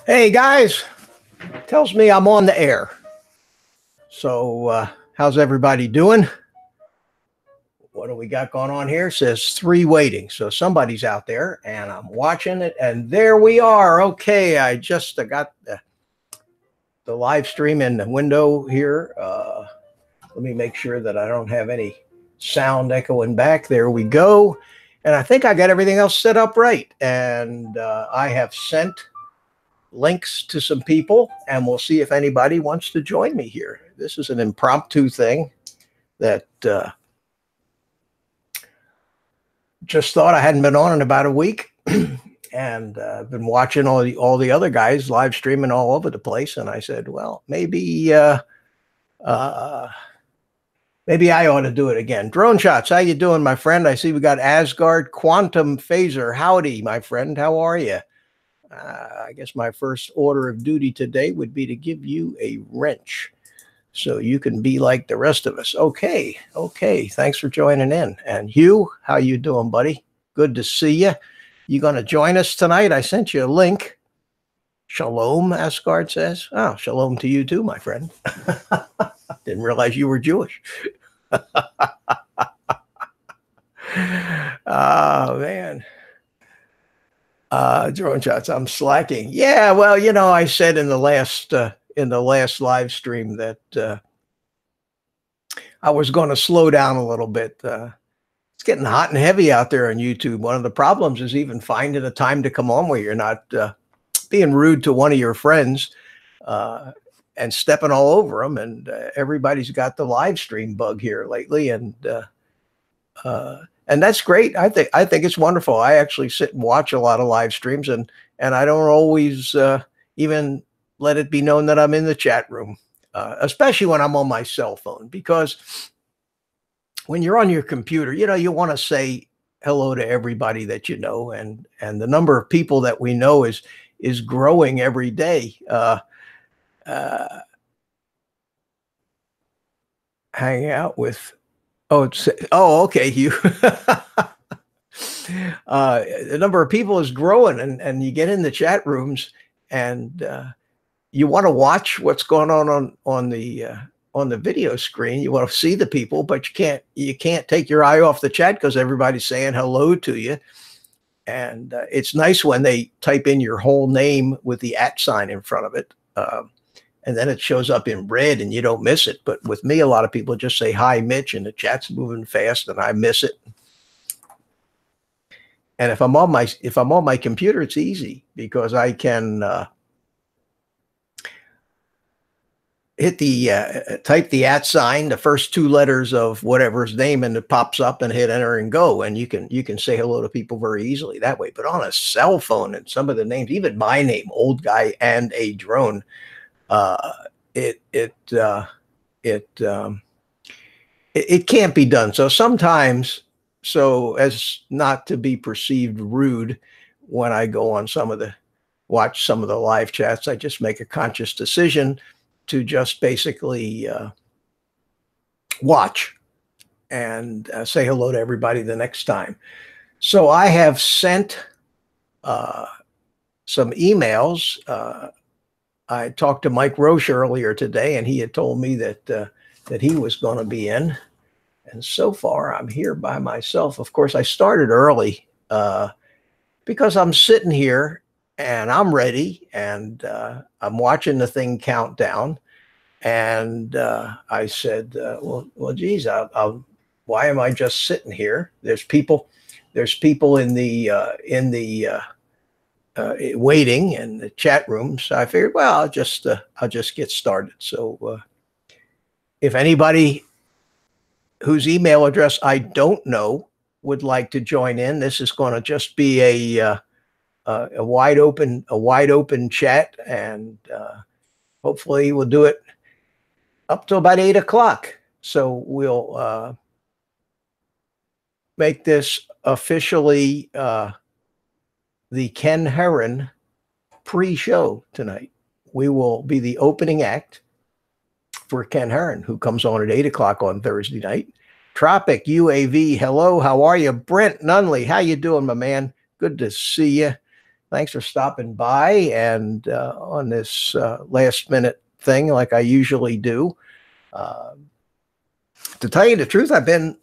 Hey guys, tells me I'm on the air. So how's everybody doing? What do we got going on here? It says 3 waiting. So somebody's out there and I'm watching it and there we are. Okay, I just got the live stream in the window here. Let me make sure that I don't have any sound echoing back. There we go. And I think I got everything else set up right. And I have sent links to some people, and we'll see if anybody wants to join me here. This is an impromptu thing that just thought I hadn't been on in about a week, and I've been watching all the other guys live streaming all over the place, and I said, well, maybe I ought to do it again. Drone Shots, how you doing, my friend? I see we got Asgard Quantum Phaser. Howdy, my friend. How are you? I guess my first order of duty today would be to give you a wrench so you can be like the rest of us. Okay. Thanks for joining in. And Hugh, how you doing, buddy? Good to see you. You going to join us tonight? I sent you a link. Shalom, Asgard says. Oh, shalom to you too, my friend. Didn't realize you were Jewish. Oh, man. Drone Shots, I'm slacking. Yeah, well, you know, I said in the last live stream that I was going to slow down a little bit. It's getting hot and heavy out there on YouTube. One of the problems is even finding a time to come on where you're not being rude to one of your friends and stepping all over them. And everybody's got the live stream bug here lately, and that's great. I think it's wonderful. I actually sit and watch a lot of live streams, and I don't always even let it be known that I'm in the chat room, especially when I'm on my cell phone, because when you're on your computer, you know, you want to say hello to everybody that you know, and the number of people that we know is growing every day. Hang out with. Okay, Hugh. The number of people is growing, and you get in the chat rooms, and you want to watch what's going on the video screen. You want to see the people, but you can't take your eye off the chat because everybody's saying hello to you. And it's nice when they type in your whole name with the @ sign in front of it. And then it shows up in red and you don't miss it. But with me, a lot of people just say, hi, Mitch, and the chat's moving fast and I miss it. And if I'm on my computer, it's easy because I can hit the type the @ sign, the first 2 letters of whatever's name, and it pops up, and hit enter and go. And you can say hello to people very easily that way. But on a cell phone, and some of the names, even my name, Old Guy and a Drone, it can't be done. So sometimes, so as not to be perceived rude when I go on watch some of the live chats, I just make a conscious decision to just basically watch and say hello to everybody the next time. So I have sent some emails. I talked to Mike Roche earlier today, and he had told me that he was going to be in. And so far, I'm here by myself. Of course, I started early because I'm sitting here and I'm ready, and I'm watching the thing count down. And I said, well, geez, why am I just sitting here? There's people in the waiting in the chat room. So I figured, well, I'll just get started. So if anybody whose email address I don't know would like to join in, this is going to just be a wide open chat, and hopefully we'll do it up to about 8 o'clock. So we'll make this officially the Ken Herron pre-show tonight. We will be the opening act for Ken Herron, who comes on at 8 o'clock on Thursday night. Tropic UAV, hello, how are you? Brent Nunley, how you doing, my man? Good to see you. Thanks for stopping by and on this last minute thing like I usually do. To tell you the truth, I've been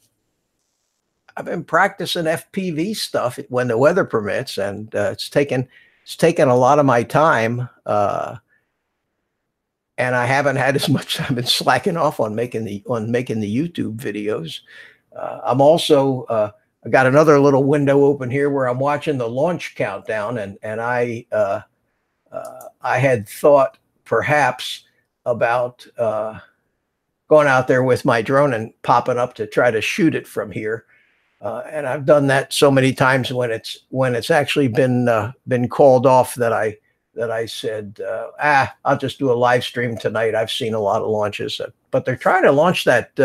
practicing FPV stuff when the weather permits, and it's taken a lot of my time. And I haven't had as much. I've been slacking off on making the YouTube videos. I'm also I got another little window open here where I'm watching the launch countdown, and I had thought perhaps about going out there with my drone and popping up to try to shoot it from here. And I've done that so many times when it's actually been called off that I said, I'll just do a live stream tonight. I've seen a lot of launches, but they're trying to launch that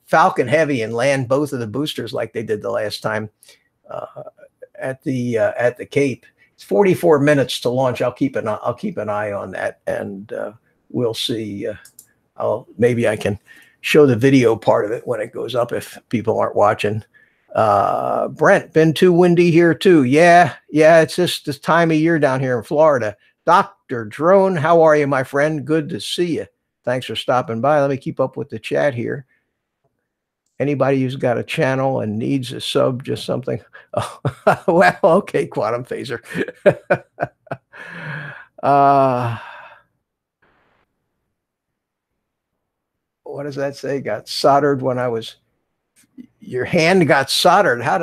Falcon Heavy and land both of the boosters like they did the last time at the Cape. It's 44 minutes to launch. I'll keep an eye on that, and we'll see. Maybe I can show the video part of it when it goes up if people aren't watching. Brent, been too windy here too. Yeah, it's just this time of year down here in Florida. Dr. Drone, how are you, my friend? Good to see you. Thanks for stopping by. Let me keep up with the chat here. Anybody who's got a channel and needs a sub, just something. Oh, well, okay, Quantum Phaser. What does that say? Got soldered when I was... Your hand got soldered. How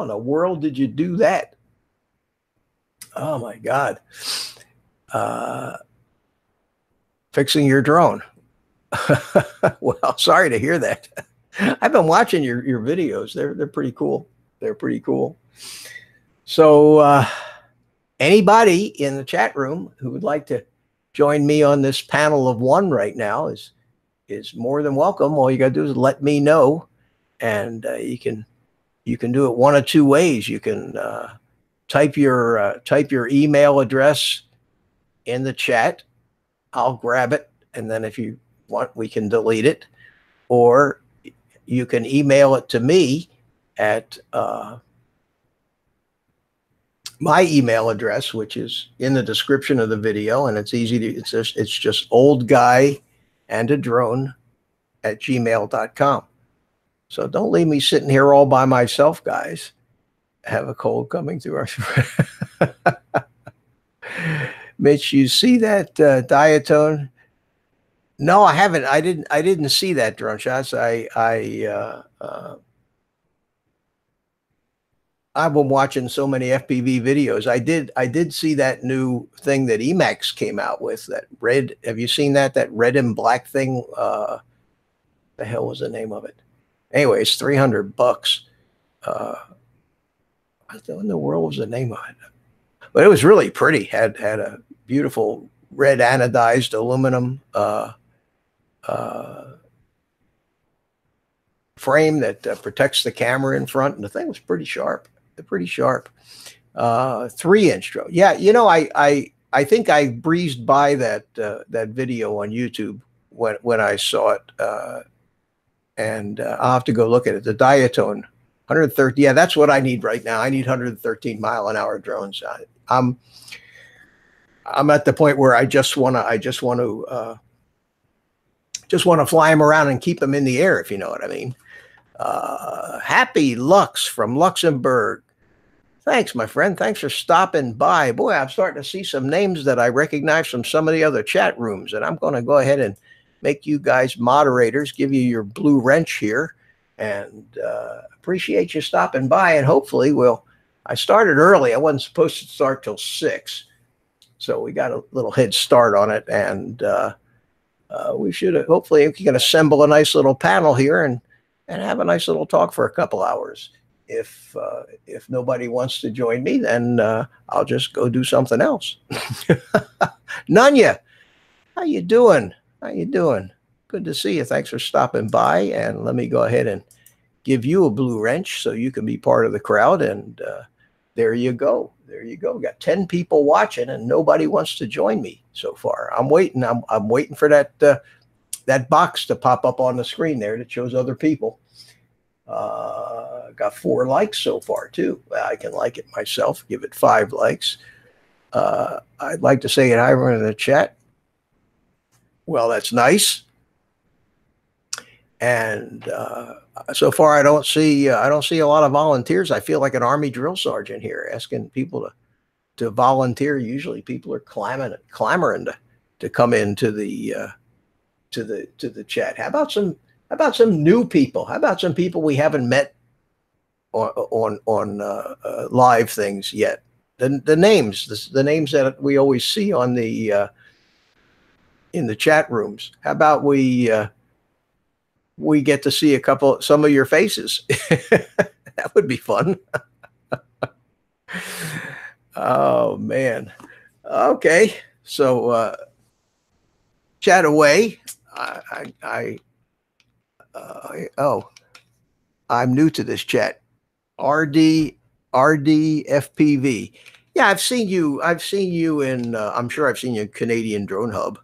in the world did you do that? Oh my God. Fixing your drone. Well, sorry to hear that. I've been watching your videos. They're pretty cool. They're pretty cool. So anybody in the chat room who would like to join me on this panel of one right now is more than welcome. All you got to do is let me know. And you can do it one of two ways. You can type your email address in the chat. I'll grab it, and then if you want, we can delete it. Or you can email it to me at my email address, which is in the description of the video, and it's easy to. It's just oldguyandaDrone@gmail.com. So don't leave me sitting here all by myself, guys. I have a cold coming through our... Mitch, you see that diatone? No, I haven't. I didn't see that, Drone Shots. I've been watching so many FPV videos. I did see that new thing that Emax came out with, that red. Have you seen that? That red and black thing? The hell was the name of it? Anyway, it's $300. What in the world was the name of it? But it was really pretty. Had a beautiful red anodized aluminum frame that protects the camera in front, and the thing was pretty sharp. Pretty sharp. 3-inch drone. Yeah, you know, I think I breezed by that video on YouTube when I saw it. And I'll have to go look at it. The diatone, 130. Yeah, that's what I need right now. I need 113-mile-an-hour drones. I'm at the point where I just want to fly them around and keep them in the air, if you know what I mean. Happy Lux from Luxembourg. Thanks, my friend. Thanks for stopping by. Boy, I'm starting to see some names that I recognize from some of the other chat rooms, and I'm going to go ahead and make you guys moderators, give you your blue wrench here, and appreciate you stopping by. And hopefully I started early. I wasn't supposed to start till 6. So we got a little head start on it. And we should hopefully we can assemble a nice little panel here and have a nice little talk for a couple hours. If nobody wants to join me, then I'll just go do something else. Nunya, how you doing? How you doing? Good to see you. Thanks for stopping by. And let me go ahead and give you a blue wrench so you can be part of the crowd. And there you go. There you go. Got 10 people watching, and nobody wants to join me so far. I'm waiting. I'm waiting for that box to pop up on the screen there that shows other people. Got got 4 likes so far too. I can like it myself, give it 5 likes. I'd like to say it hi in the chat. Well, that's nice. And so far, I don't see a lot of volunteers. I feel like an Army drill sergeant here, asking people to volunteer. Usually, people are clamoring to come into the to the chat. How about some new people? How about some people we haven't met on live things yet? The names that we always see on the in the chat rooms. How about we get to see some of your faces? That would be fun. Oh man. Okay. So chat away. I'm new to this chat. RDFPV. Yeah, I've seen you in I'm sure I've seen you in Canadian Drone Hub.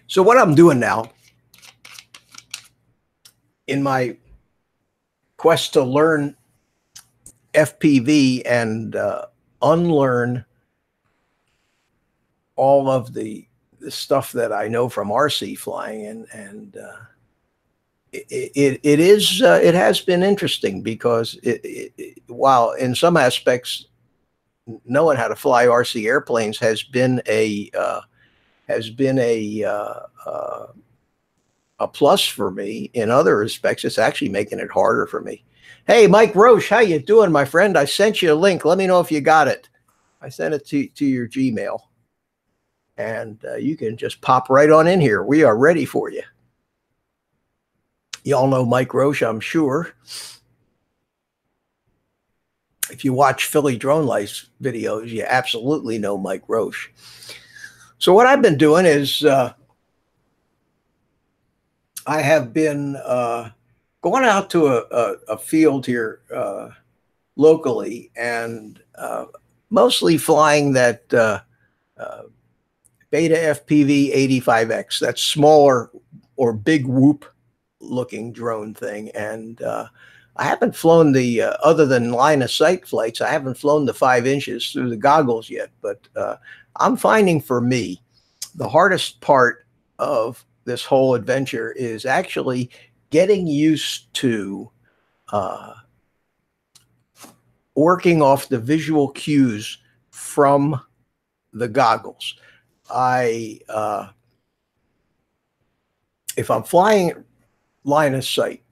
So what I'm doing now in my quest to learn FPV and unlearn all of the stuff that I know from RC flying, and it has been interesting because while in some aspects knowing how to fly RC airplanes has been a plus for me, in other respects it's actually making it harder for me. Hey, Mike Roche, how you doing, my friend? I sent you a link. Let me know if you got it. I sent it to your Gmail. And you can just pop right on in here. We are ready for you. Y'all know Mike Roche, I'm sure. If you watch Philly Drone Life videos, you absolutely know Mike Roche. So what I've been doing is I have been going out to a field here locally and mostly flying that Beta FPV 85X, that smaller or big whoop looking drone thing. And I haven't flown the, other than line of sight flights, I haven't flown the 5 inches through the goggles yet. But I'm finding for me, the hardest part of this whole adventure is actually getting used to working off the visual cues from the goggles. If I'm flying line of sight,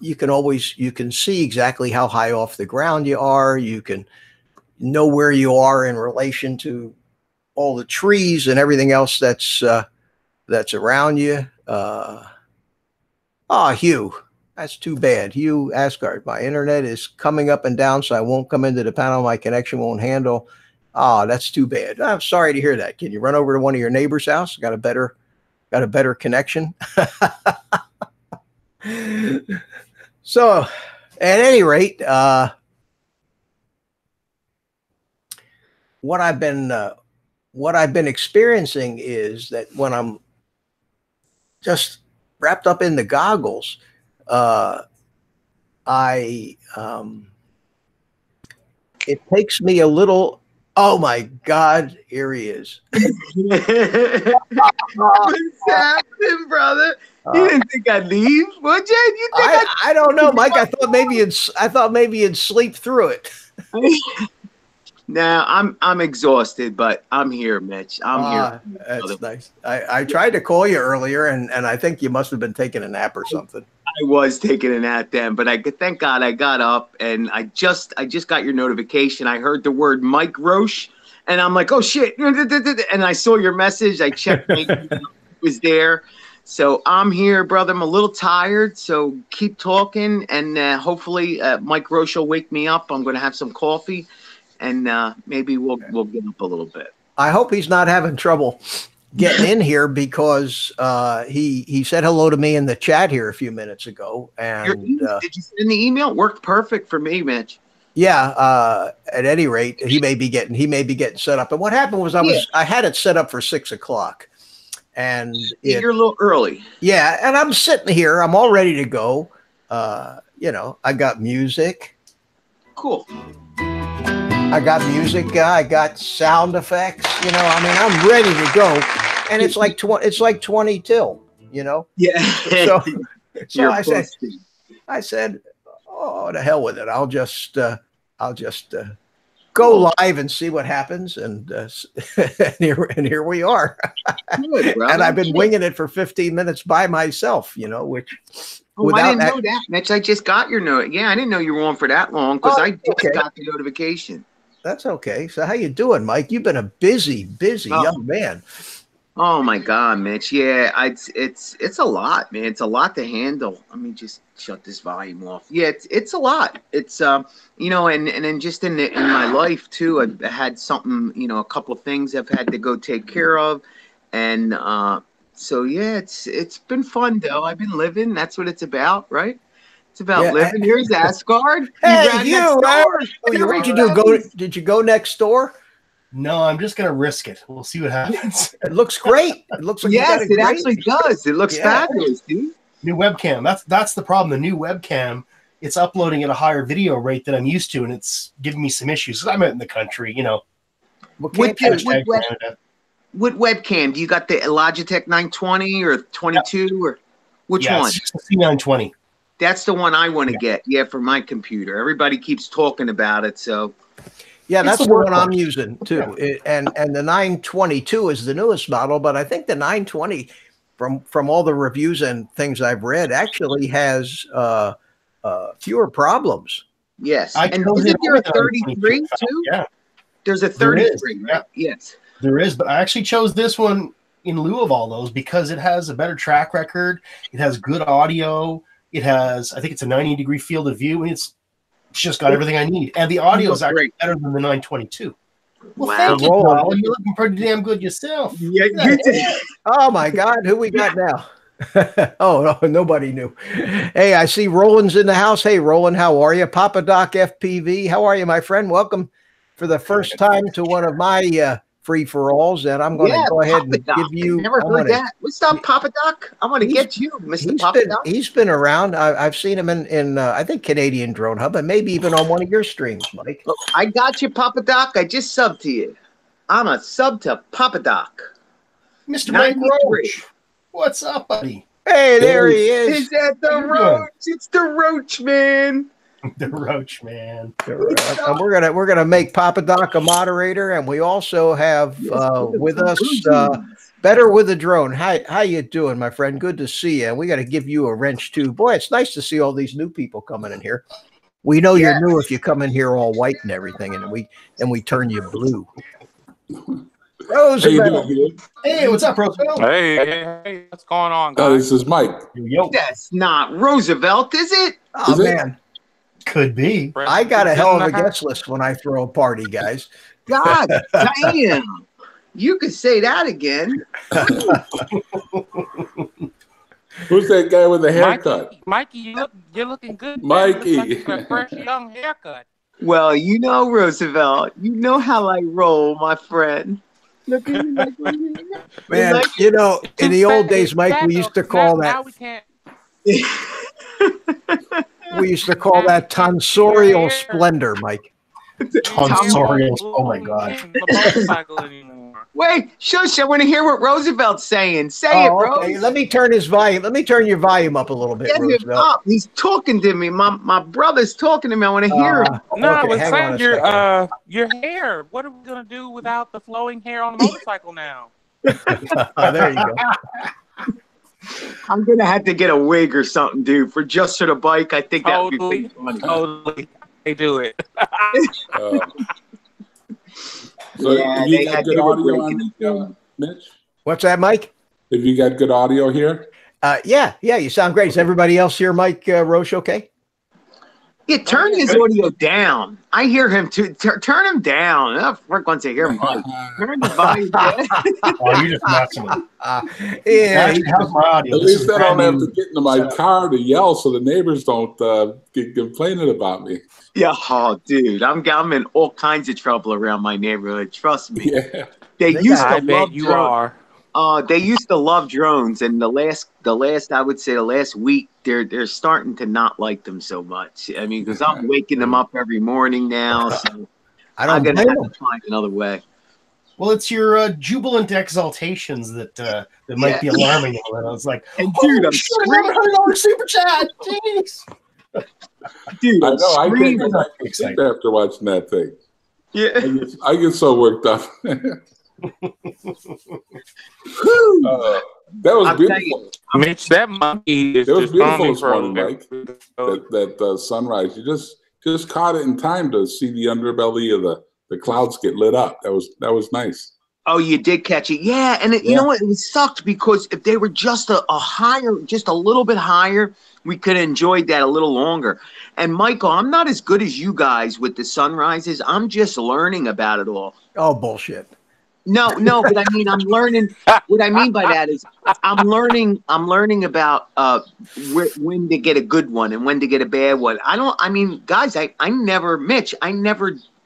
you can see exactly how high off the ground you are. You can know where you are in relation to all the trees and everything else that's around you. Hugh, that's too bad. Hugh Asgard, my internet is coming up and down, so I won't come into the panel. My connection won't handle. That's too bad. I'm sorry to hear that. Can you run over to one of your neighbor's house? Got a better connection? So, at any rate, what I've been experiencing is that when I'm just wrapped up in the goggles, it takes me a little. Oh my God, here he is. What's happening, brother? You didn't think I'd leave, would you? You think I don't know, Mike. I thought maybe you'd sleep through it. No, I'm exhausted, but I'm here, Mitch. I'm here. That's nice. I tried to call you earlier, and I think you must have been taking a nap or something. I was taking a nap then, but thank God I got up and I just got your notification. I heard the word Mike Roche, and I'm like, oh shit! And I saw your message. I checked, it was there. So I'm here, brother. I'm a little tired, so keep talking, and hopefully Mike Roche will wake me up. I'm going to have some coffee, and maybe we'll get up a little bit. I hope he's not having trouble getting in here because he said hello to me in the chat here a few minutes ago. And did you send the email? Worked perfect for me, Mitch. Yeah. At any rate, he may be getting set up. And what happened was I had it set up for 6 o'clock, and you're a little early. Yeah, and I'm sitting here. I'm all ready to go. You know, I got music. Cool. I got music. I got sound effects. You know, I mean, I'm ready to go. And it's like 20 till. You know. Yeah. So You're I said, oh, to hell with it. I'll just go live and see what happens. And here we are. Good, and I've been winging it for 15 minutes by myself, you know, which I didn't know that, Mitch. I just got your note. Yeah, I didn't know you were on for that long because I just got the notification. That's okay. So how you doing, Mike? You've been a busy young man. Oh my God, Mitch. Yeah, it's a lot, man. It's a lot to handle. Let me just shut this volume off. Yeah, it's a lot. It's you know, and then just in my life too, I've had something, you know, a couple of things I've had to go take care of, and so yeah, it's been fun though. I've been living. That's what it's about, right? It's about living. Here's Asgard. Hey, what'd you do? Did you go next door? No, I'm just gonna risk it. We'll see what happens. It looks great. It looks like it actually does. It looks fabulous, dude. New webcam. That's the problem. The new webcam, it's uploading at a higher video rate than I'm used to, and it's giving me some issues. I'm out in the country, you know. What webcam? Do you got the Logitech 920 or 22 or which one? It's the C920. That's the one I want to get. Yeah, for my computer. Everybody keeps talking about it, so. Yeah, that's the one I'm using too. And the 922 is the newest model, but I think the 920, from all the reviews and things I've read, actually has fewer problems. Yes, and isn't there a 33 too? Yeah, there's a 33. Right? Yes, there is. But I actually chose this one in lieu of all those because it has a better track record. It has good audio. It has, I think, it's a 90-degree field of view, and it's just got everything I need, and the audio is actually better than the 922. Well, wow, thank you, Paul. You're looking pretty damn good yourself. Yeah, you did. Oh my God, who we got now? Oh, no, nobody knew. Hey, I see Roland's in the house. Hey, Roland, how are you? Papa Doc FPV, how are you, my friend? Welcome for the first time to one of my free-for-alls, and I'm going to go ahead and give you. Never heard that. What's up, Papa Doc? I'm going to get you, Mr. Papa Doc. He's been around. I've seen him in I think Canadian Drone Hub, and maybe even on one of your streams, Mike. Oh, I got you, Papa Doc. I just subbed to you. I'm a sub to Papa Doc. Mr. Mike Roach. What's up, buddy? Hey, there he is. Is that the Roach? It's the Roach, man. The Roach, man. And we're gonna make Papa Doc a moderator, and we also have with us Better with a Drone. How you doing, my friend? Good to see you. And we got to give you a wrench too. Boy, it's nice to see all these new people coming in here. We know you're new if you come in here all white and everything, and we turn you blue. Roosevelt. Hey, what's up, Roosevelt? Hey, what's going on, guys? This is Mike. Yo. That's not Roosevelt, is it? Oh, Is it? man. Could be. I got a hell of a guest list when I throw a party, guys. God damn. You could say that again. Who's that guy with the haircut? Mikey, you're looking good. Mikey. Like a fresh young haircut. Well, you know, Roosevelt, you know how I roll, my friend. Look at me like, man, you know, in the old days, Mike, we used to call that. Now we can't. We used to call that tonsorial splendor, Mike. Tonsorial. Oh my God. Wait, shush! I want to hear what Roosevelt's saying. Say it, bro. Okay. Let me turn his volume. Let me turn your volume up a little bit, Get him Roosevelt. up. He's talking to me. My brother's talking to me. I want to hear him. No, I okay, was hang saying on a your hair. What are we gonna do without the flowing hair on the motorcycle now? There you go. I'm gonna have to get a wig or something, dude, for just for the bike. I think that would be funny. Totally, they do it. So Yeah, you they got had good they were audio breaking on Mitch? What's that, Mike? Have you got good audio here? Yeah, you sound great. Is everybody else here, Mike Roche, okay? Yeah, turn his audio down. I hear him too. Turn him down. Oh, we're going to hear Mike. Turn the volume down. Oh, you're just messing with me. Yeah, How's my audio? At least I don't have to get into my car to yell so the neighbors don't get complaining about me. Yeah, oh, dude, I'm in all kinds of trouble around my neighborhood. Trust me. Yeah. They used to I love bet you drones. are. They used to love drones, and the last I would say the last week, they're starting to not like them so much. I mean, because I'm waking them up every morning now, so I'm gonna have to find another way. Well, it's your jubilant exaltations that might be alarming them. I was like, and dude, I'm screaming. $100 super chat. Jeez. Dude, I know. I can't go back to sleep after watching that thing. Yeah, I get so worked up. That was beautiful. Mitch, that monkey is it was just beautiful this for morning, Mike. That sunrise. You just caught it in time to see the underbelly of the clouds get lit up. That was nice. Oh, you did catch it. Yeah, and you know what? It sucked because if they were just a higher, just a little bit higher, we could have enjoyed that a little longer. And Michael, I'm not as good as you guys with the sunrises. I'm just learning about it all. Oh, bullshit. No, but I mean, I'm learning. What I mean by that is, I'm learning about when to get a good one and when to get a bad one. I mean, guys, I never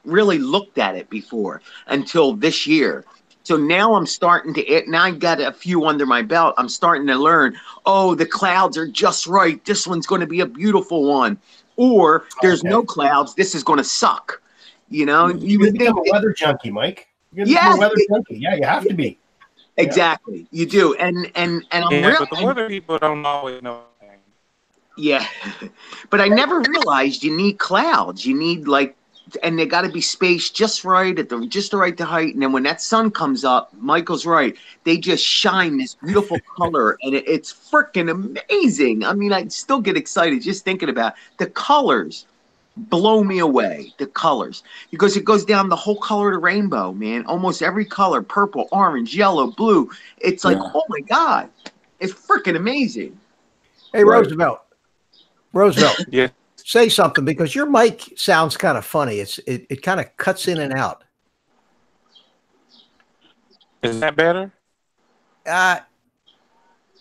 really looked at it before until this year. So now I'm starting to. Now I've got a few under my belt. I'm starting to learn. Oh, the clouds are just right. This one's going to be a beautiful one. Or there's no clouds. This is going to suck. You know, you would become a weather junkie, Mike. Yeah, weather junkie. Yeah, you have to be. Exactly, you do, and I'm but the weather people don't always know. Yeah, but I never realized you need clouds. You need and they got to be spaced just right at just the right height. And then when that sun comes up, Michael's right. They just shine this beautiful color, and it's freaking amazing. I mean, I still get excited just thinking about the colors. Blow me away, the colors, because it goes down the whole color of the rainbow, man. Almost every color, purple, orange, yellow, blue. It's like, oh my God, it's freaking amazing. Hey, Roosevelt, Yeah, say something, because your mic sounds kind of funny. It kind of cuts in and out. is that better?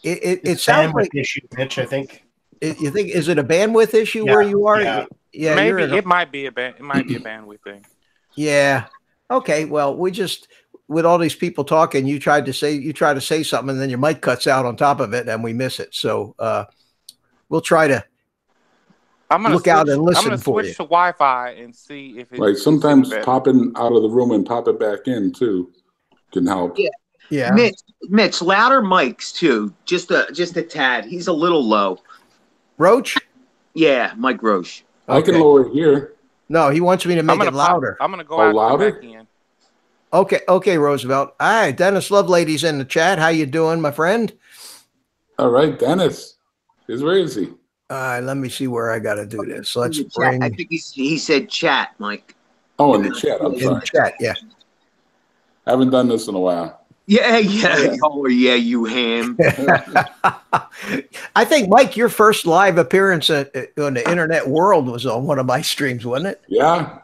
It sounds like issue, Mitch. I think. You think, is it a bandwidth issue where you are? Yeah, maybe it might be a bandwidth thing. Yeah. Okay. Well, we just, with all these people talking, you try to say something, and then your mic cuts out on top of it, and we miss it. So we'll try to look out and listen for you. I'm gonna switch to Wi-Fi and see if it's right. Sometimes popping out of the room and popping back in too can help. Yeah. Mitch, louder mics too. Just a tad. He's a little low. Roach? Yeah, Mike Roche. I can lower it here. No, he wants me to make it louder. I'm going to go out louder? and back in. Okay, Roosevelt. All right, Dennis Lovelady's in the chat. How you doing, my friend? All right, Dennis. Where is he? All right, let me see where I got to do this. Let's bring. I think he said chat, Mike. Oh, in the chat. I'm sorry. In the chat, yeah. I haven't done this in a while. Yeah. Oh, yeah, you ham. I think, Mike, your first live appearance on the internet world was on one of my streams, wasn't it? Yeah.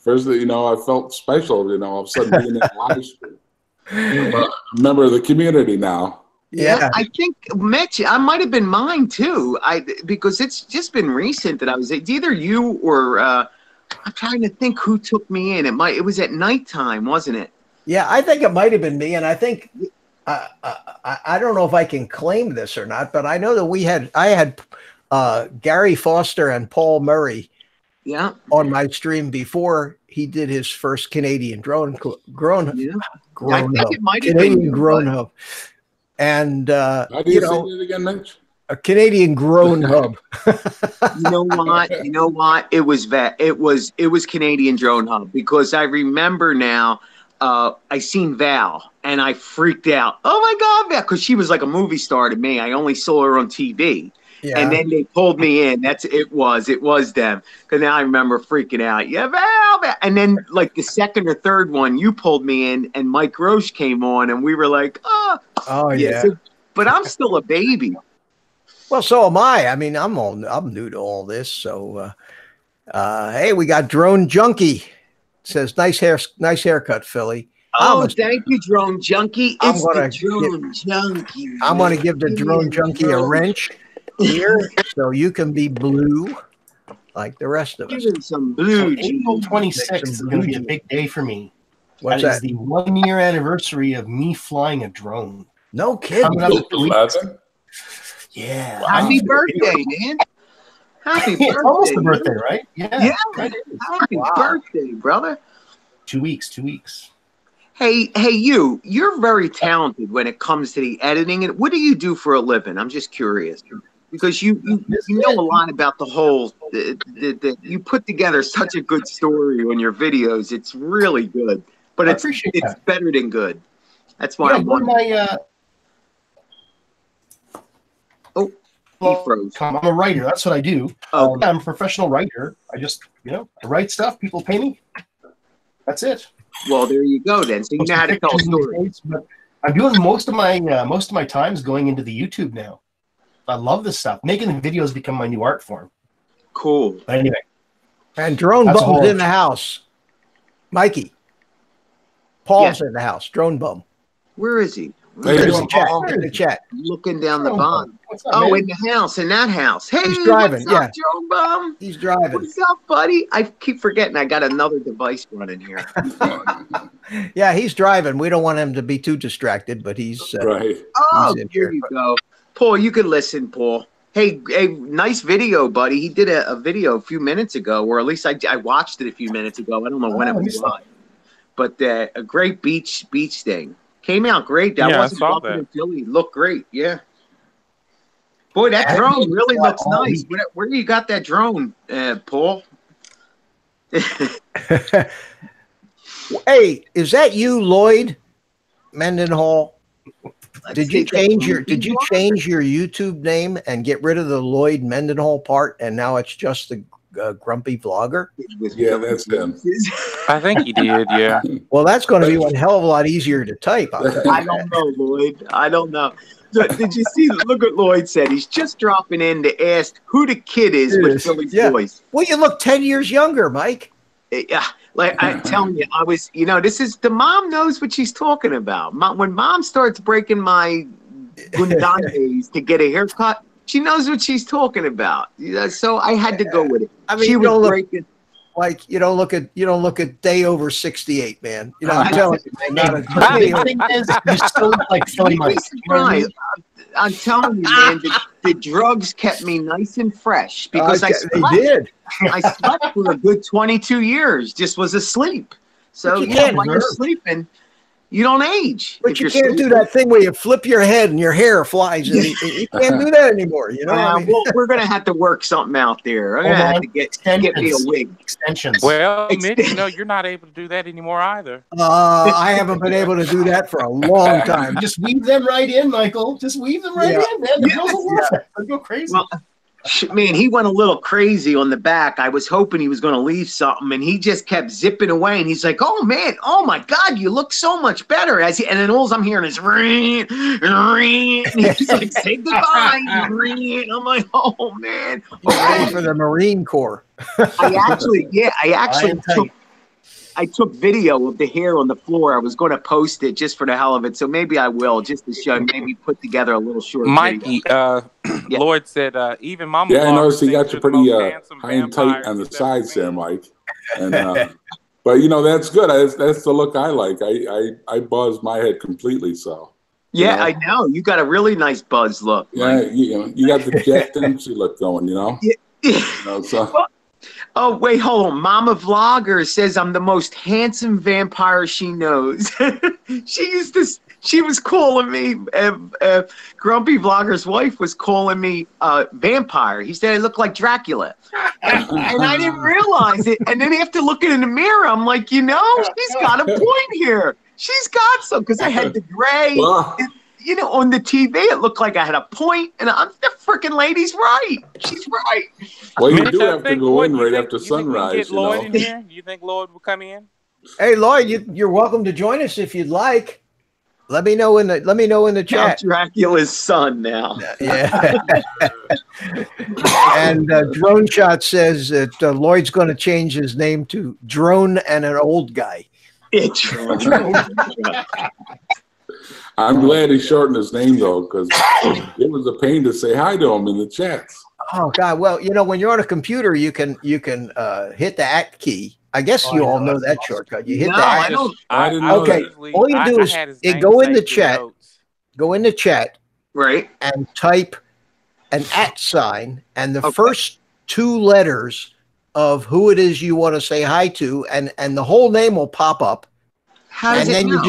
First, I felt special, all of a sudden being in a live stream. But a member of the community now. Yeah, I think, Mitch, I might have been mine too. Because it's just been recent that I was. It's either you or I'm trying to think who took me in. It was at nighttime, wasn't it? Yeah, I think it might have been me, and I think I don't know if I can claim this or not, but I know that I had Gary Foster and Paul Murray on my stream before he did his first Canadian Grown Hub. I think it might have Canadian Grown Hub. And how do you say it again, Mitch? A Canadian Grown Hub. You know what? It was Canadian Drone Hub, because I remember now. I seen Val and I freaked out. Oh my God, Val, because she was like a movie star to me. I only saw her on TV. Yeah. And then they pulled me in. It was them. Because now I remember freaking out. Yeah, Val. And then like the second or third one, you pulled me in, and Mike Roche came on, and we were like, oh yeah. But I'm still a baby. Well, so am I. I mean, I'm new to all this. So, hey, we got Drone Junkie. Says nice haircut, Philly. Oh, thank you, Drone Junkie. It's the Drone Junkie. I'm going to give the Drone Junkie a wrench here, so you can be blue like the rest of us. Give him some blue. April 26th is going to be a big day for me. What's That is that? the 1-year anniversary of me flying a drone. No kidding. Coming up in 2 weeks. 11? Yeah. Happy birthday, man. Happy birthday. It's almost the man. birthday, right? Yeah. Yeah. Right, it is. Happy Wow. birthday, brother. 2 weeks. 2 weeks. Hey, you're very talented when it comes to the editing. And what do you do for a living? I'm just curious. Because you know a lot about the whole, you put together such a good story on your videos. It's really good. But I it's appreciate that. better than good. That's why Yeah, I'm wondering. He froze. I'm a writer. That's what I do. Oh. I'm a professional writer. I just, I write stuff. People pay me. That's it. Well, there you go then. So you know how to tell a story. But I'm doing most of my times going into the YouTube now. I love this stuff. Making the videos become my new art form. Cool. But anyway, And Drone That's a Bum's whole- in the house. Mikey. Paul's Yeah. in the house. Drone Bum. Where is he? Hey, There's Drone the chat. Bum. In the chat. Looking down the bottom. What's up, Oh, man? in the house, in that house. Hey, He's driving, what's up, yeah. Joe Bum? He's driving. What's up, buddy? I keep forgetting I got another device running here. Yeah, he's driving. We don't want him to be too distracted, but he's Right. Oh, He's in here here. you go. Paul, you can listen, Paul. Hey, nice video, buddy. He did a video a few minutes ago, or at least I watched it a few minutes ago. I don't know when it was live. But a great beach thing. Came out great. That Yeah, I wasn't saw bumping that. in Philly. Looked great. Yeah. Boy, that Yeah, drone really it's looks all nice. week. Where you got that drone, Paul? Hey, is that you, Lloyd Mendenhall? Did you change your YouTube name and get rid of the Lloyd Mendenhall part, and now it's just the grumpy vlogger? Yeah, that's him. I think he did, yeah. Well, that's going to be one hell of a lot easier to type. I'll tell you I that. don't know, Lloyd. I don't know. Did you see? Look what Lloyd said. He's just dropping in to ask who the kid is with Philly's Yeah. voice. Well, you look 10 years younger, Mike. Yeah, like I'm telling you, I was. This is the mom knows what she's talking about. When mom starts breaking my bundantes to get a haircut, she knows what she's talking about. So I had to go with it. I mean, she you was don't look breaking. like you don't look a day over 68, man. I'm telling you, man, not a The day over. thing is, you still look like Philly You'd be Mike. You know what I mean? surprised. I'm telling you, man, the drugs kept me nice and fresh because I they slept. did. I slept for a good 22 years, just was asleep. So But you yeah, can't while you're sleeping, you don't age. But if you you're can't do sleeping. that thing where you flip your head and your hair flies. And you can't do that anymore. You know what I mean? Well, we're gonna have to work something out there. I'm gonna have to get me a wig. Extensions. Well, Mitch, you're not able to do that anymore either. I haven't been able to do that for a long time. Just weave them right in, Michael. Just weave them right Yeah. in, man. The girls will love it. They'll go crazy. Well, man, he went a little crazy on the back. I was hoping he was going to leave something, and he just kept zipping away. And he's like, "Oh man, oh my God, you look so much better." And then all I'm hearing is ring, ring. And he's like, "Say goodbye, ring." I'm like, "Oh man." He's ready for the Marine Corps. I took video of the hair on the floor. I was going to post it just for the hell of it, so maybe I will, just to show. Maybe put together a little short Mikey, video. Yeah. Lloyd said, even Mama. Yeah, I Vlogger noticed you thinks got you you're the pretty most handsome high and vampire tight on the she's ever sides there, seen. Mike. And but that's good. That's the look I like. I buzz my head completely. So Yeah, know? I know. You got a really nice buzz look. yeah, you got the Jack Dempsey look going. So. Oh, wait, hold on. Mama Vlogger says I'm the most handsome vampire she knows. She was calling me, Grumpy Vlogger's wife was calling me vampire. He said I look like Dracula. And I didn't realize it. And then after looking in the mirror, I'm like, she's got a point here. She's got some, because I had the gray. Well, On the TV, it looked like I had a point, and the freaking lady's right. She's right. well, you Mitch, do I have to think, go what, in you right think- after you think we can sunrise. Get Lloyd in here? You think Lloyd will come in? Hey, Lloyd, you're welcome to join us if you'd like. Let me know in the chat. Count Dracula's son now. Yeah. And Drone Shot says that Lloyd's going to change his name to Drone and an Old Guy. It's I'm glad he shortened his name though, because it was a pain to say hi to him in the chats. Oh God! Well, when you're on a computer, you can hit the @ key. I guess you all know that shortcut. You hit No, the @ I don't. I didn't know Okay. that. All you do is go in the chat. Go in the chat Right. and type an @ sign and the Okay. first 2 letters of who it is you want to say hi to, and the whole name will pop up. How does And it then know?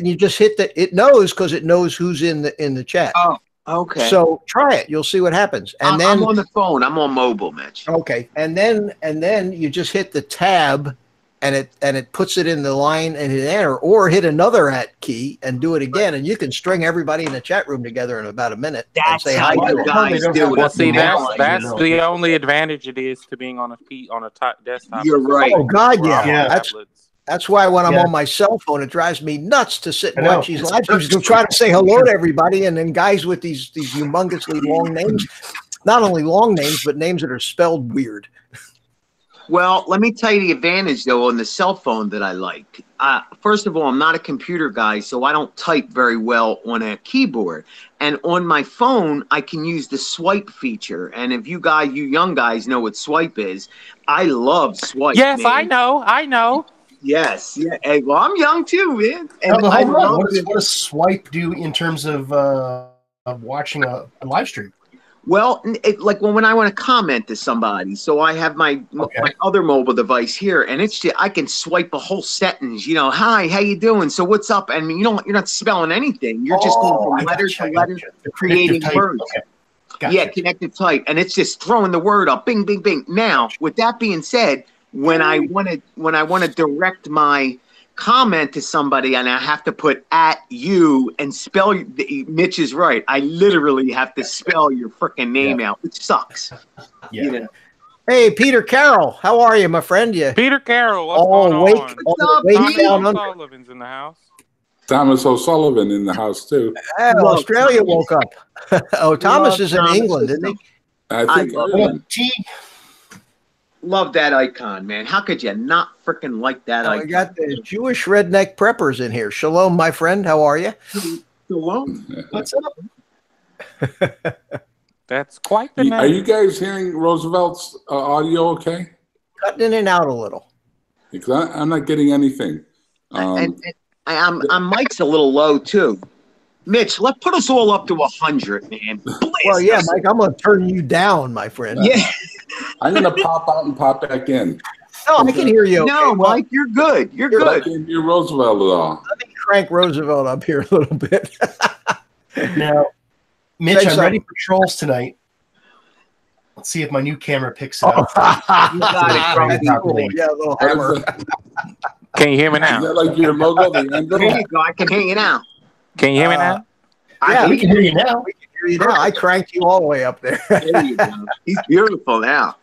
you just hit the. It knows because it knows who's in the chat. Oh, okay. So try it. You'll see what happens. And I'm then on the phone. I'm on mobile, Mitch. okay, and then you just hit the tab, and it puts it in the line and hit enter, or hit another @ key and do it again, and you can string everybody in the chat room together in about a minute and That's say how hi you to them. guys do it. Well, see, Now I that's know. the only advantage it is to being on a desktop. You're right. Oh God, We're on yeah. tablets. That's why when I'm Yeah. on my cell phone, it drives me nuts to sit and I know. watch these live streams to try to say hello to everybody, and then guys with these humongously long names, not only long names but names that are spelled weird. Well, let me tell you the advantage, though, on the cell phone that I like. First of all, I'm not a computer guy, so I don't type very well on a keyboard. And on my phone, I can use the swipe feature. And if you young guys know what swipe is, I love swipe. Yes, man. I know. Yes. Yeah. Hey, well, I'm young too, man. And Now, I hold on. love What it. does swipe do in terms of watching a live stream? Well, like when I want to comment to somebody, so I have my other mobile device here, and it's just, I can swipe a whole sentence. Hi, how you doing? So what's up? And you're not spelling anything. You're just going from letter to letter, creating words. Okay. Gotcha. Yeah, connected type, and it's just throwing the word up, bing, bing, bing. Now, with that being said, when I want to direct my comment to somebody and I have to put @you and spell, Mitch is right. I literally have to spell your freaking name out, which sucks. Yeah. Hey, Peter Carroll, how are you, my friend? Peter Carroll, what's going on? Wake Thomas down under. O'Sullivan's in the house. Thomas O'Sullivan in the house too. Oh, Australia woke up. Oh, Thomas is in Thomas England, isn't he? I think love everyone- Love that icon, man. How could you not freaking like that icon? We got the Jewish redneck preppers in here. Shalom, my friend. How are you? Shalom. What's up? That's quite the name. Are you guys hearing Roosevelt's audio okay? Cutting in and out a little. Because I'm not getting anything. And I'm Mike's a little low too. Mitch, let's put us all up to 100, man. Well, yeah, Mike, I'm going to turn you down, my friend. Yeah. I'm going to pop out and pop back in. No, I can hear you. No, okay. Mike, you're good. You're I good. can't hear Roosevelt at all. Let me crank Roosevelt up here a little bit. Now, Mitch, Say I'm ready something. for trolls tonight. Let's see if my new camera picks it Oh, up. You got it, that's cool. Yeah, a little hammer. Can you hear me Is now? that like your logo? The There emblem? you go. I can hang it out. Can you hear me now? Yeah, We can hear you now. We can hear you now. I cranked you all the way up there. There you go. He's beautiful now.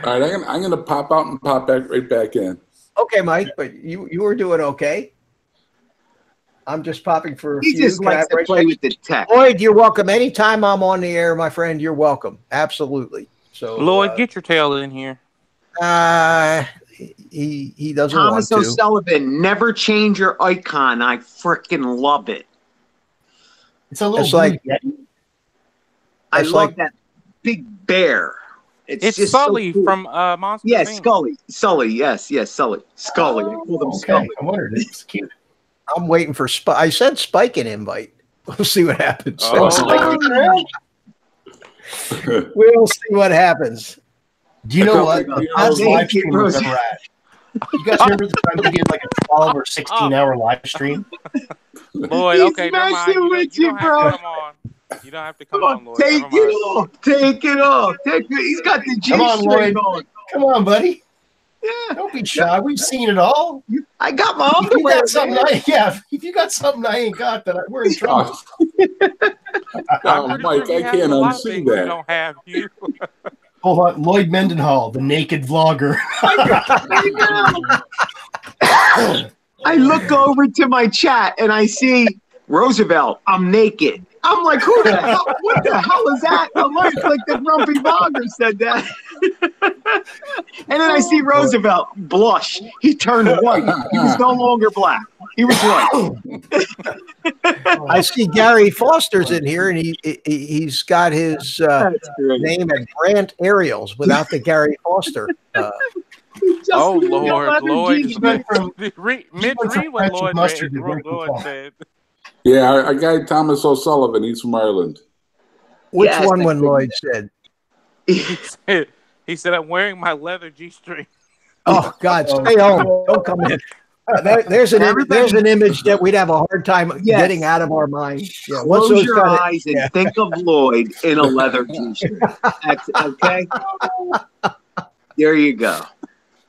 All right, I'm going to pop out and pop back right back in. Okay, Mike, but you were doing okay. I'm just popping for a He few. just Can I likes to break play that? with the tech. Lloyd, you're welcome. Anytime I'm on the air, my friend, you're welcome. Absolutely. So, Lloyd, get your tail in here. he doesn't Thomas want to. O'Sullivan, never change your icon. I freaking love it. It's a little It's like- blue Yeti. I It's love like- that big bear. It's just Sully so cool. from Monster Yes, Inc. Scully. Sully. Yes, Sully. Scully. I called him Okay, Scully. I wondered. It's cute. I'm waiting for Spike. I said Spike an invite. We'll see what happens. Oh. We'll see what happens. Do you know what? Yeah. The best Thank live you, stream we've ever had. You guys remember the time we did like a 12 or 16-hour live stream? Lloyd, He's okay, never mind. messing with you, don't have bro. to come on. You don't have to come Come on, on, Lloyd. take Never it mind. off. Take it off. He's got the G Come on, string Lloyd. on. Come on, buddy. Yeah, Don't be shy. We've seen it all. I got my If you underwear. got something man. if you got something I ain't got, then we're in trouble. Oh, I'm pretty Mike, sure I he has can't a lot of unsee things that that. don't have you. Hold on. Lloyd Mendenhall, the naked vlogger. I look over to my chat and I see Roosevelt. I'm naked. I'm like, who the hell? What the hell is that? I'm like the grumpy blogger said that. And then I see Roosevelt blush. He turned white. He was no longer black. He was white. I see Gary Foster's in here, and he's got his name at Grant Ariels without the Gary Foster. Oh Lord, Lloyd is went from- read what ketchup Lloyd mustard to Grant said. Yeah, our guy Thomas O'Sullivan, he's from Ireland. Which Yes, one when Lloyd said? He said, I'm wearing my leather G-string. Oh, God, stay home. Don't come in. There's an image that we'd have a hard time getting out of our mind. Yeah, close your eyes and think of Lloyd in a leather G-string. That's okay. There you go.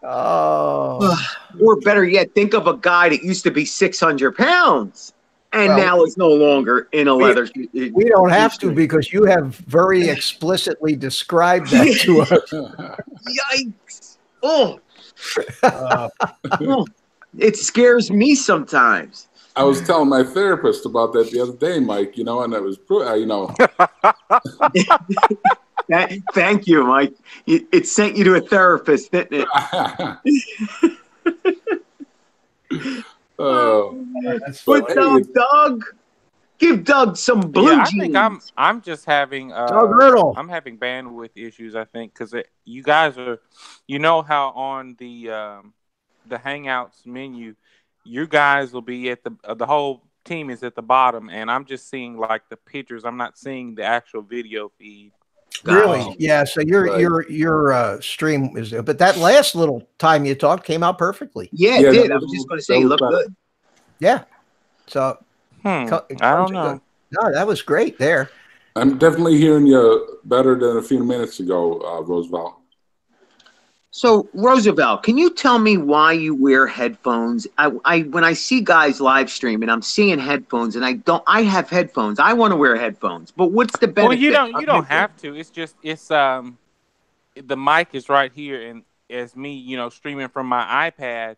Oh. Or better yet, think of a guy that used to be 600 pounds and now is no longer in a leather. We don't have to because you have very explicitly described that to us. Yikes. Oh. It scares me sometimes. I was telling my therapist about that the other day, Mike, and it was, Thank you, Mike. It sent you to a therapist, didn't it? What's up, Doug? Give Doug some blue jeans. I think I'm just having I'm having bandwidth issues. I think because you guys are, how on the Hangouts menu, you guys will be at the whole team is at the bottom, and I'm just seeing like the pictures. I'm not seeing the actual video feed. Really? Yeah. So your stream is there, but that last little time you talked came out perfectly. Yeah, it did. I was just going to say, you look good. Yeah. So I don't know. No, that was great there. I'm definitely hearing you better than a few minutes ago, Roosevelt. So, Roosevelt, can you tell me why you wear headphones? When I see guys live stream and I'm seeing headphones and I have headphones. I want to wear headphones, but what's the benefit? Well, you don't have to. It's just the mic is right here, and as me, streaming from my iPad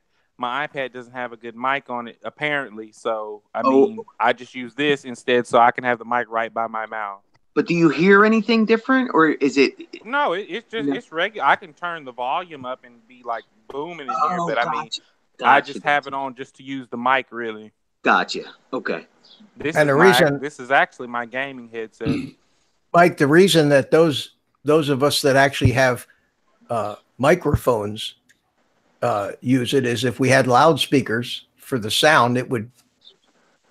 doesn't have a good mic on it apparently. So I just use this instead, so I can have the mic right by my mouth. But do you hear anything different, or is it? No, it's just it's regular. I can turn the volume up and be like booming in here, but I just have it on just to use the mic, really. Gotcha. Okay. This is actually my gaming headset. Mike, the reason that those of us that actually have microphones use it is if we had loudspeakers for the sound, it would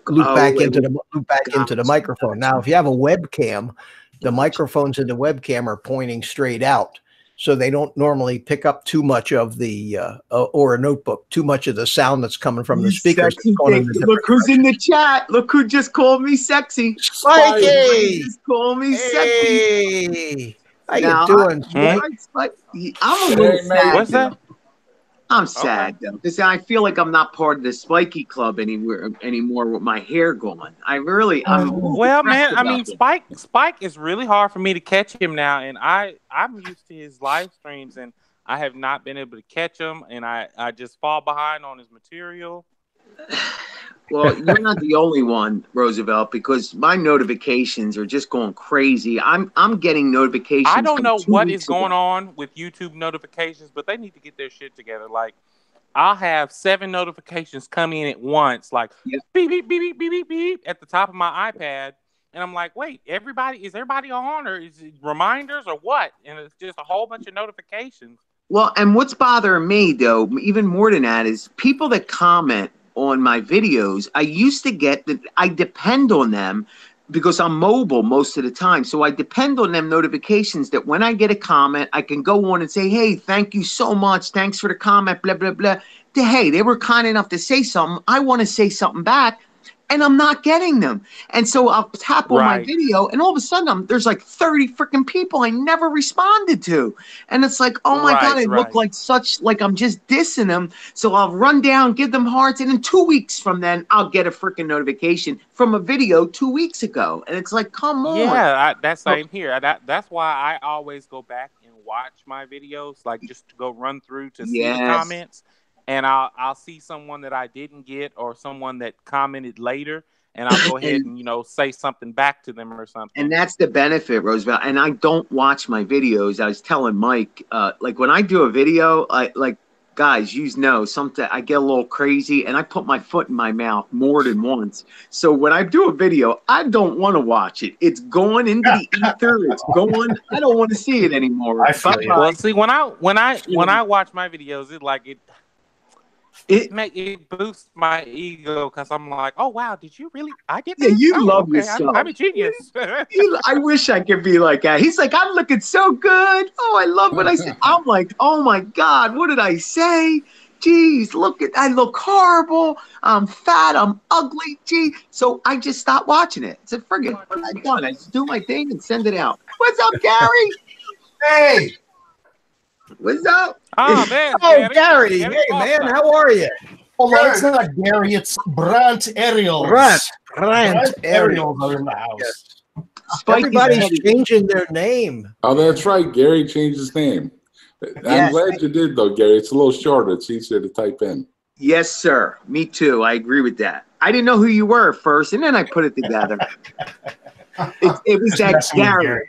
loop back into the microphone. Now, if you have a webcam, the microphones in the webcam are pointing straight out, so they don't normally pick up too much of the or a notebook, too much of the sound that's coming from the speakers. Look who's in the chat. Look who just called me sexy. Spikey! Just call me sexy. Hey, how you doing? I'm a little sad. What's that? I'm sad though, because I feel like I'm not part of the Spiky Club anymore with my hair going. I'm well, man. I mean, Spike is really hard for me to catch him now, and I'm used to his live streams, and I have not been able to catch him, and I just fall behind on his material. Well, you're not the only one, Roosevelt, because my notifications are just going crazy. I'm getting notifications. I don't know what is going on with YouTube notifications, but they need to get their shit together. Like, I'll have 7 notifications come in at once, like beep, beep, beep, beep, beep, beep, beep at the top of my iPad. And I'm like, wait, is everybody on, or is it reminders or what? And it's just a whole bunch of notifications. Well, and what's bothering me, though, even more than that, is people that comment on my videos. I used to get that. I depend on them because I'm mobile most of the time. So I depend on them notifications that when I get a comment, I can go on and say, hey, thank you so much. Thanks for the comment, blah, blah, blah. Hey, they were kind enough to say something. I want to say something back. And I'm not getting them. And so I'll tap on my video, and all of a sudden there's like 30 freaking people I never responded to. And it's like, oh my God, I look like I'm just dissing them. So I'll run down, give them hearts, and in 2 weeks from then, I'll get a freaking notification from a video 2 weeks ago. And it's like, come on. Yeah, that's same here. That's why I always go back and watch my videos, like just to go run through to see the comments. And I'll see someone that I didn't get or someone that commented later, and I'll go ahead and, you know, say something back to them or something. And that's the benefit, Roosevelt. And I don't watch my videos. I was telling Mike, like when I do a video, like guys, you know, something I get a little crazy and I put my foot in my mouth more than once. So when I do a video, I don't want to watch it. It's going into the ether. It's going. I don't want to see it anymore. I feel you. Well, see, when I watch my videos, it boosts my ego because I'm like, oh wow, did you really? I did that? Yeah, you oh, love okay. yourself. I'm a genius. I wish I could be like that. He's like, I'm looking so good. Oh, I love what I said. I'm like, oh my God, what did I say? Geez, I look horrible. I'm fat. I'm ugly. Gee. So I just stopped watching it. I said, forget it. I'm done. I just do my thing and send it out. What's up, Gary? Hey. What's up? Oh man, Oh, Gary. Hey, man, how are you? Oh, well, it's not Gary. It's Brant Ariels. Brant Ariels are in the house. Yes. Spikey Everybody's said- changing their name. Oh, that's right. Gary changed his name. I'm Yes. glad you did, though, Gary. It's a little shorter. It's easier to type in. Yes, sir. Me too. I agree with that. I didn't know who you were at first, and then I put it together. It was Just that messing with Gary.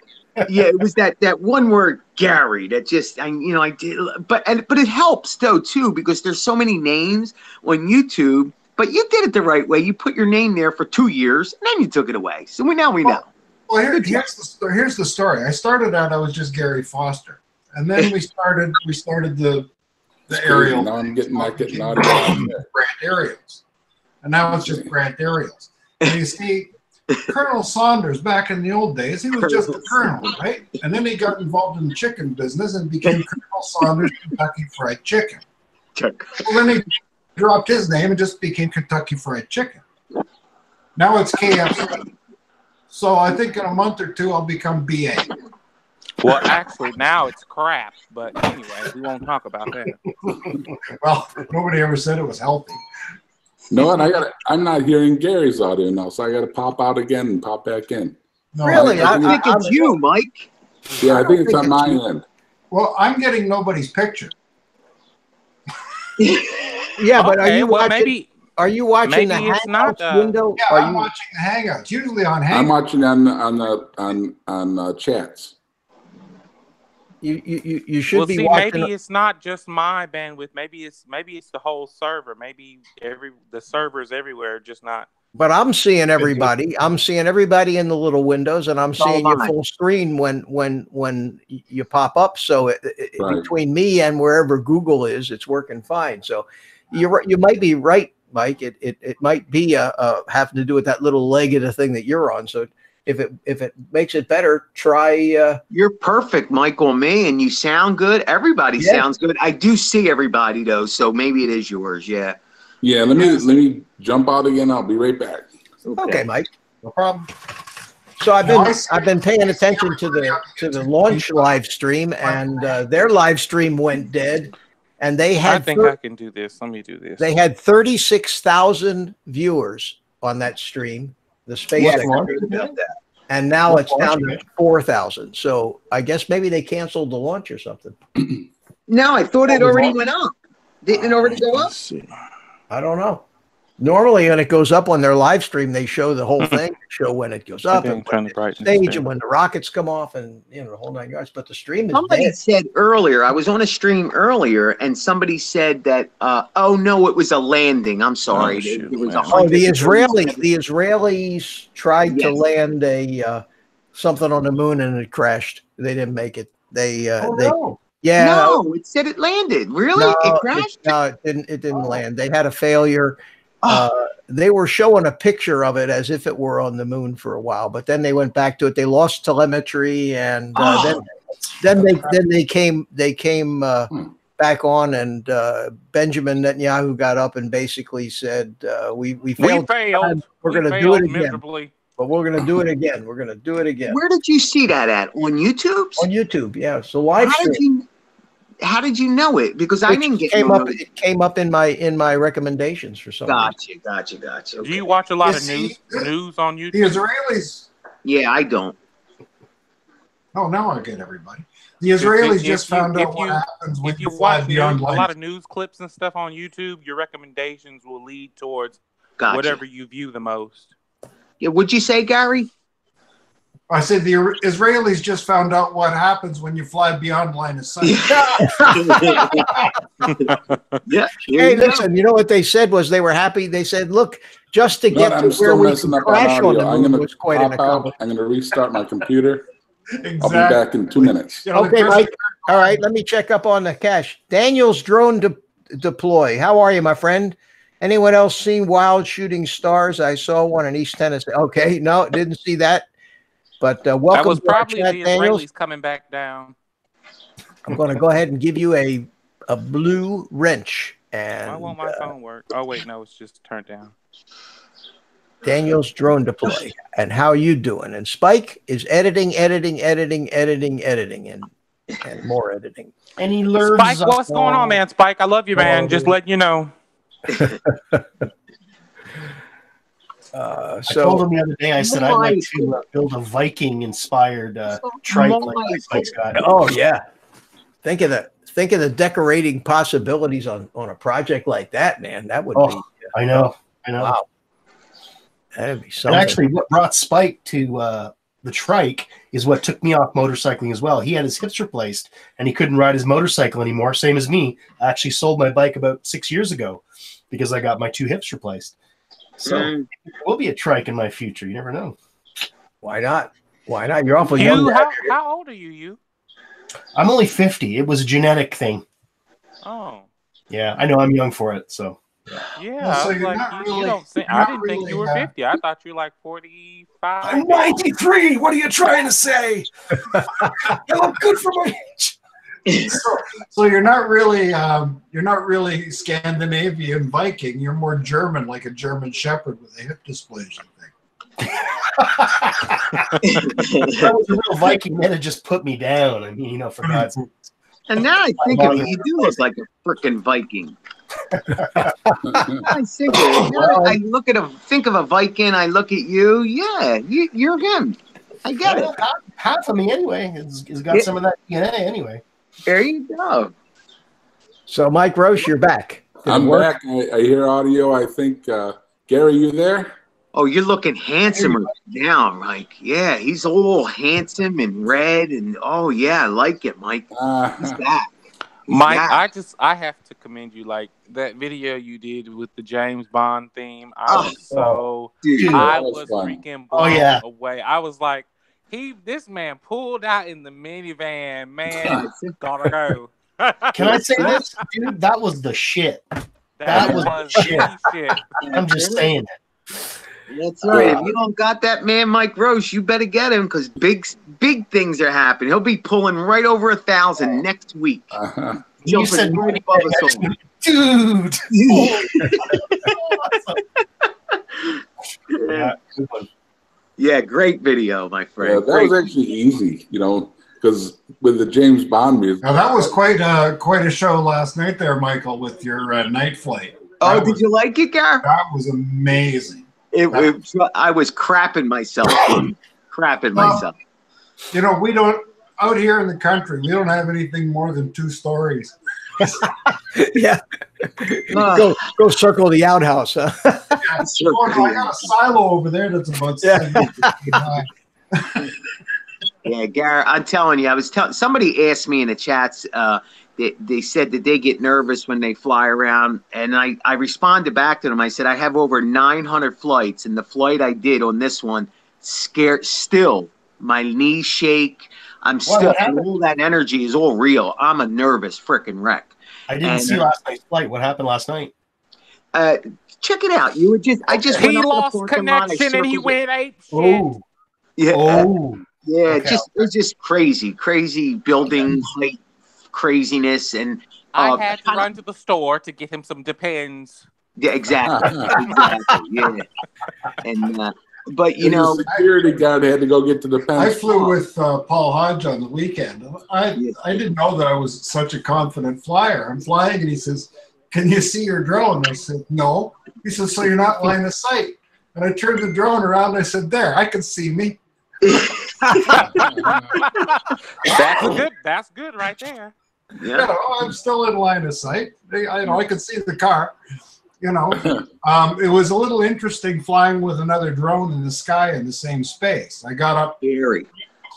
Yeah, it was that one word, Gary, that just I did, but it helps though too, because there's so many names on YouTube. But you did it the right way. You put your name there for 2 years, and then you took it away. So we know. Well, here's the story. I started out, I was just Gary Foster, and then we started the Ariel. Now I'm getting out of Brant Ariels, and now it's just Brant Ariels. And you see, Colonel Saunders back in the old days, he was just a colonel, right? And then he got involved in the chicken business and became Colonel Saunders Kentucky Fried Chicken. Well, then he dropped his name and just became Kentucky Fried Chicken. Now it's KFC. So I think in a month or two I'll become BA. Well, actually, now it's crap. But anyway, we won't talk about that. Well, nobody ever said it was healthy. No, and I'm not hearing Gary's audio now, so I got to pop out again and pop back in. No, Really? I think it's you, Mike. Yeah, I think it's on my end. Well, I'm getting nobody's picture. Yeah, but Okay, are you well, watching? Are you watching the maybe it's not, Hangouts window? Yeah, Are I'm you? watching the Hangouts. Usually on Hangouts. I'm watching on chats. You should Well, be see, watching. maybe it's not just my bandwidth. Maybe it's the whole server. Maybe the servers everywhere, just not. But I'm seeing everybody. I'm seeing everybody in the little windows, and I'm seeing your full screen when you pop up. So Right. between me and wherever Google is, it's working fine. So you might be right, Mike. It might be having to do with that little leg of the thing that you're on. So if it makes it better, try. You're perfect, Michael, and me, and you sound good. Everybody sounds good. I do see everybody though, so maybe it is yours. Yeah. Yeah, let me jump out again. I'll be right back. Okay, Mike. No problem. So I've been paying attention to the launch live stream, and their live stream went dead, and they had. I think I can do this. Let me do this. They had 36,000 viewers on that stream. The space, and now it's down to 4,000. So I guess maybe they canceled the launch or something. No, I thought it already went up. Didn't it already go up? I don't know. Normally, when it goes up on their live stream, they show the whole thing, show when it goes up, and when it's stage, and when the rockets come off, and the whole 9 yards. But the stream is Somebody dead. said earlier, I was on a stream earlier, and somebody said that, oh no, it was a landing. I'm sorry. shoot, it was man. a the Israelis tried to land something on the moon, and it crashed. They didn't make it. No. Yeah. No, it said it landed. Really? It crashed? No, it didn't land. They had a failure. They were showing a picture of it as if it were on the moon for a while, but then they went back to it. They lost telemetry, and then they came back on, and Benjamin Netanyahu got up and basically said, "We failed. We're going to do it again. Miserably. But we're going to do it again. We're going to do it again." Where did you see that at? On YouTube? On YouTube, yeah. So live stream. How did you know it? Because I didn't get it came up in my recommendations for some reason. Gotcha. Okay. Do you watch a lot of news on YouTube? The Israelis. Yeah, I don't. Oh, now I get everybody. The Israelis just found out what happens when if you you fly watch beyond a light. lot of news clips and stuff on YouTube, your recommendations will lead towards Gotcha. whatever you view the most. Yeah, what'd you say, Gary? I said the Israelis just found out what happens when you fly beyond line of sight. Yeah. Hey, listen, you know what they said was they were happy. They said, look, just to get to I'm where still we messing could up on crash on audio. the I'm moon going was to quite an pop out. accomplishment. I'm going to restart my computer. Exactly. I'll be back in 2 minutes. You know, the Okay, Christian- Mike. All right, let me check up on the cache. Daniel's drone deploy. How are you, my friend? Anyone else seen wild shooting stars? I saw one in East Tennessee. Okay, no, didn't see that. But welcome That was to our probably chat, the Daniels. Israelis coming back down. I'm going to go ahead and give you a blue wrench. And Why won't my phone work? Oh wait, no, it's just turned down. Daniel's drone deploy. And how you doing? And Spike is editing, and more editing. And he learns. Spike, what's going on, man? Spike, I love you, man. Just letting you know. I told him the other day, I said, I'd like to build a Viking-inspired trike like Spike's got. Oh, yeah. Think of the decorating possibilities on a project like that, man. That would be. I know. Wow. That'd be something. And actually, what brought Spike to the trike is what took me off motorcycling as well. He had his hips replaced, and he couldn't ride his motorcycle anymore, same as me. I actually sold my bike about 6 years ago because I got my 2 hips replaced. So there will be a trike in my future. You never know. Why not? Why not? You're awful young. How old are you? I'm only 50. It was a genetic thing. Oh. Yeah, I know I'm young for it. So. Yeah, Well, so I was you're like, not you really- don't think, you're I not didn't think you were really, 50. I thought you were like 45. I'm 93. What are you trying to say? I look good for my age. So you're not really Scandinavian Viking. You're more German, like a German Shepherd with a hip dysplasia thing. If I was a real Viking, then it just put me down. I mean, for God's sake. And now I think of it, you do look like a freaking Viking. I think of it. Now I think of a Viking. I look at you. Yeah, you're him. I get it. Half of me, anyway, has got some of that DNA, anyway. There you go. So, Mike Roche, you're back. I'm back. I hear audio. I think, Gary, you there? Oh, you're looking handsomer now, Mike. Yeah, he's all handsome and red, and oh yeah, I like it, Mike. He's back. Mike, I have to commend you. Like that video you did with the James Bond theme. I was freaking blown away. I was like, this man pulled out in the minivan, man. Gotta go. Can I say this, dude? That was the shit. That was the shit. I'm just saying it. That's right. If you don't got that man, Mike Roche, you better get him because big things are happening. He'll be pulling right over 1,000 next week. You said right above us all. Dude. Yeah, great video, my friend. Yeah, that was actually easy, because with the James Bond music. Now that was quite a show last night there, Michael, with your night flight. Did you like it, Gar? That was amazing. I was crapping myself. Myself. We don't, out here in the country, we don't have anything more than 2 stories. Yeah. Go circle the outhouse, huh? I got a silo over there that's about 7 feet high. Yeah, Garrett, I'm telling you, somebody asked me in the chats, they said that they get nervous when they fly around, and I responded back to them. I said, I have over 900 flights, and the flight I did on this one, still, my knees shake. I'm still, all that energy is all real. I'm a nervous freaking wreck. I didn't see last night's flight. What happened last night? Check it out. He lost connection and he went ape shit. Oh. Yeah. Oh. Yeah, okay. It's just crazy building height craziness, and I had to run to the store to get him some Depends. Yeah, exactly. Yeah, and but the security guard had to go get to the Depends. I flew with Paul Hodge on the weekend. I didn't know that I was such a confident flyer. I'm flying, and he says, "Can you see your drone?" I said, "No." He says, "So you're not line of sight?" And I turned the drone around, and I said, "There, I can see me." That's good right there. Yeah, I'm still in line of sight. I can see the car. you know, it was a little interesting flying with another drone in the sky in the same space. I got up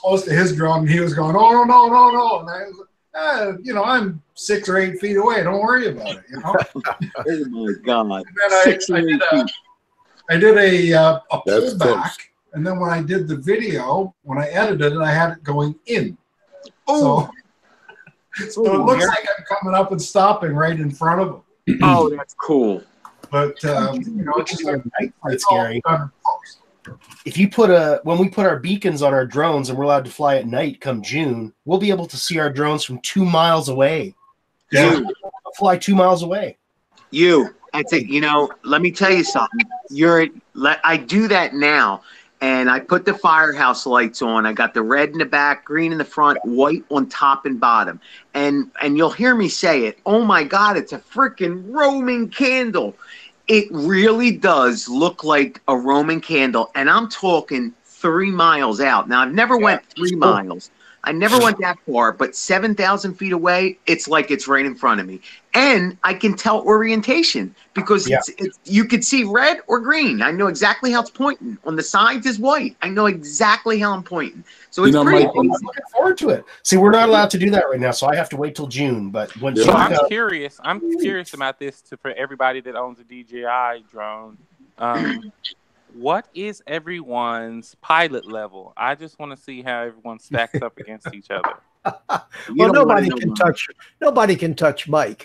close to his drone, and he was going, "Oh no!" And I was like, you know, I'm 6 or 8 feet away. Don't worry about it. You know. Oh my God! I did a pullback, and then when I did the video, when I edited it, I had it going in. So it looks like I'm coming up and stopping right in front of him. Oh, that's cool. But you know, it's just like That's scary. If you when we put our beacons on our drones and we're allowed to fly at night come June, we'll be able to see our drones from 2 miles away. Yeah. We'll fly 2 miles away. That's it. You know, let me tell you something. I do that now, and I put the firehouse lights on. I got the red in the back, green in the front, white on top and bottom. And you'll hear me say it. Oh my God, it's a freaking Roman candle. It really does look like a Roman candle, and I'm talking 3 miles out. Now, I've never went 3 miles. I never went that far, but 7,000 feet away, it's like it's right in front of me. And I can tell orientation because you could see red or green. I know exactly how it's pointing. On the sides is white. I know exactly how I'm pointing. So it's pretty I'm looking forward to it. See, we're not allowed to do that right now, so I have to wait till June. But when I'm curious about this for everybody that owns a DJI drone. What is everyone's pilot level? I just want to see how everyone stacks up against each other. Well, nobody can touch Mike.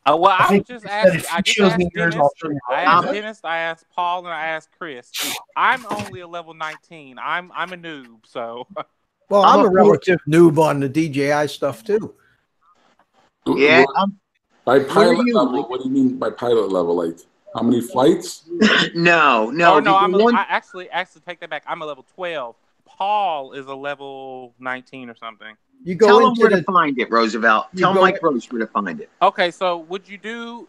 Well, I was just asking. I asked Dennis, I asked Paul, and I asked Chris. I'm only a level 19. I'm a noob, so. Well, I'm a relative noob on the DJI stuff too. Yeah. By pilot level, what do you mean by pilot level? Like how many flights? No. I actually take that back. I'm a level 12. Paul is a level 19 or something. You go Tell him where to find it, Roosevelt. Tell Mike Roach where to find it. Okay, so what you do,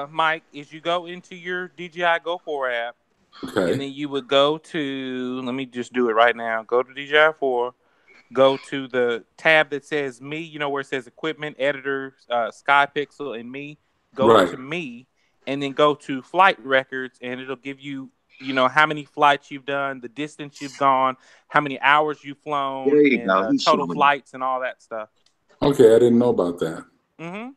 Mike, is you go into your DJI Go 4 app. Okay. And then you would go to, let me just do it right now. Go to DJI 4. Go to the tab that says Me, you know, where it says Equipment, Editor, Sky Pixel, and Me. Go to Me, and then go to Flight Records, and it'll give you, you know, how many flights you've done, the distance you've gone, how many hours you've flown, and total flights and all that stuff. Okay, I didn't know about that. Mm-hmm.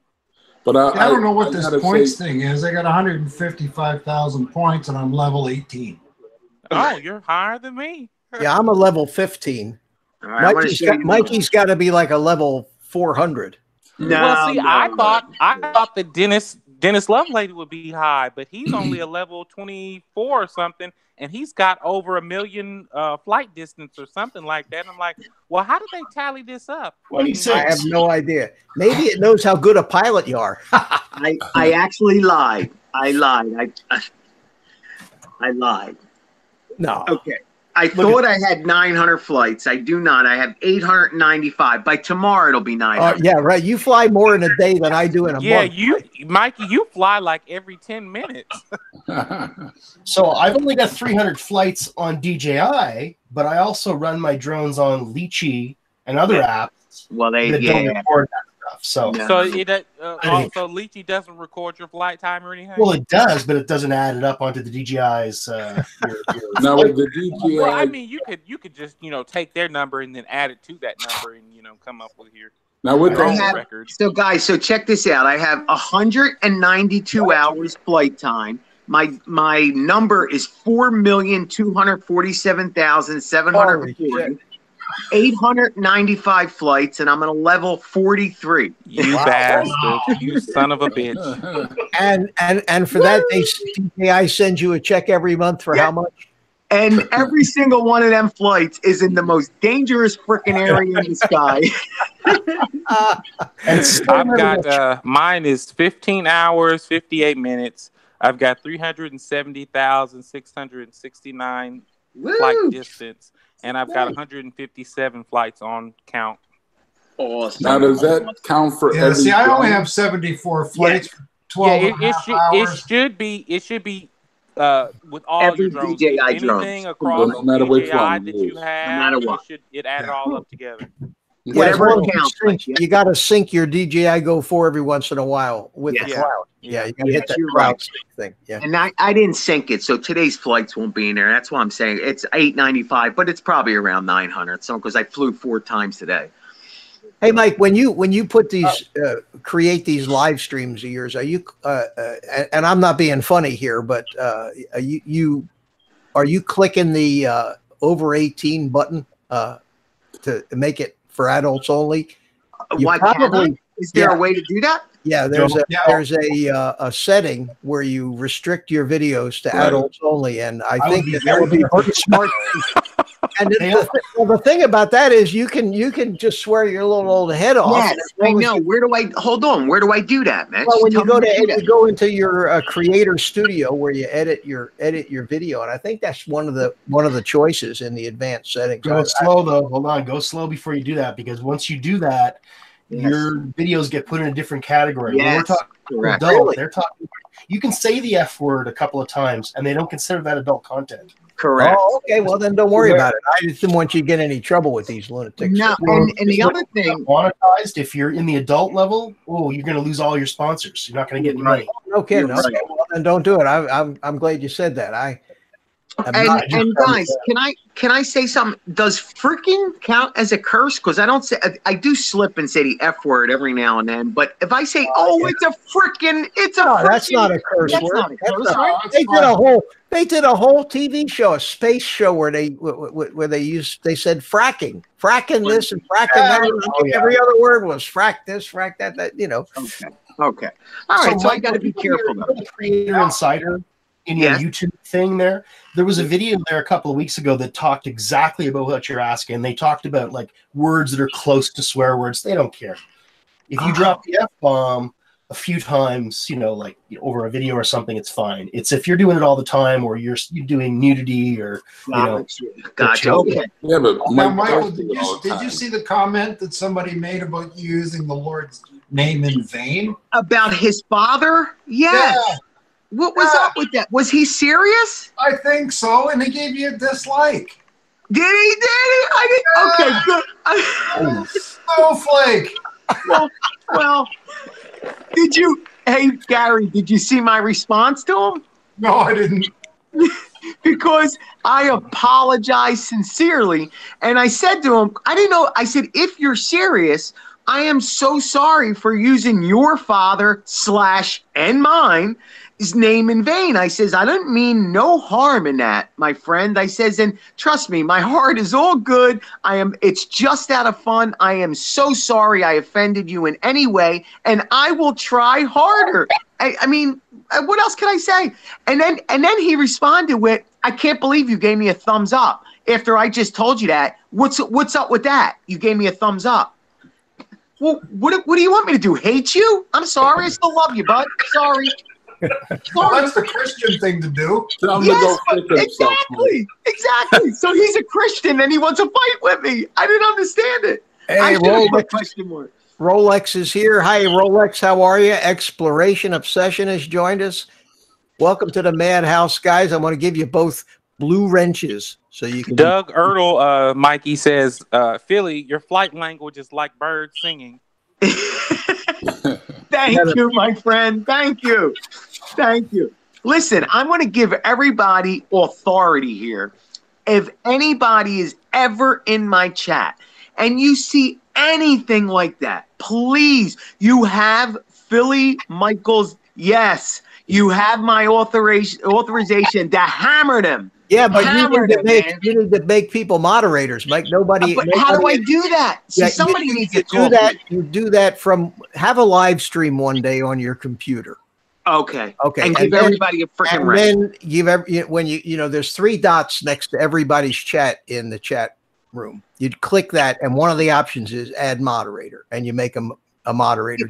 But I don't know what this points thing is. I got 155,000 points, and I'm level 18. Oh, you're higher than me. Yeah, I'm a level 15. Right, Mikey's got to be like a level 400. I thought that Dennis Lovelady would be high, but he's only a level 24 or something, and he's got over 1 million flight distance or something like that. And I'm like, well, how did they tally this up? 26. I have no idea. Maybe it knows how good a pilot you are. I actually lied. I lied. No. Okay. I thought I had 900 flights. I do not. I have 895. By tomorrow, it'll be 900. Yeah, right. You fly more in a day than I do in a month. Yeah, Mikey, you fly like every 10 minutes. So I've only got 300 flights on DJI, but I also run my drones on Lychee and other apps. Well, don't record that stuff. So Lychee doesn't record your flight time or anything? Well, it does, but it doesn't add it up onto the DJI's. Now with the DJI, well, I mean, you could just take their number and then add it to that number and come up with your own record. So guys, check this out. I have 192 hours flight time. My number is 4,247,740. 895 flights, and I'm on a level 43. You bastard! You son of a bitch! And for that, DJI sends you a check every month for how much? And every single one of them flights is in the most dangerous freaking area in the sky. I've got mine is 15 hours, 58 minutes. I've got 370,669 flight distance. And I've got 157 flights on count. Awesome. Now, does that count for every? See, I only have 74 flights for 12 hours. It should be with all every your drones. DJI anything drones. across no matter which DJI one that you have, no matter what. it add it all up together. Whatever well, counts. you got to sync your DJI Go 4 every once in a while with the Yes. cloud. Yeah, you got to Yes, hit that you're cloud right. sync thing. Yeah. And I didn't sync it, so today's flights won't be in there. That's why I'm saying it's $895, but it's probably around 900. So because I flew 4 times today. Hey, Mike, when you put these create these live streams of yours, are you and I'm not being funny here, but are you clicking the over 18 button to make it for adults only? Why can't I? Is there a way to do that? Yeah, there's a setting where you restrict your videos to adults only, and I think that would be very smart. And the thing about that is you can just swear your little old head off. Yes, I know. Where do I do that, man? Well, when you go into your creator studio where you edit your video, and I think that's one of the choices in the advanced settings. Go slow though. Hold on, go slow before you do that, because once you do that, your videos get put in a different category. Yes, when we're talking correct. adult, Really? they're talking. You can say the F word a couple of times, and they don't consider that adult content. Correct. Oh, okay. Well, then don't worry about it. I just didn't want you to get any trouble with these lunatics. No, and the other thing, monetized. If you're in the adult level, you're going to lose all your sponsors. You're not going to get any money. No kidding. Right. Okay, well, then don't do it. I'm glad you said that. and guys, can I say something? Does freaking count as a curse? Because I do slip and say the F word every now and then. But if I say, it's a freaking, that's not a curse word. Not a curse, right? They did a whole TV show, a space show where they said fracking this and fracking that. Every other word was frack this, frack that. Okay. All right. So I got to be careful though. Creator Insider in your YouTube thing there was a video there a couple of weeks ago that talked exactly about what you're asking. They talked about like words that are close to swear words. They don't care if you drop the F-bomb a few times, over a video or something, it's fine. It's if you're doing it all the time, or you're doing nudity, or gotcha. Okay. Yeah, but now, Michael, did you see the comment that somebody made about you using the Lord's name in vain about his father? Yes. Yeah. What was up with that? Was he serious? I think so, and he gave you a dislike. Did he? Okay, good. Snowflake. Well, hey, Gary, did you see my response to him? No, I didn't. Because I apologized sincerely, and I said to him, I didn't know, I said, if you're serious, I am so sorry for using your father / and mine his name in vain. I says, I don't mean no harm in that, my friend. I says, and trust me, my heart is all good. It's just out of fun. I am so sorry I offended you in any way, and I will try harder. I mean, what else can I say? And then he responded with, I can't believe you gave me a thumbs up after I just told you that. What's up with that? You gave me a thumbs up. Well, what do you want me to do? Hate you? I'm sorry. I still love you, bud. Sorry. Well, that's the Christian thing to do. Yes, exactly. So he's a Christian and he wants to fight with me. I didn't understand it. Hey, Rolex is here. Hi, Rolex. How are you? Exploration Obsession has joined us. Welcome to the Madhouse, guys. I want to give you both blue wrenches so you can. Doug Ertl, Mikey says, Philly, your flight language is like birds singing. Thank you, my friend. Thank you. Listen, I'm going to give everybody authority here. If anybody is ever in my chat and you see anything like that, please, you have Philly Michaels. Yes, you have my authorization to hammer them. Yeah, but you need to make people moderators, Mike. Nobody. How do I do that? See, somebody needs to do that. You do that have a live stream one day on your computer. Okay. And give everybody a freaking right. Then when there's 3 dots next to everybody's chat in the chat room. You'd click that, and one of the options is add moderator, and you make them a moderator.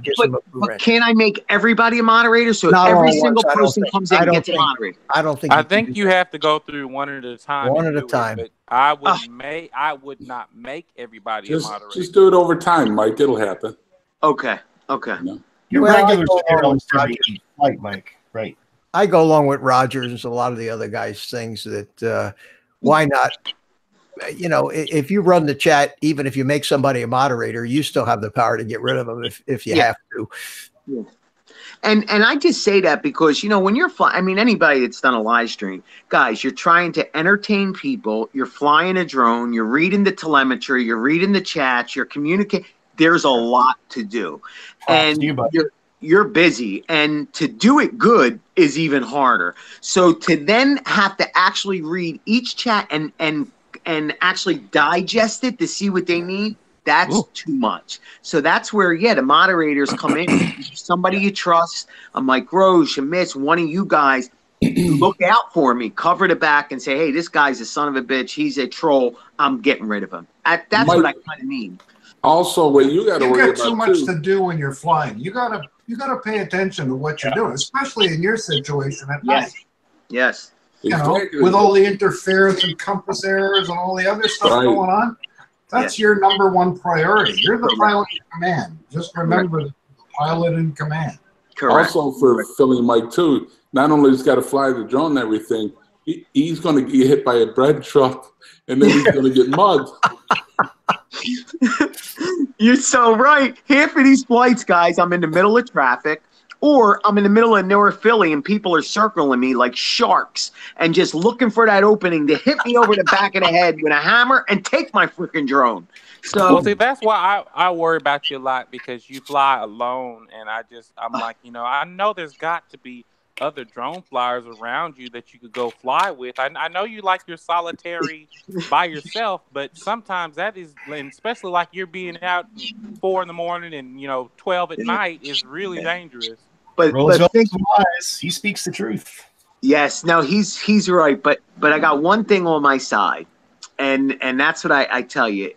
But can I make everybody a moderator so every single person comes in and gets a moderator? I think you have to go through one at a time. But I would not make everybody a moderator. Just do it over time, Mike. It'll happen. Okay. Your regular Mike, right? I go along with Rogers and a lot of the other guys' things that why not you know, if you run the chat, even if you make somebody a moderator, you still have the power to get rid of them if you have to. Yeah. And I just say that because, you know, when you're flying, I mean, anybody that's done a live stream, guys, you're trying to entertain people. You're flying a drone. You're reading the telemetry. You're reading the chats. You're communicating. There's a lot to do. And you're busy. And to do it good is even harder. So to then have to actually read each chat and actually digest it to see what they need, that's too much. So that's where, the moderators come in. Somebody you trust, a Mike Roche, a Mitch, one of you guys, look out for me, cover the back and say, hey, this guy's a son of a bitch. He's a troll. I'm getting rid of him. That's Mike, what I kind of mean. Also, what you got to worry about too much to do when you're flying. You gotta pay attention to what you're doing, especially in your situation at night. Yes. You know, with all the interference and compass errors and all the other stuff going on. That's your number one priority. You're the pilot in command. Just remember the pilot in command. Correct. Also for Philly Mike too, not only he's got to fly the drone and everything, he's going to get hit by a bread truck and then he's going to get mugged. You're so right. Half of these flights, guys, I'm in the middle of traffic. Or I'm in the middle of North Philly and people are circling me like sharks and just looking for that opening to hit me over the back of the head with a hammer and take my freaking drone. So, well, see, that's why I worry about you a lot, because you fly alone. And I'm like, you know, I know there's got to be other drone flyers around you that you could go fly with. I know you like your solitary by yourself, but sometimes that is, and especially like you're being out 4 in the morning and, you know, 12 at night is really dangerous. But he speaks the truth. Yes, no, he's right. But I got one thing on my side, and that's what I tell you.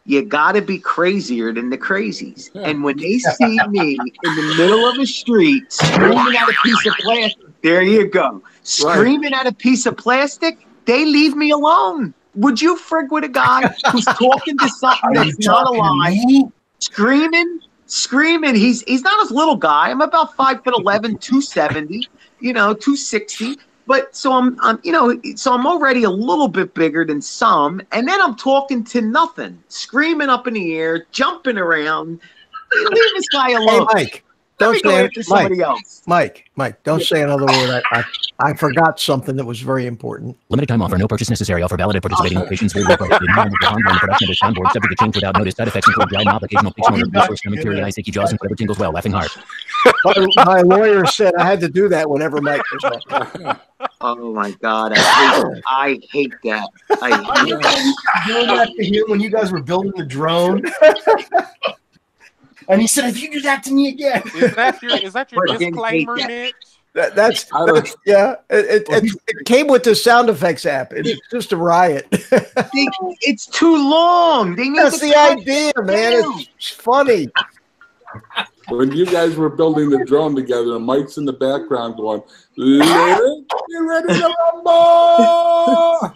You got to be crazier than the crazies. And when they see me in the middle of a street screaming at a piece of plastic, there you go, screaming at a piece of plastic, they leave me alone. Would you frig with a guy who's talking to something that's not alive, screaming? He's not a little guy. I'm about 5'11", 270, 260. But so I'm already a little bit bigger than some, and then I'm talking to nothing, screaming up in the air, jumping around. Leave this guy alone. Hey, Mike, don't say somebody else. Mike, don't say another word. I forgot something that was very important. Limited time offer, no purchase necessary. Offer valid at participating locations. Production of this soundboard subject to change without notice. Side effects include dry mouth, occasional picture, resource, stomach, teary eyes, achy jaws, and whatever tingles well. Laughing hard. My lawyer said I had to do that whenever Mike was on. Oh my God, I hate that. I hate doing that to him when you guys were building the drone. And he said, if you do that to me again. Is that your disclaimer, Mitch? That's yeah. It came with the sound effects app. It's just a riot. It's too long. That's the idea, man. It's funny. When you guys were building the drone together, and Mike's in the background going, "Get ready to rumble!"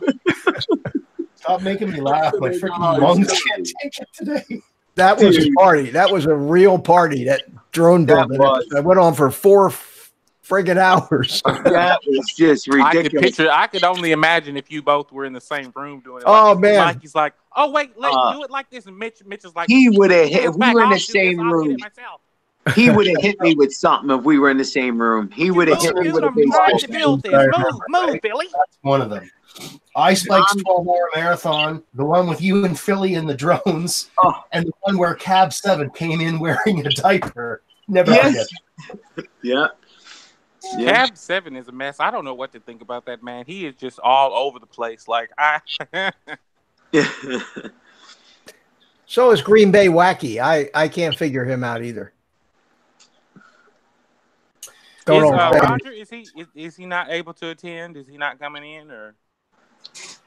Stop making me laugh. My freaking lungs can't take it today. That was a party. That was a real party. That drone building. That went on for 4 friggin' hours. That was just ridiculous. I could only imagine if you both were in the same room doing it. Oh, man. Mikey's like, oh, wait, let's do it like this. And Mitch is like, he would have hit. If we were in the same room. He would have hit me with something if we were in the same room. He would have hit me with a baseball. Move, Billy. That's one of them. Ice Mike's 12-hour marathon, the one with you and Philly in the drones, and the one where Cab 7 came in wearing a diaper. Never forget. Yeah. Cab 7 is a mess. I don't know what to think about that man. He is just all over the place. Like So is Green Bay Wacky. I can't figure him out either. Roger, is he not able to attend? Is he not coming in, or?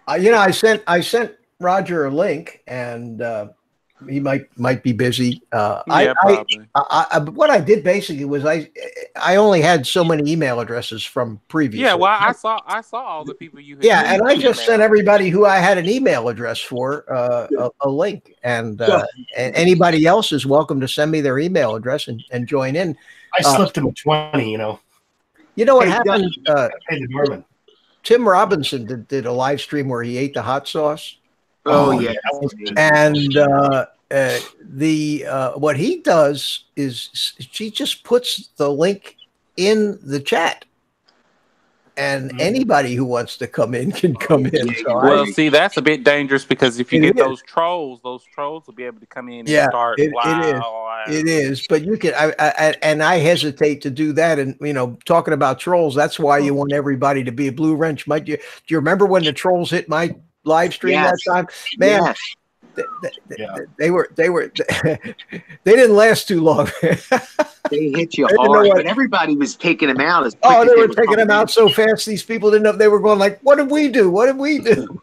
I sent Roger a link, and he might be busy. Probably. What I did basically was I only had so many email addresses from previous. Yeah, well, I saw all the people you had. Yeah, and I just sent everybody who I had an email address for a link, and anybody else is welcome to send me their email address and join in. I slipped him a 20, You know what happened? Tim Robinson did a live stream where he ate the hot sauce. Oh yeah. And what he does is she just puts the link in the chat, and anybody who wants to come in can come in. So well, see, that's a bit dangerous because if you It get is. those trolls will be able to come in and Yeah, start. it is. It is, but you can. I hesitate to do that. And talking about trolls, that's why you want everybody to be a blue wrench. Do you remember when the trolls hit my live stream that time? Man, they were they didn't last too long. They hit you hard, but everybody was taking them out as quick Oh, as they were taking them out so fast. These people didn't know. They were going like, "What did we do? What did we do?"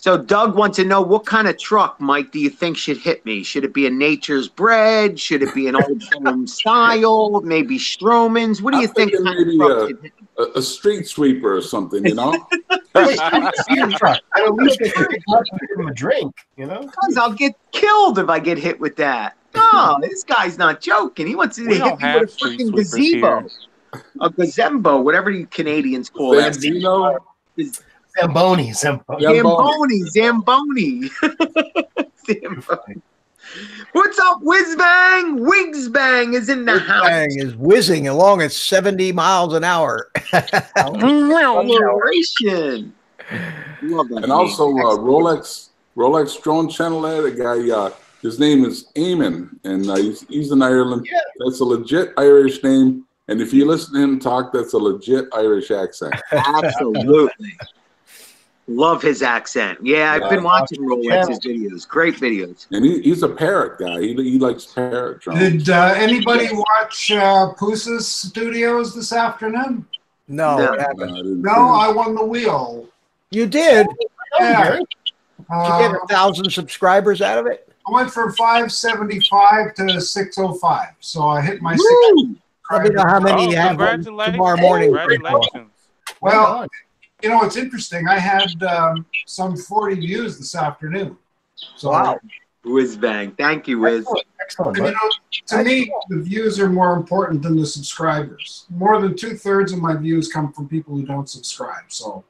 So Doug wants to know, what kind of truck, Mike, do you think should hit me? Should it be a Nature's Bred? Should it be an old home style? Maybe Stroman's? What do you think kind of truck should hit me? A street sweeper or something, you know? Truck. At least they can give him a drink, Because I'll get killed if I get hit with that. No, this guy's not joking. He wants to hit me with a freaking gazebo. A gazembo, whatever you Canadians call that. Zamboni. What's up, Whiz Bang? Wigs Bang is in the house. Bang is whizzing along at 70 miles an hour. Acceleration. And also Rolex Drone Channel there, the guy, his name is Eamon, and he's in Ireland. Yeah. That's a legit Irish name. And if you listen to him talk, that's a legit Irish accent. Absolutely. Love his accent. Yeah, I've been watching Rolex's videos. Great videos. And he's a parrot guy. He likes parrot drones. Did anybody watch Pusa's studios this afternoon? No, I won the wheel. You did? Yeah. Did you get 1,000 subscribers out of it? I went from 575 to 605. So I hit my 6. Let me know how many you have tomorrow morning. Congratulations. Well, it's interesting. I had some 40 views this afternoon. So, wow. Whiz Bang. Thank you, Whiz. Excellent. To me, the views are more important than the subscribers. More than 2/3 of my views come from people who don't subscribe. So.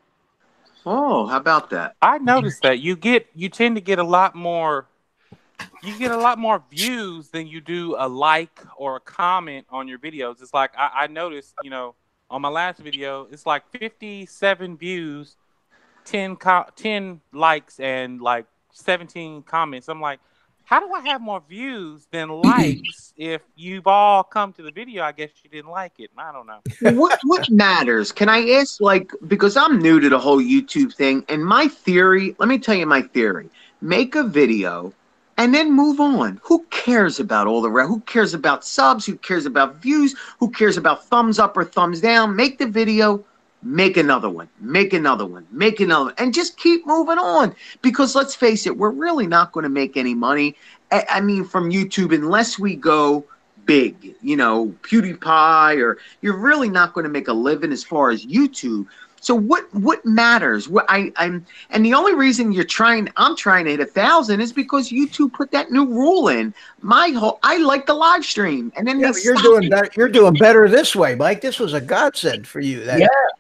Oh, how about that? I noticed that you tend to get a lot more. You get a lot more views than you do a like or a comment on your videos. It's like I noticed, on my last video, it's like 57 views, 10 likes, and like 17 comments. I'm like, how do I have more views than likes if you've all come to the video? I guess you didn't like it. I don't know. What matters? Can I ask, because I'm new to the whole YouTube thing, and my theory, let me tell you my theory. Make a video and then move on. Who cares about all the rest? Who cares about subs? Who cares about views? Who cares about thumbs up or thumbs down? Make the video, make another one, make another one, make another one, and just keep moving on. Because let's face it, we're really not going to make any money, from YouTube unless we go big, PewDiePie, or you're really not going to make a living as far as YouTube. So what matters? And the only reason I'm trying to hit 1,000 is because YouTube put that new rule in. I like the live stream, and then you're doing better. You're doing better this way, Mike. This was a godsend for you.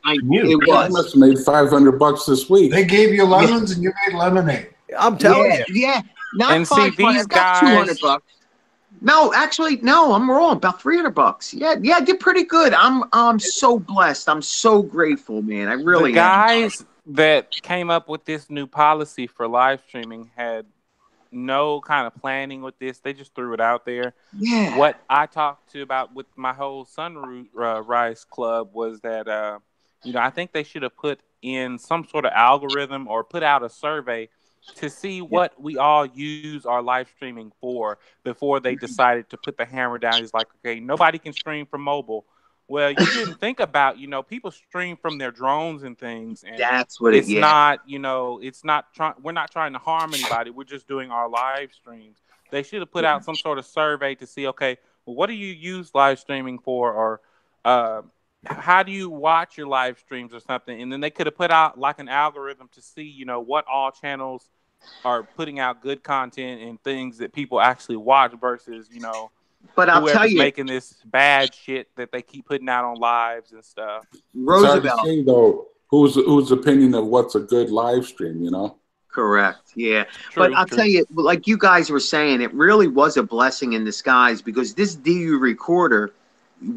I knew it was. I must have made $500 this week. They gave you lemons and you made lemonade. I'm telling you. Yeah. Not and see, these guys. $200. No, actually, no, I'm wrong. About $300. Yeah, I did pretty good. I'm so blessed. I'm so grateful, man. I really am. The guys that came up with this new policy for live streaming had no kind of planning with this. They just threw it out there. Yeah. What I talked about with my whole Sunrise Club was that I think they should have put in some sort of algorithm or put out a survey to see what we all use our live streaming for before they decided to put the hammer down. It's like, okay, nobody can stream from mobile. Well, you didn't think about, people stream from their drones and things. And that's what it's not, it's not, we're not trying to harm anybody. We're just doing our live streams. They should have put out some sort of survey to see, okay, well, what do you use live streaming for? Or how do you watch your live streams or something? And then they could have put out like an algorithm to see, what all channels are putting out good content and things that people actually watch versus, but I'll tell you, making this bad shit that they keep putting out on lives and stuff. Roosevelt, say, though, whose opinion of what's a good live stream, Correct. Yeah. True, But I'll true. tell you, like you guys were saying, it really was a blessing in disguise because this DU recorder,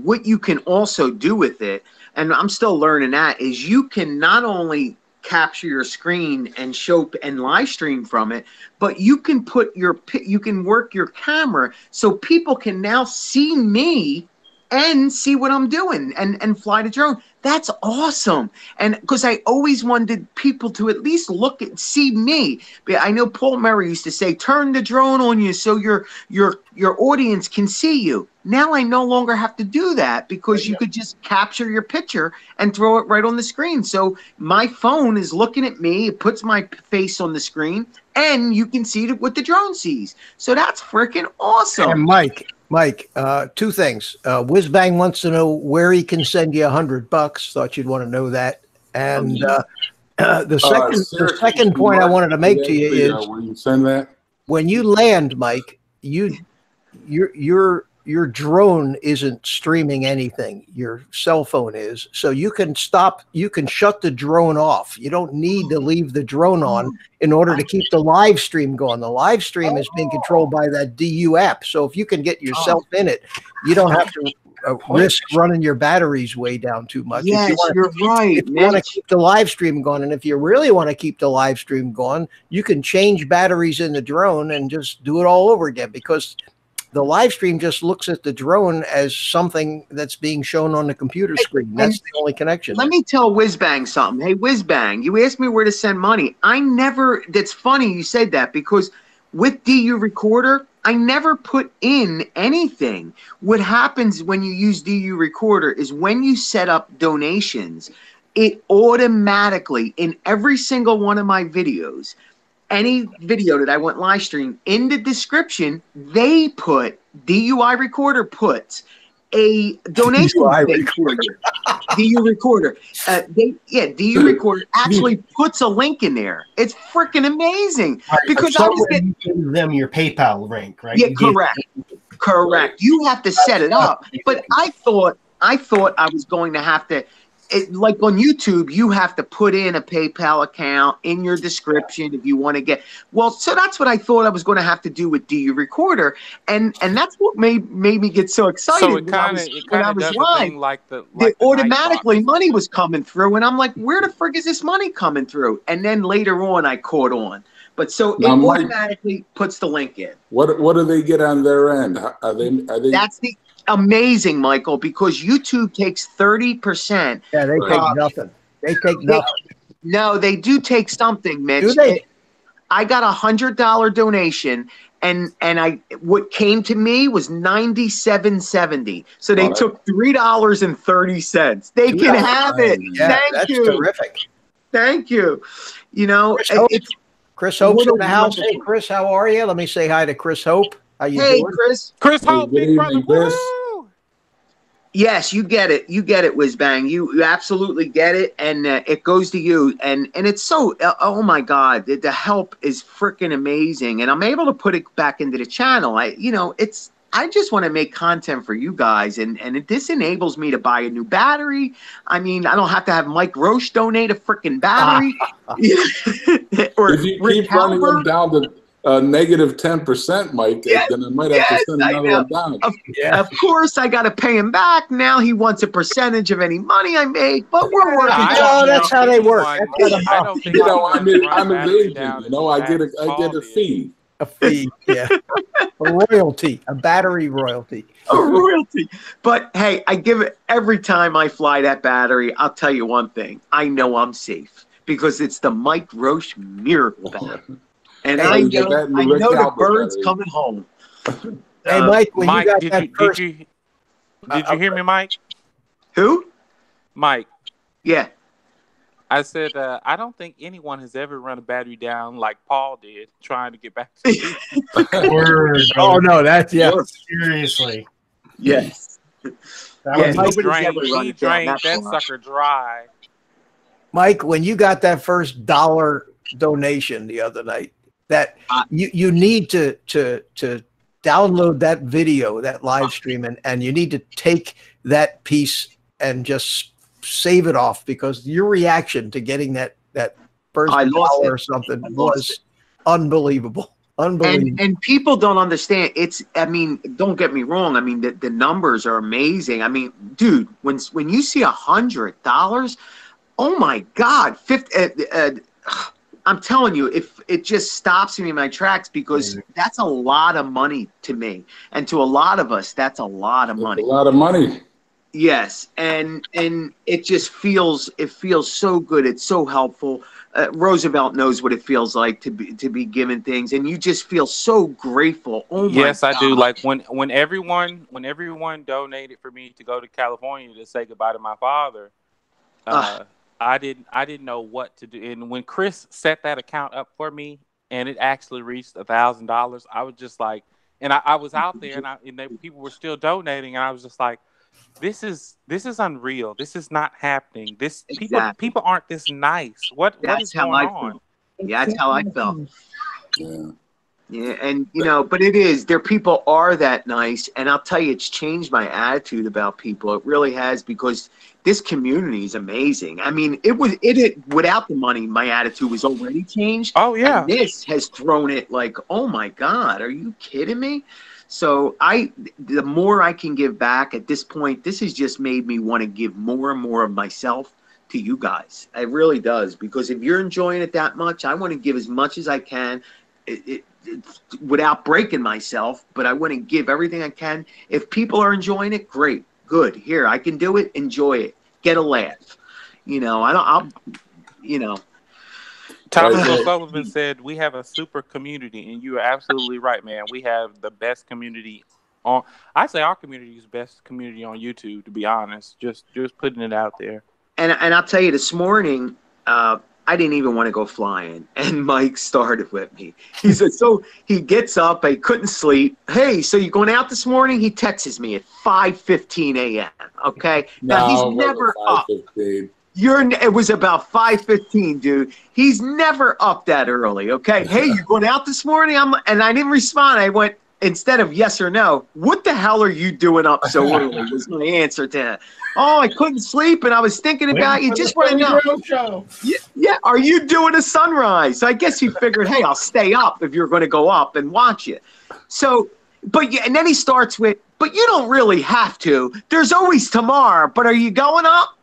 what you can also do with it, and I'm still learning that, is you can not only capture your screen and show and live stream from it, but you can you can work your camera so people can now see me and see what I'm doing and fly the drone. That's awesome. And because I always wanted people to at least see me. But I know Paul Murray used to say, turn the drone on you so your audience can see you. Now I no longer have to do that because you could just capture your picture and throw it right on the screen. So my phone is looking at me, it puts my face on the screen, and you can see what the drone sees. So that's freaking awesome. And Mike, two things. Whizbang wants to know where he can send you $100. Thought you'd want to know that. And the second point I wanted to make to you is where you send that? When you land, Mike, your drone isn't streaming anything. Your cell phone is. So you can shut the drone off. You don't need to leave the drone on in order to keep the live stream going. The live stream is being controlled by that DU app. So if you can get yourself in it, you don't have to risk running your batteries way down too much. Yes, you're right. If you want to keep the live stream going, and if you really want to keep the live stream going, you can change batteries in the drone and just do it all over again, because the live stream just looks at the drone as something that's being shown on the computer screen. That's the only connection. Let me tell Whizbang something. Hey, Whizbang, you asked me where to send money. That's funny you said that, because with DU Recorder, I never put in anything. What happens when you use DU Recorder is when you set up donations, it automatically, in every single one of my videos, any video that I went live stream, in the description, they put, DUI Recorder puts a donation thing for you. DU Recorder. DU Recorder actually puts a link in there. It's freaking amazing. Because I was getting them your PayPal link, right? Yeah, correct. You have to set it up. But I thought I was going to have to, like on YouTube, you have to put in a PayPal account in your description if you want to get. Well, so that's what I thought I was going to have to do with DU Recorder, and that's what made me get so excited. So it kind of does the thing like the automatically money was coming through, and I'm like, where the frick is this money coming through? And then later on, I caught on. But so it automatically puts the link in. What do they get on their end? Are they? That's the amazing, Michael, because YouTube takes 30%. Yeah, they take nothing. They take nothing. No, they do take something, Mitch. Do they? I got $100 donation, and what came to me was $97.70. So they took $3.30. They can have it. Yeah, Thank you. That's terrific. Thank you. You know, Chris Hope's in the house. Hey, Chris, how are you? Let me say hi to Chris Hope. How you doing? Chris. Chris Hope, big brother. Chris. Yes, you get it. You get it, Whizbang. You absolutely get it, and it goes to you. And it's so, oh my God, the help is freaking amazing. And I'm able to put it back into the channel. I just want to make content for you guys, and this enables me to buy a new battery. I mean, I don't have to have Mike Roche donate a freaking battery. Or if you keep running them down to negative 10%, Mike, then I might have to send another one down. Of course, I got to pay him back. Now he wants a percentage of any money I make, but we're working. That's how they work. I'm engaging. I get a fee. A fee, yeah. A royalty, a battery royalty. A royalty. But hey, I give it every time I fly that battery. I'll tell you one thing. I know I'm safe because it's the Mike Roche Miracle Battery. And I know the bird's coming home. Hey, Mike, when Mike, you got did that first... you hear me, Mike? Who? Mike. Yeah. I said, I don't think anyone has ever run a battery down like Paul did trying to get back to you. Oh, no, that's, seriously. Yes. He drained that sucker dry. Mike, when you got that first $1 donation the other night, that you need to download that video, that live stream, and you need to take that piece and just save it off, because your reaction to getting that first I lost hour it. or something I lost was it. unbelievable. Unbelievable. And people don't understand. I mean, don't get me wrong. I mean, the numbers are amazing. I mean, dude, when you see $100, oh my God, I'm telling you, if it just stops me in my tracks, because that's a lot of money to me, and to a lot of us, that's a lot of money. A lot of money. Yes, and it just feels so good. It's so helpful. Roosevelt knows what it feels like to be given things, and you just feel so grateful. Oh my Yes, I do. God. Like when everyone donated for me to go to California to say goodbye to my father, I didn't know what to do. And when Chris set that account up for me, and it actually reached $1,000, I was just like, and I was out there, and people were still donating, and I was just like, this is unreal. This is not happening. People aren't this nice. What is going on? Yeah, that's how I felt. Yeah, and but it is. People are that nice, and I'll tell you, it's changed my attitude about people. It really has, because this community is amazing. I mean, it without the money, my attitude was already changed. Oh yeah, and this has thrown it like, oh my God, are you kidding me? So the more I can give back at this point, this has just made me want to give more and more of myself to you guys. It really does, because if you're enjoying it that much, I want to give as much as I can. Without breaking myself, but I want to give everything I can. If people are enjoying it, great, good. Here, I can do it. Enjoy it. Get a laugh. Thomas O'Sullivan said, "We have a super community," and you are absolutely right, man. We have the best community on. I say our community is the best community on YouTube. To be honest, just putting it out there. And I'll tell you, this morning, I didn't even want to go flying, and Mike started with me. He said, so he gets up, I couldn't sleep. Hey, so you going out this morning? He texts me at 5:15 a.m. Okay, now he's never up. It was about 5:15, dude. He's never up that early. Okay, hey, you going out this morning? And I didn't respond. I went, instead of yes or no, what the hell are you doing up so early? Was my answer to that. Oh, I couldn't sleep, and I was thinking about you. Just want to know. Yeah, are you doing a sunrise? So I guess he figured, hey, I'll stay up if you're going to go up and watch it. So, and then he starts with, but you don't really have to. There's always tomorrow. But are you going up?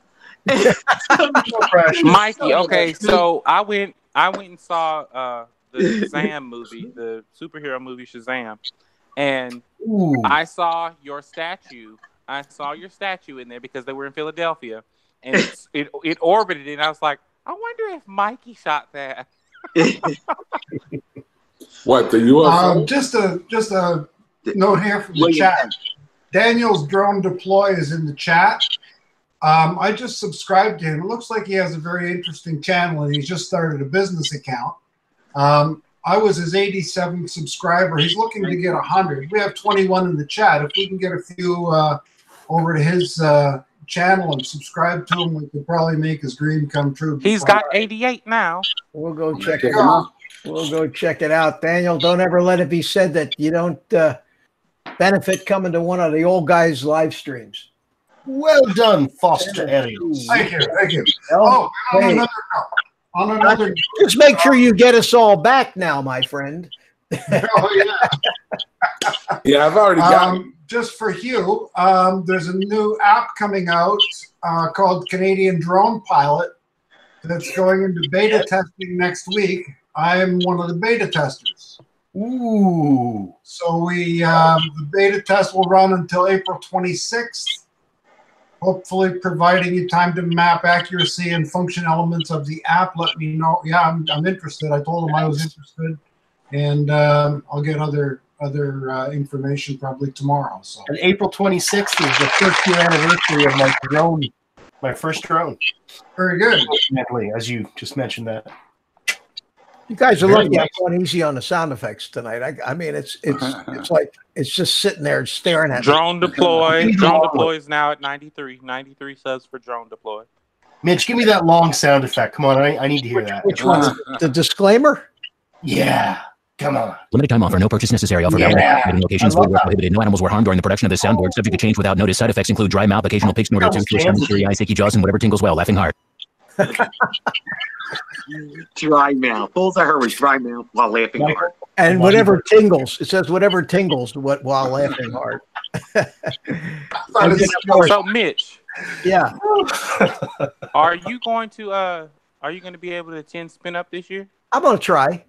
Mikey, okay, so I went and saw the Shazam movie, the superhero movie Shazam, and I saw your statue. I saw your statue in there because they were in Philadelphia, and it orbited, and I was like, I wonder if Mikey shot that. What, the UFO? Just a note here from the chat. Daniel's drone deploy is in the chat. I just subscribed to him. It looks like he has a very interesting channel, and he's just started a business account. I was his 87th subscriber. He's looking to get 100. We have 21 in the chat. If we can get a few over to his channel and subscribe to him, we could probably make his dream come true. He's got 88 now. We'll go check it out. We'll go check it out. Daniel, don't ever let it be said that you don't benefit coming to one of the old guys' live streams. Well done, Foster Ariels. Thank you. Oh, on another note. Just make sure you get us all back now, my friend. Oh, yeah. Yeah, I've already got it. Just for Hugh, there's a new app coming out called Canadian Drone Pilot that's going into beta testing next week. I'm one of the beta testers. Ooh. So the beta test will run until April 26th. Hopefully providing you time to map accuracy and function elements of the app. Let me know. Yeah, I'm interested. I told him I was interested, and I'll get other information probably tomorrow. So. And April 26th is the first year anniversary of my first drone. Very good. Definitely, as you just mentioned that. You guys are lucky I'm going easy on the sound effects tonight. I mean, it's like it's just sitting there staring at Drone deploy. Drone deploy is now at 93. 93 subs for drone deploy. Mitch, give me that long sound effect. Come on, I need to hear that. Which one? The disclaimer? Yeah. Come on. Limited time offer. No purchase necessary. Offer valid in locations where prohibited. No animals were harmed during the production of this soundboard. Subject to change without notice. Side effects include dry mouth, occasional pig snort or two, teary eyes, achy jaws, and whatever tingles well. Laughing hard. Dry mouth. All I heard was dry mouth while laughing hard. And whatever tingles. It says whatever tingles while laughing hard. So Mitch, yeah. Are you going to be able to attend Spin Up this year? I'm gonna try.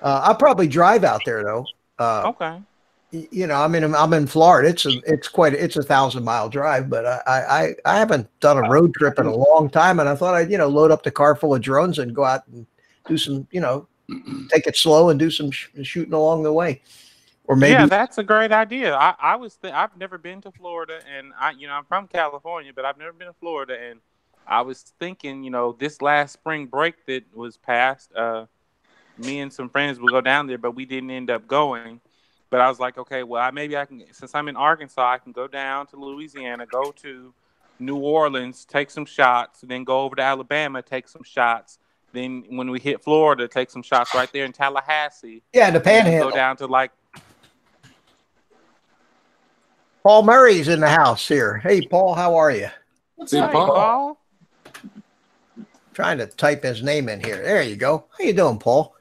I'll probably drive out there though. Okay. You know, I'm in Florida. It's a 1,000-mile drive, but I haven't done a road trip in a long time, and I thought I'd load up the car full of drones and go out and do some take it slow and do some shooting along the way, or maybe that's a great idea. I've never been to Florida, and I'm from California, but I've never been to Florida, and I was thinking this last spring break that was past, me and some friends would go down there, but we didn't end up going. But I was like, okay, well, maybe I can, since I'm in Arkansas, I can go down to Louisiana, go to New Orleans, take some shots, then go over to Alabama, take some shots. Then when we hit Florida, take some shots right there in Tallahassee. Yeah, the Panhandle. Go down to Paul Murray's in the house here. Hey, Paul, how are you? What's up, Paul? Trying to type his name in here. There you go. How you doing, Paul?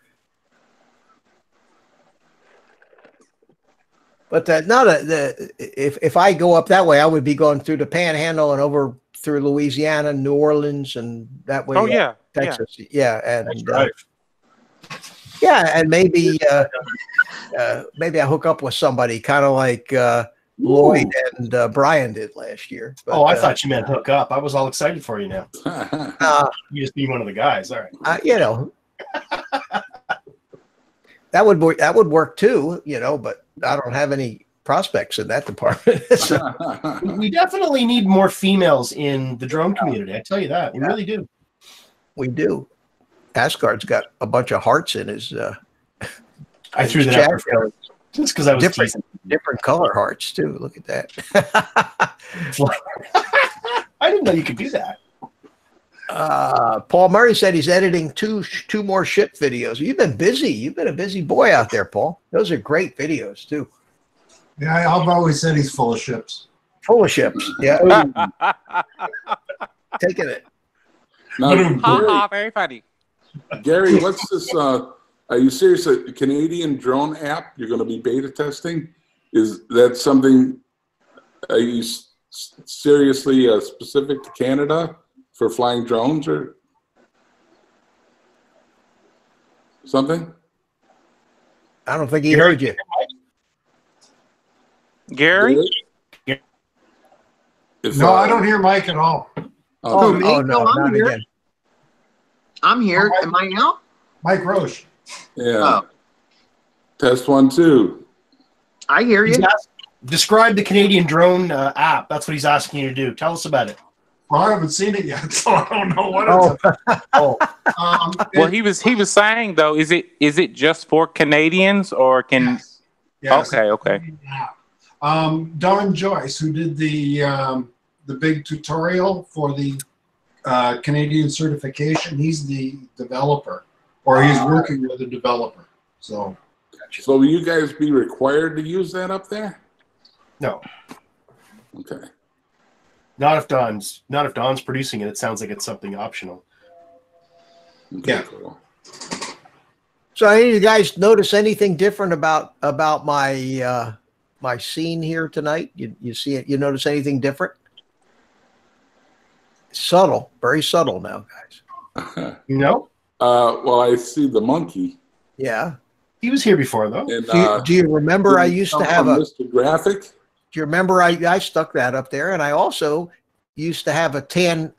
But if I go up that way, I would be going through the Panhandle and over through Louisiana, New Orleans, and that way. Oh yeah, Texas. Yeah, and right. And maybe I hook up with somebody, kind of like Lloyd and Brian did last year. But, I thought you meant hook up. I was all excited for you now. You just be one of the guys. All right. That would work too, but I don't have any prospects in that department. So. We definitely need more females in the drone community. I tell you that. We really do. We do. Asgard's got a bunch of hearts in his I threw that out for just because I was different color hearts too. Look at that. I didn't know you could do that. Paul Murray said he's editing two more ship videos. You've been busy. You've been a busy boy out there, Paul. Those are great videos too. Yeah, I've always said he's full of ships. Full of ships. Yeah. Taking it. Now, very funny. Gary, what's this? Are you serious? A Canadian drone app you're going to be beta testing? Is that something? Are you seriously specific to Canada for flying drones or something? I don't think he heard you. Gary? No, I don't hear Mike at all. Oh, no, I'm here. again. I'm here. Am I out? Mike Roche. Yeah. Test 1, 2. I hear you. Describe the Canadian drone app. That's what he's asking you to do. Tell us about it. Well, I haven't seen it yet, so I don't know what it's about. Well, he was saying though, is it just for Canadians or can? Yes. Okay. Don Joyce, who did the big tutorial for the Canadian certification, he's the developer, or he's working with a developer. So will you guys be required to use that up there? No. Okay. Not if Don's producing it. It sounds like it's something optional. Okay, Yeah. cool. So, any of you guys notice anything different about my my scene here tonight? You see it? You notice anything different? Subtle, very subtle now, guys. No. Well, I see the monkey. Yeah. He was here before, though. And, do you remember I used to have a Mr. Graphic? Do you remember I stuck that up there, and I also used to have a tan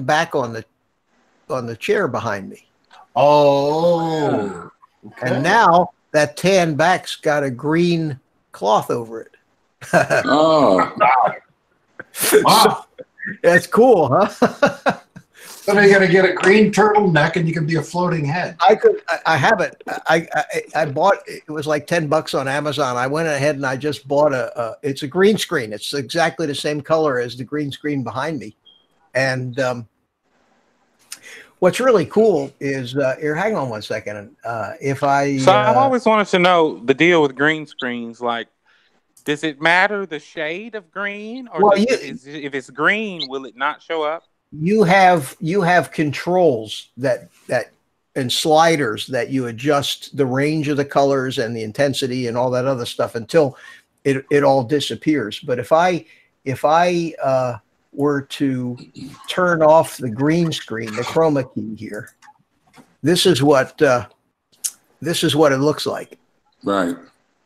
back on the chair behind me. Oh. Okay. And now that tan back's got a green cloth over it. Oh. Wow. That's cool, huh? So now you're gonna get a green turtleneck, and you can be a floating head. I have it. I bought it was like $10 on Amazon. I went ahead and I just bought it's a green screen. It's exactly the same color as the green screen behind me. And what's really cool is here. Hang on one second. If I So I've always wanted to know the deal with green screens. Like, does it matter the shade of green, or Well, if it's green, will it not show up? you have controls that and sliders that you adjust the range of the colors and the intensity and all that other stuff until it all disappears. But if I were to turn off the green screen, the chroma key here, this is what it looks like. Right.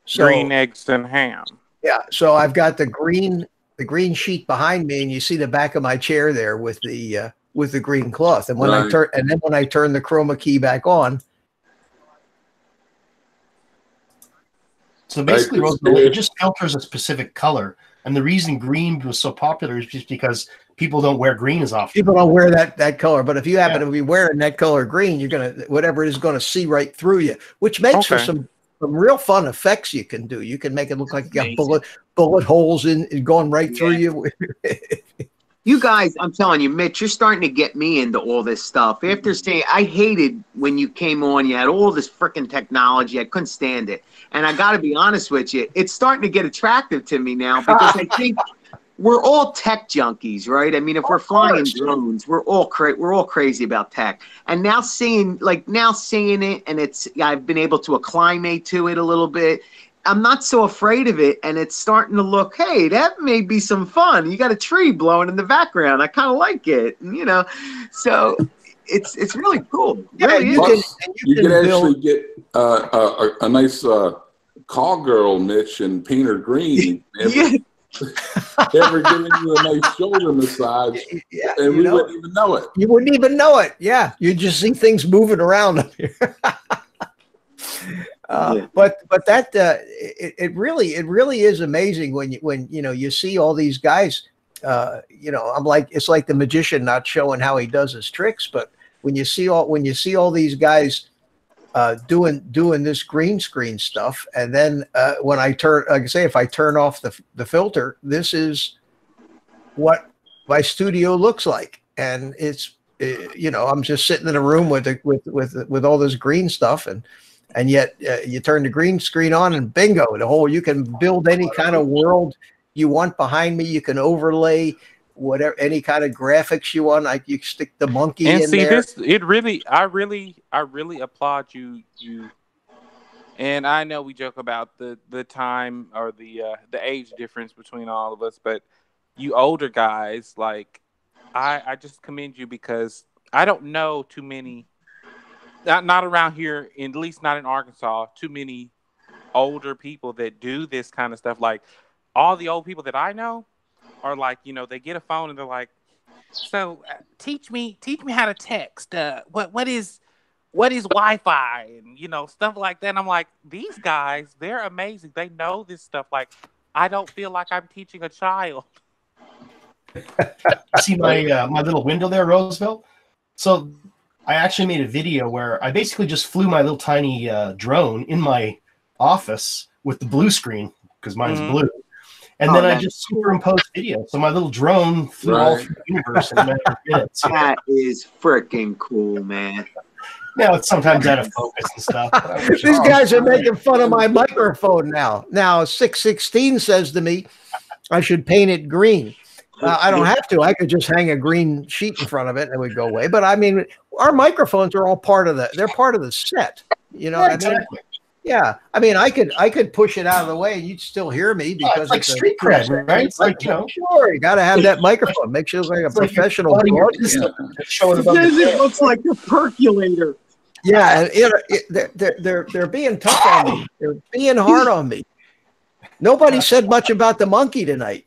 So, green eggs and ham. Yeah. So I've got the green sheet behind me, and you see the back of my chair there with the green cloth. And when I turn the chroma key back on. So basically, Roosevelt, it just filters a specific color. And the reason green was so popular is just because people don't wear green as often. People don't wear that color. But if you happen to be wearing that color green, you're going to, whatever it is, going to see right through you, which makes for some real fun effects you can do. You can make it look like you got bullet holes in going right through you. You guys, I'm telling you, Mitch, you're starting to get me into all this stuff. After saying, I hated when you came on, you had all this freaking technology. I couldn't stand it. And I got to be honest with you, it's starting to get attractive to me now because I think we're all tech junkies, right? I mean, if we're flying drones, we're all crazy about tech. And now seeing it, and I've been able to acclimate to it a little bit. I'm not so afraid of it, and it's starting to look, hey, that may be some fun. You got a tree blowing in the background. I kind of like it, so it's really cool. Yeah, you can actually get a nice call girl, Mitch, and paint her green. Ever giving you a nice shoulder massage, and we wouldn't even know it. You wouldn't even know it. Yeah, you just see things moving around up here. But that it really is amazing when you see all these guys. I'm like, it's like the magician not showing how he does his tricks. But when you see all these guys doing this green screen stuff, and then when I turn, like I say, if I turn off the filter, this is what my studio looks like, and it's I'm just sitting in a room with all this green stuff, and yet you turn the green screen on and bingo, you can build any kind of world you want behind me. You can overlay whatever, any kind of graphics you want. Like you stick the monkey in there. I really applaud you. And I know we joke about the time or the age difference between all of us, but you older guys, like I just commend you because I don't know too many. Not around here, at least not in Arkansas, too many older people that do this kind of stuff. Like all the old people that I know are like, they get a phone and they're like, so teach me how to text. What is Wi-Fi and stuff like that. And I'm like, these guys, they're amazing. They know this stuff. Like I don't feel like I'm teaching a child. See my little window there, Roosevelt? So I actually made a video where I basically just flew my little tiny drone in my office with the blue screen because mine's blue. And then I just superimposed video. So my little drone flew all through the universe in a matter of minutes. That is freaking cool, man. Now it's sometimes out of focus and stuff. These guys are making fun of my microphone now. Now 616 says to me, I should paint it green. I don't have to. I could just hang a green sheet in front of it and it would go away. But I mean, our microphones are all they're part of the set. You know what I mean? Yeah. I mean, I could push it out of the way and you'd still hear me because it's like street cred, right? It's like, sure, you got to have that microphone. Make sure it's like a professional. It looks like a percolator. Yeah. They're being tough on me. They're being hard on me. Nobody said much about the monkey tonight,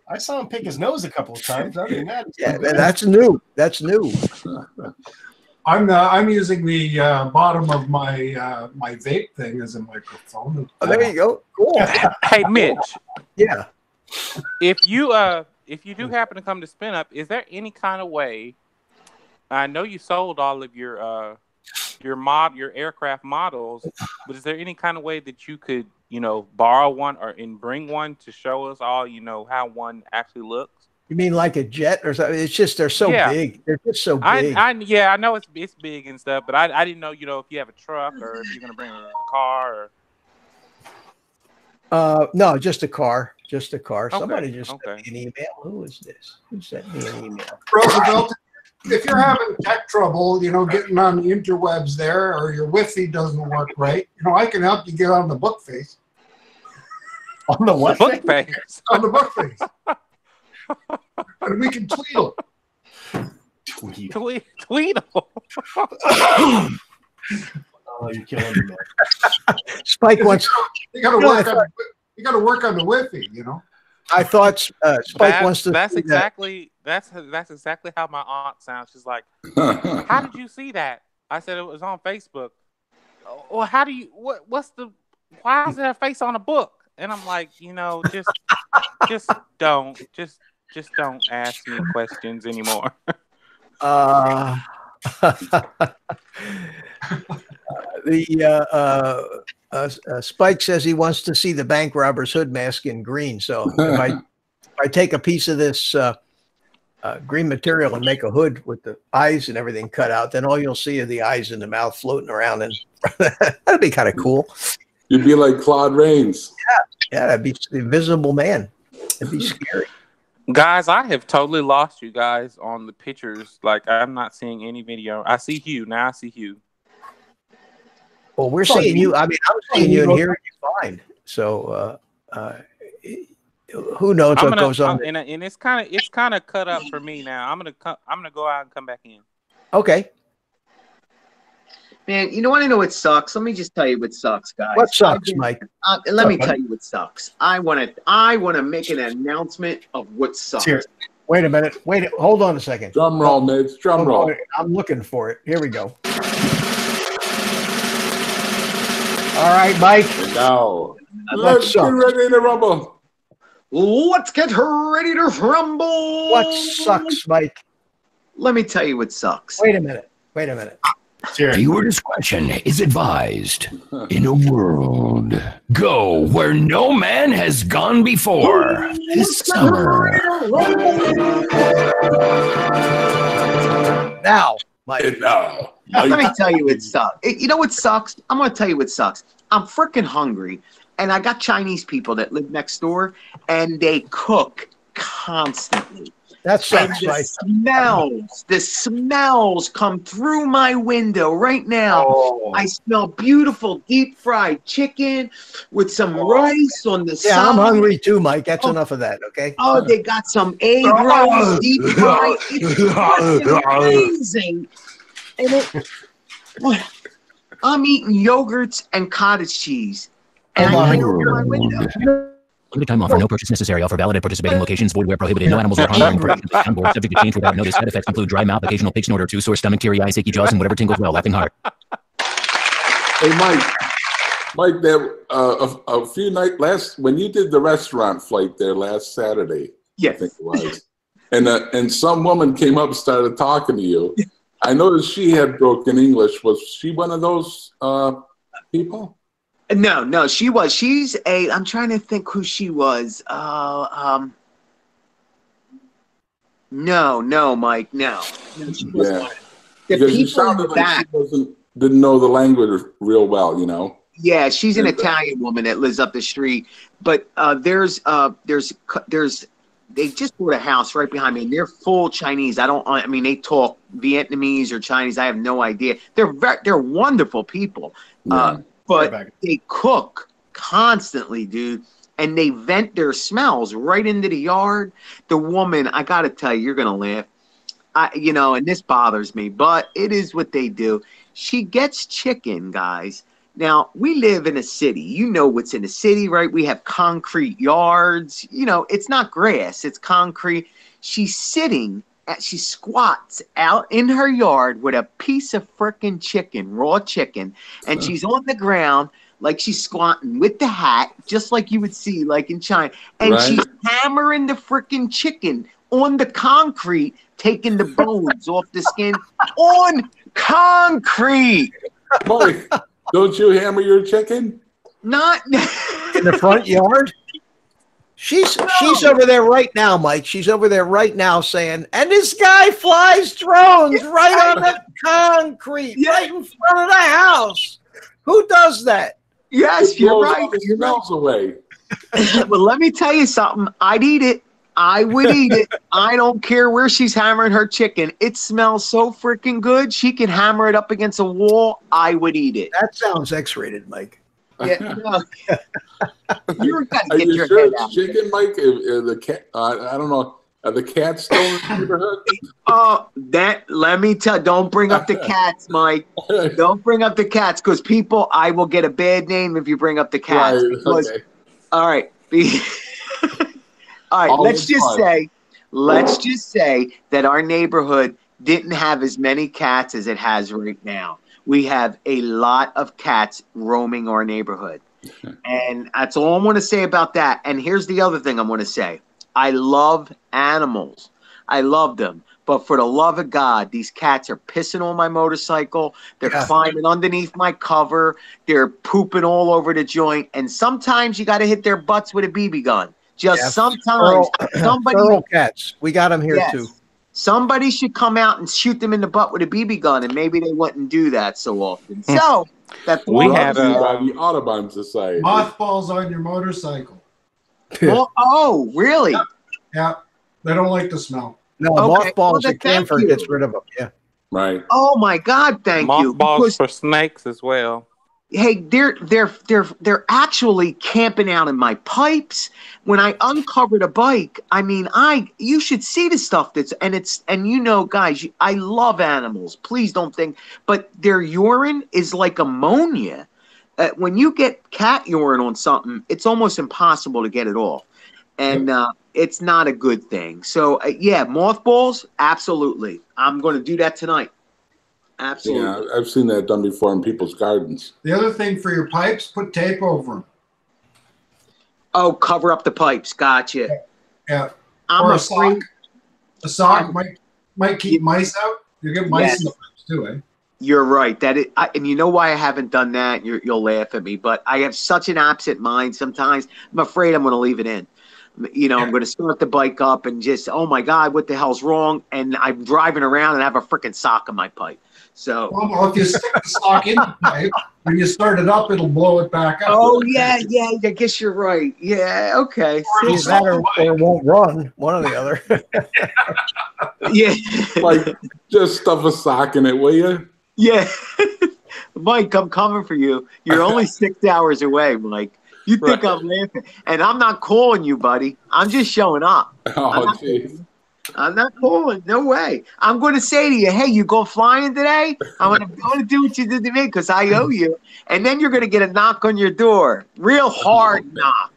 I saw him pick his nose a couple of times. I mean, that's new. That's new. I'm using the bottom of my my vape thing as a microphone. Oh, there you go. Cool. Hey, Mitch. Yeah. If you do happen to come to Spin Up, is there any kind of way? I know you sold all of your aircraft models, but is there any kind of way that you could borrow one and bring one to show us all how one actually looks? You mean like a jet or something? It's just they're so big. They're just so big. I know it's big and stuff, but I didn't know if you have a truck or if you're gonna bring a car. No, just a car. just a car. Okay, Somebody just okay. sent me an email. Who is this? Who sent me an email? Roosevelt, if you're having tech trouble, you know, getting on the interwebs there, or your Wi-Fi doesn't work right, you know, I can help you get on the book face. On the what? Book face. On the book face. And we can tweedle. Tweedle. Oh, you're killing me, man. Spike wants. You got to work on. You got to work on the Wi-Fi. You know. I thought Spike wants to. That's exactly how my aunt sounds. She's like, "How did you see that?" I said it was on Facebook. Well, how do you? What's the? Why is there a face on a book? And I'm like, you know, just don't ask me questions anymore. Spike says he wants to see the bank robber's hood mask in green. So if I take a piece of this green material and make a hood with the eyes and everything cut out, then all you'll see are the eyes and the mouth floating around, and that'd be kind of cool. You'd be like Claude Rains. Yeah, that'd be the Invisible Man. It'd be scary. Guys, I have totally lost you guys on the pictures. Like, I'm not seeing any video. I see Hugh. Now I see Hugh. Well, we're seeing you. I mean, I'm seeing you and hearing you fine. So, who knows what goes on? And it's kind of cut up for me now. I'm gonna go out and come back in. Okay. Man, you want to know what sucks? Let me just tell you what sucks, guys. What sucks, Mike? Let me tell you what sucks. I want to make an announcement of what sucks. Here. Wait a minute. Hold on a second. Drum roll, mates. Drum roll. I'm looking for it. Here we go. All right, Mike. Now, let's get ready to rumble. Let's get ready to rumble. What sucks, Mike? Let me tell you what sucks. Wait a minute. Viewer discretion is advised. In a world, go where no man has gone before. This summer. Now, Mike. Let me tell you what sucks. You know what sucks? I'm going to tell you what sucks. I'm freaking hungry, and I got Chinese people that live next door, and they cook constantly. That sucks, Mike. The smells come through my window right now. Oh. I smell beautiful deep fried chicken with some rice on the side. Yeah, I'm hungry too, Mike. That's enough of that, okay? Oh, they got some egg rolls, deep fried. It's amazing. And I'm eating yogurts and cottage cheese. And I hear it my window. Limited time offer. No purchase necessary. Offer valid at participating locations. Void where prohibited. No animals are harmed. On board. Subject to change without notice. Side effects include dry mouth, occasional pig snort or two, sore stomach, teary eyes, achy jaws, and whatever tingles well. Laughing hard. Hey, Mike, there a few nights when you did the restaurant flight there last Saturday. Yes. I think it was. And some woman came up and started talking to you. I noticed she had broken English. Was she one of those people? No, she's I'm trying to think who she was. No, Mike, no. She wasn't. The because people sounded in the like back. She didn't know the language real well, you know. Yeah, she's an Italian woman that lives up the street. But there's they just bought a house right behind me, and they're full Chinese. I mean, they talk Vietnamese or Chinese. I have no idea. They're wonderful people. Yeah. But they cook constantly, dude, and they vent their smells right into the yard. The woman, I got to tell you, you're going to laugh. And this bothers me, but it is what they do. She gets chicken, guys. Now, we live in a city. You know what's in a city, right? We have concrete yards. It's not grass. It's concrete. She's she squats out in her yard with a piece of frickin' chicken, raw chicken, and she's on the ground like she's squatting with the hat, just like you would see like in China, and she's hammering the frickin' chicken on the concrete, taking the bones off the skin on concrete. Mike, don't you hammer your chicken? Not in the front yard. She's over there right now, Mike. She's over there right now saying, and this guy flies drones right on the concrete, right in front of the house. Who does that? Yes, you're right. Your smells away. Well, let me tell you something. I'd eat it. I would eat it. I don't care where she's hammering her chicken. It smells so freaking good. She can hammer it up against a wall. I would eat it. That sounds X-rated, Mike. Yeah, no. You're gonna Are get you your sure head it's out. chicken, Mike? The cat, I don't know. Are the cats still in the neighborhood? Oh, let me tell. Don't bring up the cats, Mike. Don't bring up the cats, because people, I will get a bad name if you bring up the cats. Right, Because, okay. all right, all right. All Let's the time. just say that our neighborhood didn't have as many cats as it has right now. We have a lot of cats roaming our neighborhood, and that's all I want to say about that. And here's the other thing I want to say. I love animals. I love them. But for the love of God, these cats are pissing on my motorcycle. They're climbing underneath my cover. They're pooping all over the joint. And sometimes you got to hit their butts with a BB gun. Just sometimes. Feral cats. We got them here too. Somebody should come out and shoot them in the butt with a BB gun, and maybe they wouldn't do that so often. So that's We had by the Audubon Society. Mothballs on your motorcycle. Oh, really? Yeah, they don't like the smell. No, Okay. mothballs Well, and camphor thank you. gets rid of them. Yeah. Right. Oh my God! Thank you. Mothballs for snakes as well. Hey, they're actually camping out in my pipes. When I uncovered a bike, I mean, you should see the stuff and you know, guys, I love animals. Please don't think, but their urine is like ammonia. When you get cat urine on something, it's almost impossible to get it off, and it's not a good thing. So yeah, mothballs, absolutely. I'm going to do that tonight. Absolutely. Yeah, I've seen that done before in people's gardens. The other thing for your pipes, put tape over them. Oh, cover up the pipes. Gotcha. Yeah. I'm or afraid. A sock might keep mice out. You get mice in the pipes too, eh? You're right. And you know why I haven't done that? You'll laugh at me, but I have such an absent mind sometimes. I'm afraid I'm going to leave it in. You know, I'm going to start the bike up and just, oh my God, what the hell's wrong? And I'm driving around and I have a freaking sock in my pipe. So, well, if you stick the sock in the pipe, when you start it up, it'll blow it back up. oh yeah, I guess you're right. Yeah, okay. Either that or it won't run. One or the other. Yeah. Like, just stuff a sock in it, will you? Yeah. Mike, I'm coming for you. You're only 6 hours away, Mike. You think I'm laughing. And I'm not calling you, buddy. I'm just showing up. Oh, jeez. I'm not calling. No way. I'm going to say to you, hey, you go flying today? I'm going to do what you did to me because I owe you. And then you're going to get a knock on your door. Real hard knock.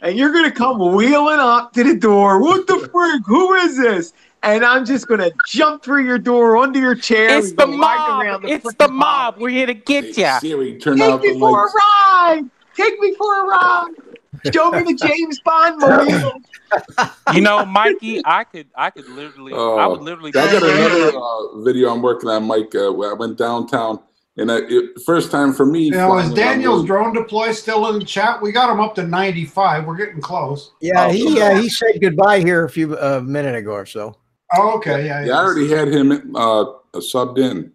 And you're going to come wheeling up to the door. What the freak? Who is this? And I'm just going to jump through your door, under your chair. It's the mob. It's the mob. We're here to get you. Siri, turn out the Take me for lights. a ride. Take me for a ride. Show me the James Bond movie. Oh. You know, Mikey, I would literally. I got another video I'm working on, Mike. I went downtown, and first time for me. Now, is Daniel's drone deploy still in the chat? We got him up to 95. We're getting close. Yeah, he said goodbye here a minute ago or so. Oh, okay, yeah. I already had him subbed in.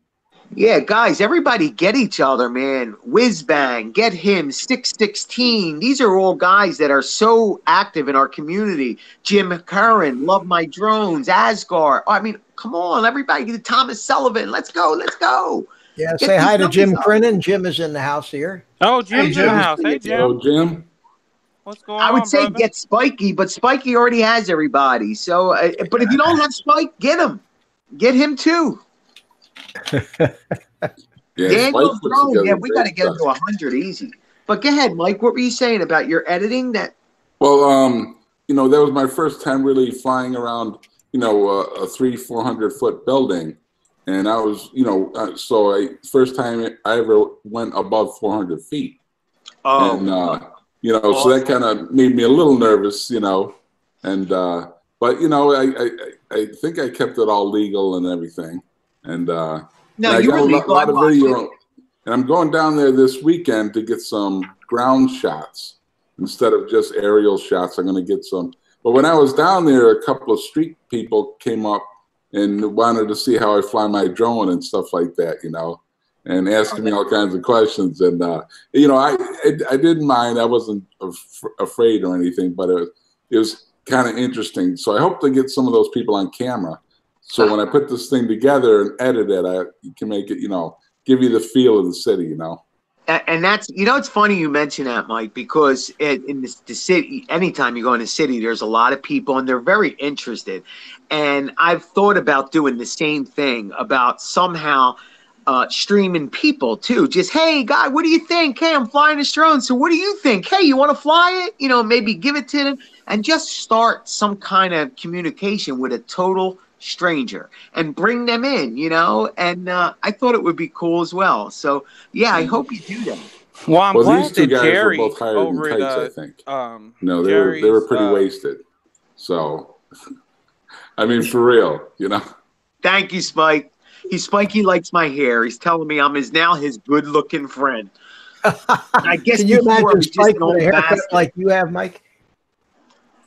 Yeah, guys, everybody get each other, man. Whiz Bang, get him, 616. These are all guys that are so active in our community. Jim Curran, Love My Drones, Asgard. I mean, come on, everybody. Thomas Sullivan, let's go, let's go. Yeah, say hi to Jim Crennan. Jim is in the house here. Oh, Jim's in the house. Hey, Jim. Oh, Jim. What's going on, I would say brother? get Spiky, but Spiky already has everybody. So, but if you don't have Spike, get him. Get him too. Daniel's drone, yeah, we got to get him to 100 easy. But go ahead, Mike. What were you saying about your editing? Well, you know, that was my first time really flying around, you know, a 300-400 foot building, and I was, you know, first time I ever went above 400 feet. Oh, and you know, so that kind of made me a little nervous, you know, and but you know, I think I kept it all legal and everything. And no, and you were legal. A lot of video, and I'm going down there this weekend to get some ground shots instead of just aerial shots. I'm going to get some. But when I was down there, a couple of street people came up and wanted to see how I fly my drone and stuff like that, you know. and asking me all kinds of questions. And you know, I didn't mind. I wasn't afraid or anything, but it was kind of interesting. So I hope to get some of those people on camera. So when I put this thing together and edit it, I can make it, you know, give you the feel of the city, you know. And that's, you know, it's funny you mention that, Mike, because in the city, anytime you go in the city, there's a lot of people and they're very interested. And I've thought about doing the same thing, about somehow streaming people too. Just, hey, guy, what do you think? Hey, I'm flying this drone. So what do you think? Hey, you want to fly it? You know, maybe give it to them and just start some kind of communication with a total stranger and bring them in, you know, and I thought it would be cool as well. So yeah, I hope you do that. Well, I'm glad these two that guys Jerry were both hired in over tights, at I think. No, they were pretty wasted. So I mean, for real, you know. Thank you, Spike. Spikey likes my hair. He's telling me I'm now his good-looking friend. I guess Can you imagine Spike with a haircut bastard. like you have, Mike?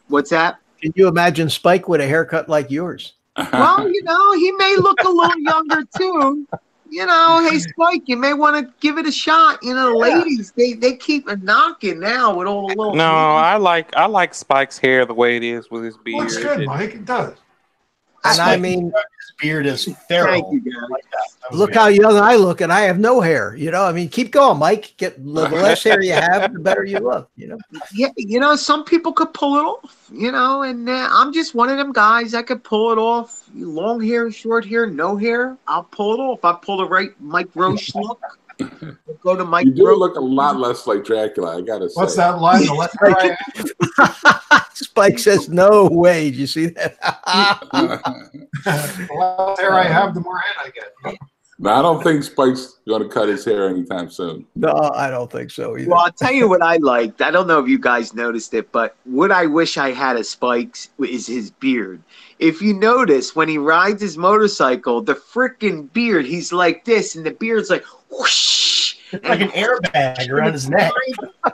What's that? Can you imagine Spike with a haircut like yours? Well, you know, he may look a little younger too. You know, hey Spike, you may want to give it a shot. You know, the ladies, they keep knocking now with all the little. No, I like Spike's hair the way it is with his beard. Looks good, Mike. It does. And I mean, his beard is feral. Thank you, Gary. Like that. look how young I look, and I have no hair. You know, I mean, keep going, Mike. Get the less hair you have, the better you look. You know. Yeah, you know, some people could pull it off. You know, and I'm just one of them guys that could pull it off. Long hair, short hair, no hair. I'll pull it off. I pull the right Mike Roche look. We'll go to Mike. You do Roche. look a lot less like Dracula, I gotta say. What's that line? The left right. Spike says, "No way." Did you see that? The less hair I have, the more head I get. No, I don't think Spike's going to cut his hair anytime soon. No, I don't think so either. Well, I'll tell you what I liked. I don't know if you guys noticed it, but what I wish I had of Spike's is his beard. If you notice, when he rides his motorcycle, the freaking beard, he's like this, and the beard's like whoosh. It's like an airbag around his neck.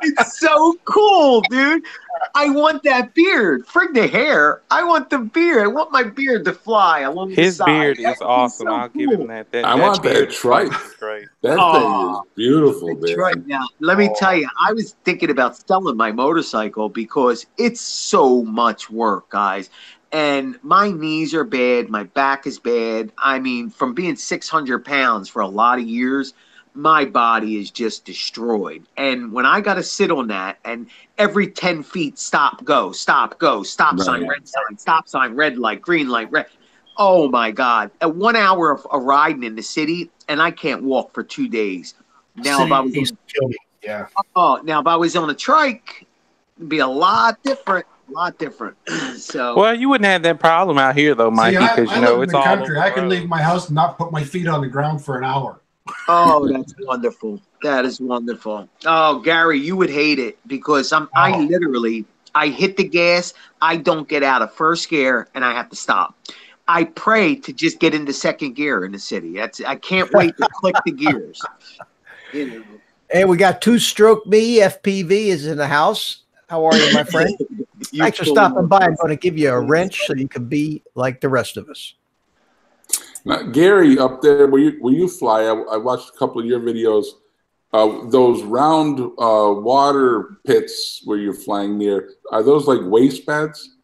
It's so cool, dude. I want that beard. Frig the hair. I want the beard. I want my beard to fly along His the side. beard is That'd be awesome. so I'll give him cool. that. I want that beard trike. is great. That thing is beautiful, That's man. right. Now, let me tell you, I was thinking about selling my motorcycle because it's so much work, guys. And my knees are bad. My back is bad. I mean, from being 600 pounds for a lot of years, my body is just destroyed. And when I got to sit on that and every 10 feet, stop, go, stop, go, stop sign, red sign, stop sign, red light, green light, red. Oh my God. At 1 hour of riding in the city, and I can't walk for 2 days. Now, if I was now if I was on a trike, it'd be a lot different. So well, you wouldn't have that problem out here though, Mikey, because you know it's all country. over I can leave my house and not put my feet on the ground for an hour. oh, that's wonderful. That is wonderful. Oh, Gary, you would hate it because I literally hit the gas, I don't get out of first gear, and I have to stop. I pray to just get into second gear in the city. I can't wait to click the gears. You know. Hey, we got Two Stroke Me. FPV is in the house. How are you, my friend? Thanks for stopping by. I'm going to give you a wrench so you can be like the rest of us. Now, Gary, up there where you fly, I watched a couple of your videos. Those round water pits where you're flying near, are those like waste beds?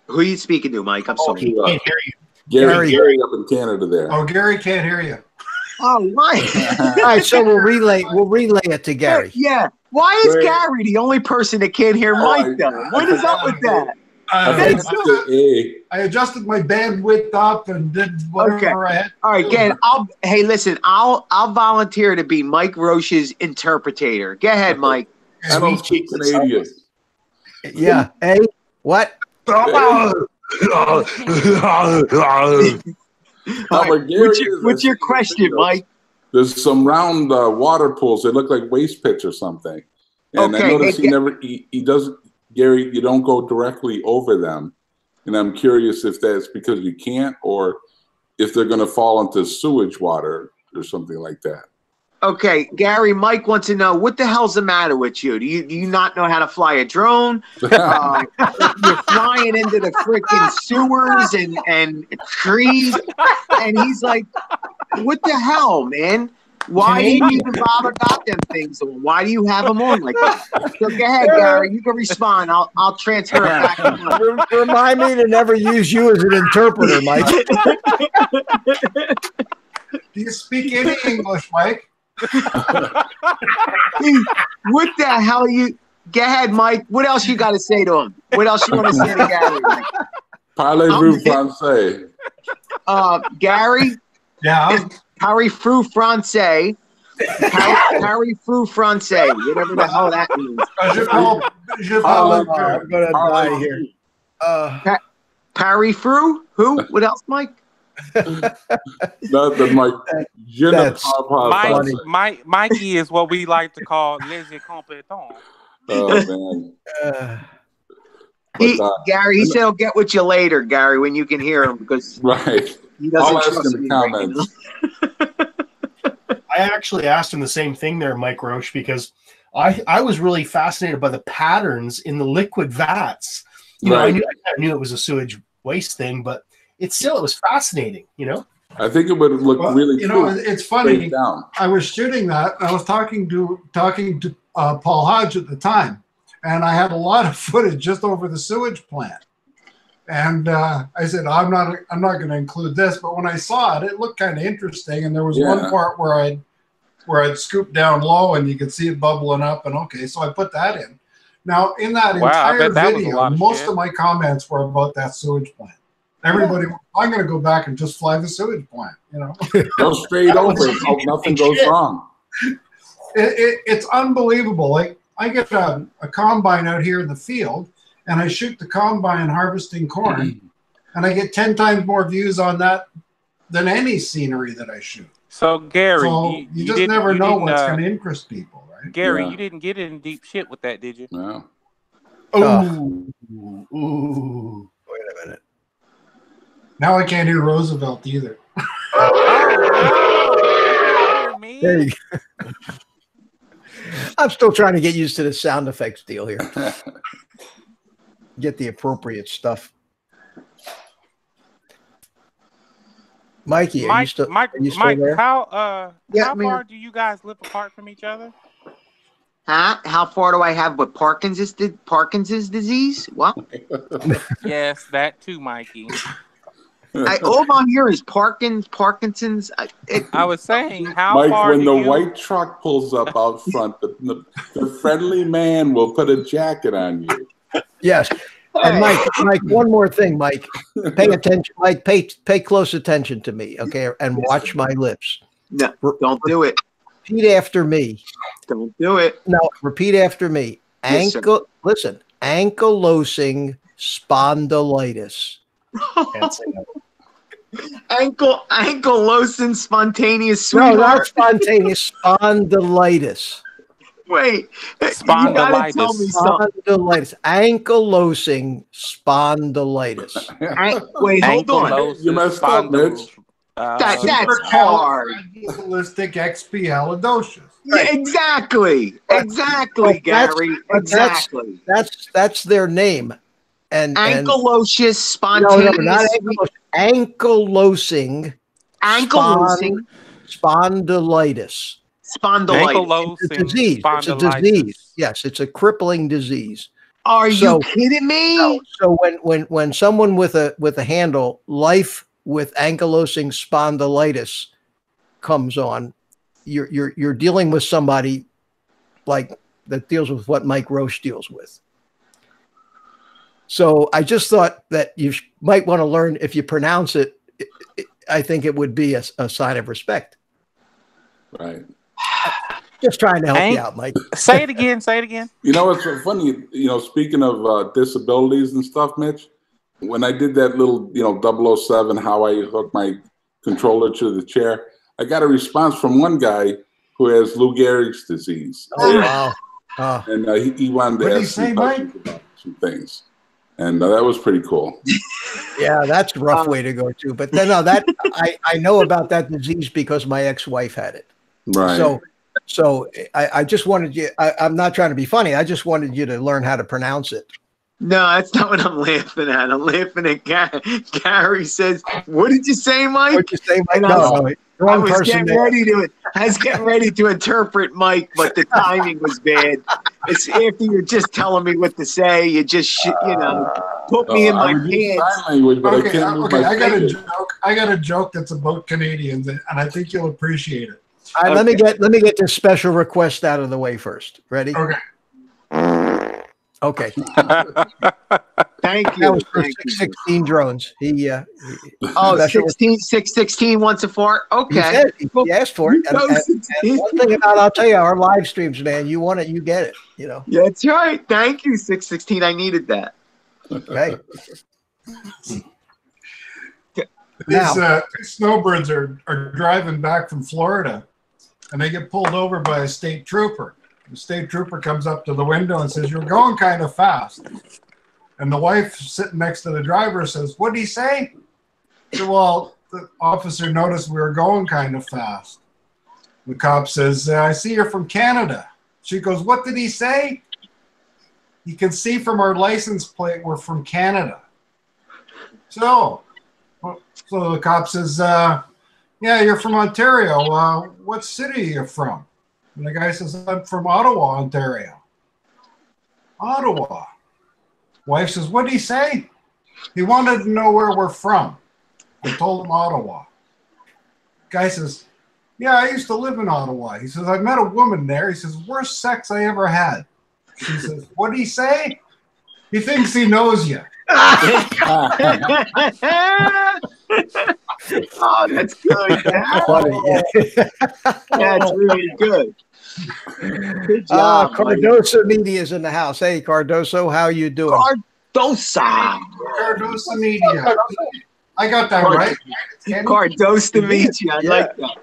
Who are you speaking to, Mike? I'm sorry. He can't hear you. Gary up in Canada there. Oh, Gary can't hear you. Oh, right. All right, so we'll relay it to Gary. Yeah. Why is Gary the only person that can't hear Mike, though? What is up with that? I adjusted my bandwidth up and did whatever I had. All right, again, I'll volunteer to be Mike Roche's interpreter. Go ahead, Mike. I don't speak Canadian. Yeah. Hey, what? What's your question, Mike? There's some round water pools. They look like waste pits or something. And I noticed he doesn't, Gary, you don't go directly over them. And I'm curious if that's because you can't or if they're going to fall into sewage water or something like that. Okay, Gary, Mike wants to know, what the hell's the matter with you? Do you not know how to fly a drone? You're flying into the freaking sewers and trees. And he's like, What the hell, man? Why do you even bother got them things on? Why do you have them on like that? So go ahead, Gary. You can respond. I'll transfer it back to Mike. Remind me to never use you as an interpreter, Mike. Do you speak any English, Mike? What the hell you? Go ahead, Mike. What else you got to say to him? What else you want to say to Gary? Mike? Parlez-vous français? Gary. Yeah. Parlez-vous français? Parlez-vous français? Whatever the hell that means. I'm gonna die here. Parlez-vous? Who? What else, Mike? Nothing, Mike. Mikey is what we like to call les incompetents. Oh man. Gary, he said he'll get with you later, Gary, when you can hear him because he doesn't trust me. Comments. I actually asked him the same thing there, Mike Roche, because I was really fascinated by the patterns in the liquid vats. You know, I knew it was a sewage waste thing, but it was fascinating, you know? I think it would look really cool. It's funny. I was shooting that. I was talking to Paul Hodge at the time, and I had a lot of footage just over the sewage plant. And I said, I'm not going to include this, but when I saw it, it looked kind of interesting. And there was one part where I'd scooped down low, and you could see it bubbling up. And so I put that in. Now, in that entire video, most of my comments were about that sewage plant. Everybody, I'm going to go back and just fly the sewage plant. You know, go straight over. Hope nothing goes wrong. It's unbelievable. Like I get a combine out here in the field, and I shoot the combine harvesting corn, and I get 10 times more views on that than any scenery that I shoot. So Gary, you just never know what's going to interest people, right? Gary, you didn't get in deep shit with that, did you? No. Ooh. Wait a minute. Now I can't hear Roosevelt either. There you go. I'm still trying to get used to the sound effects deal here. Get the appropriate stuff. Mikey, are you still there? How far do you guys live apart from each other? Huh? How far do I have with Parkinson's disease? What? Yes, that too, Mikey. All I'm hearing is Parkinson's. I was saying, how Mike, far when the white truck pulls up out front, the friendly man will put a jacket on you. Yes. And Mike, one more thing, Mike. Pay attention, Mike. Pay close attention to me, okay? And watch my lips. No, don't do it. Repeat after me. Don't do it. No, repeat after me. Listen, ankylosing spondylitis. Ankylosing spontaneous sweetheart. No, not spontaneous. Spondylitis. Wait, spondylitis. You gotta tell me spondylitis. Ankylosing spondylitis. Wait, hold on. You messed up, Mitch. That's hard. Supercalifragilistic expialidocious. Yeah, exactly, Gary. Exactly. That's their name. And ankylosing spontaneous. No, not ankylosing. Ankylosing spondylitis. Spondylitis. It's a disease. It's a disease. Yes, it's a crippling disease. Are you kidding me? No, so when someone with a handle life with ankylosing spondylitis comes on, you're dealing with somebody like that deals with what Mike Roche deals with. So I just thought that you might want to learn, if you pronounce it, I think it would be a sign of respect. Right. Just trying to help you out, Mike. Say it again. You know, it's so funny, speaking of disabilities and stuff, Mitch, when I did that little, 007, how I hooked my controller to the chair, I got a response from one guy who has Lou Gehrig's disease. Oh, wow. And he wanted to ask me about some things. And that was pretty cool. Yeah, that's a rough way to go too. But then I know about that disease because my ex-wife had it. Right. So I just wanted you, I'm not trying to be funny. I just wanted you to learn how to pronounce it. No, that's not what I'm laughing at. I'm laughing at Gary says, "What did you say, Mike?" What'd you say, Mike? And No, I wrong was person getting there. ready to. I was getting ready to interpret Mike, but the timing was bad. It's after you're just telling me what to say. You just put me in my I would use pants. sign language, but I Okay, can't move okay. my I got a fingers. joke. I got a joke that's about Canadians, and I think you'll appreciate it. All right, let me get this special request out of the way first. Ready? Okay. Okay. Thank you. That was for Thank you. 616 drones. Oh, special- 616 wants a fart. He Okay. said he asked for it. You go, And 16. one thing about I'll tell you, our live streams, man, you want it, you get it. You know. Yeah, that's right. Thank you, 616. I needed that. Right. These snowbirds are driving back from Florida, and they get pulled over by a state trooper. The state trooper comes up to the window and says, "You're going kind of fast." And the wife sitting next to the driver says, "What did he say?" He said, "Well, the officer noticed we were going kind of fast." The cop says, "I see you're from Canada." She goes, "What did he say?" "You can see from our license plate we're from Canada." So the cop says, "Yeah, you're from Ontario. What city are you from?" And the guy says, "I'm from Ottawa, Ontario." "Ottawa." Wife says, "What did he say?" "He wanted to know where we're from." I told him Ottawa. Guy says, "Yeah, I used to live in Ottawa." He says, "I met a woman there." He says, "Worst sex I ever had." She says, "What did he say?" "He thinks he knows you." Oh, that's good. Funny, yeah. That's really good. Good job, Mike. Cardoso Media's in the house. Hey, Cardoso, how you doing? Cardosa. Cardosa Media. I got that right. Cardosa Media. I like that.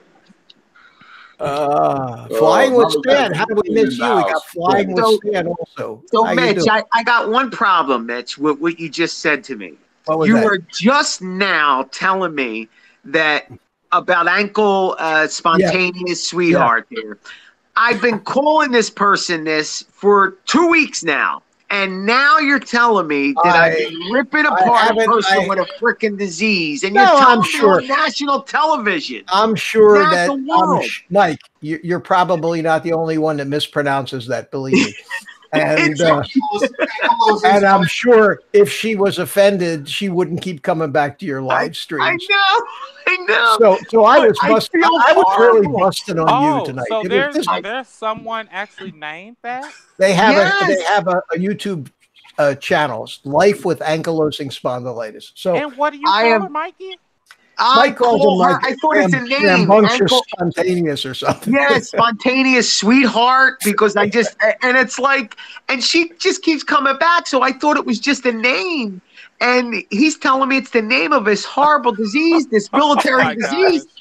Flying with Stan. How do we miss you? We got Flying with Stan also. So, How you Mitch, doing? I got one problem, Mitch, with what you just said to me. What was You that? were just now telling me that about ankle spontaneous sweetheart there. I've been calling this person this for 2 weeks now. And now you're telling me that I've been ripping apart a person with a freaking disease. And you're telling me on national television. I'm sure Not that, the world. Mike, you're probably not the only one that mispronounces that, believe me. And I'm sure if she was offended, she wouldn't keep coming back to your live streams. I know. So I was busting. I was really busting on you tonight. So there's someone actually named that? They have a YouTube channel, Life with Ankylosing Spondylitis. So and what do you call her, Mikey? Mike calls him like I thought it's a name. Rambunctious spontaneous or something. Yeah, spontaneous sweetheart, because and it's like, and she just keeps coming back. So I thought it was just a name. And he's telling me it's the name of this horrible disease, this military disease. Gosh.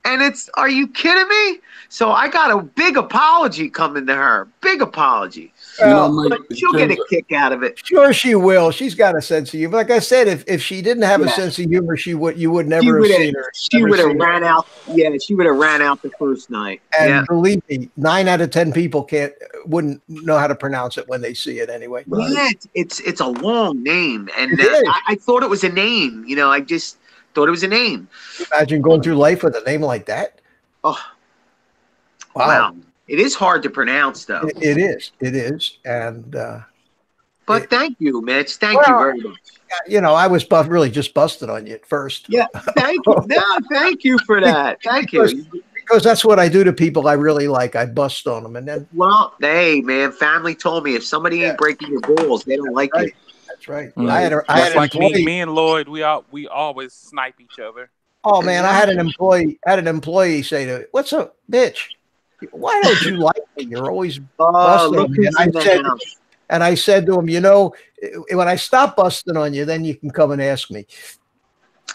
And are you kidding me? So I got a big apology coming to her. Big apology. But she'll get a kick out of it. Sure, she will. She's got a sense of humor. Like I said, if she didn't have a sense of humor, you would never have seen her. She would have ran out. Yeah, she would have ran out the first night. And believe me, 9 out of 10 people wouldn't know how to pronounce it when they see it anyway. Yeah, it's a long name, and I thought it was a name. I just thought it was a name. Imagine going through life with a name like that. Oh, wow. It is hard to pronounce, though. It is. And but thank you, Mitch. Thank you very much. I was really just busted on you at first. Yeah, thank you. No, thank you for that. Thank you. Because that's what I do to people I really like. I bust on them, and then. Well, hey, man, family told me if somebody ain't breaking your balls, they don't like you. That's right. I had an employee. Me and Lloyd, we always snipe each other. Oh man, I had an employee say to me, "What's up, bitch? Why don't you like me? You're always busting on me." And I said to him, when I stop busting on you, then you can come and ask me.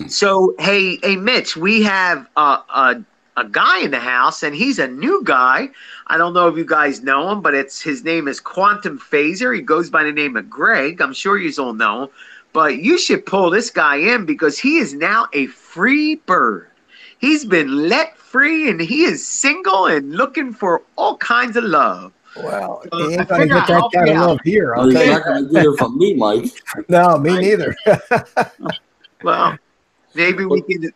So, hey, Mitch, we have a guy in the house, and he's a new guy. I don't know if you guys know him, but his name is Quantum Phaser. He goes by the name of Greg. I'm sure you all know him. But you should pull this guy in because he is now a free bird. He's been let free, and he is single and looking for all kinds of love. Well, I he ain't gonna figure get that I'll kind of help love here. No, I'll he's tell you. not going to get it from me, Mike. No, me neither. Well, maybe we can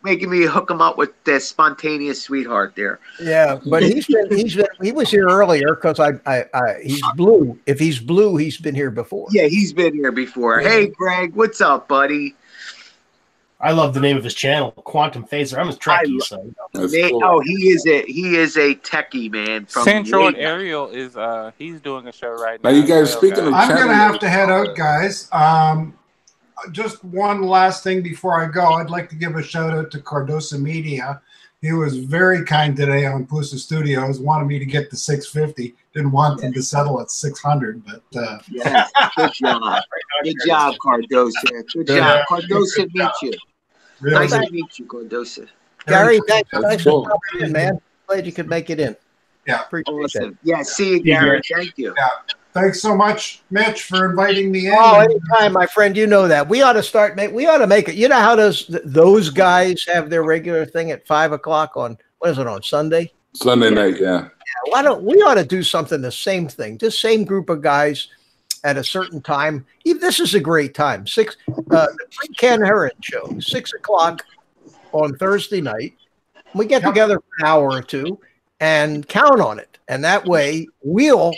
hook him up with that spontaneous sweetheart there. Yeah, but he was here earlier because he's blue. If he's blue, he's been here before. Yeah, he's been here before. Yeah. Hey, Greg, what's up, buddy? I love the name of his channel, Quantum Phaser. I'm a Trekkie, so That's Nate, cool. oh, he is a techie man from Central way- Ariel is he's doing a show right now. Now, you guys, as well, speaking of I'm going to channel have to head out, guys. Just one last thing before I go. I'd like to give a shout out to Cardosa Media. He was very kind today on Pusa Studios. Wanted me to get the 650. Didn't want them to settle at 600, but Yes, good job. Good job, Cardosa. Good job. Cardosa, meet you. really Nice good. to meet you, Cardosa. Gary, thanks That's for cool. coming in, man. Glad you could make it in. Yeah. Appreciate that. Awesome. Yeah, see you, Gary. Thank you. Thanks so much, Mitch, for inviting me in. Oh, anytime, my friend. You know that. We ought to make it. You know how those guys have their regular thing at 5:00 on, what is it, on Sunday? Sunday night, yeah. Why don't we ought to do something, the same thing, just same group of guys at a certain time. This is a great time. The Ken Heron show, 6:00 on Thursday night. We get together for an hour or two and count on it. And that way we'll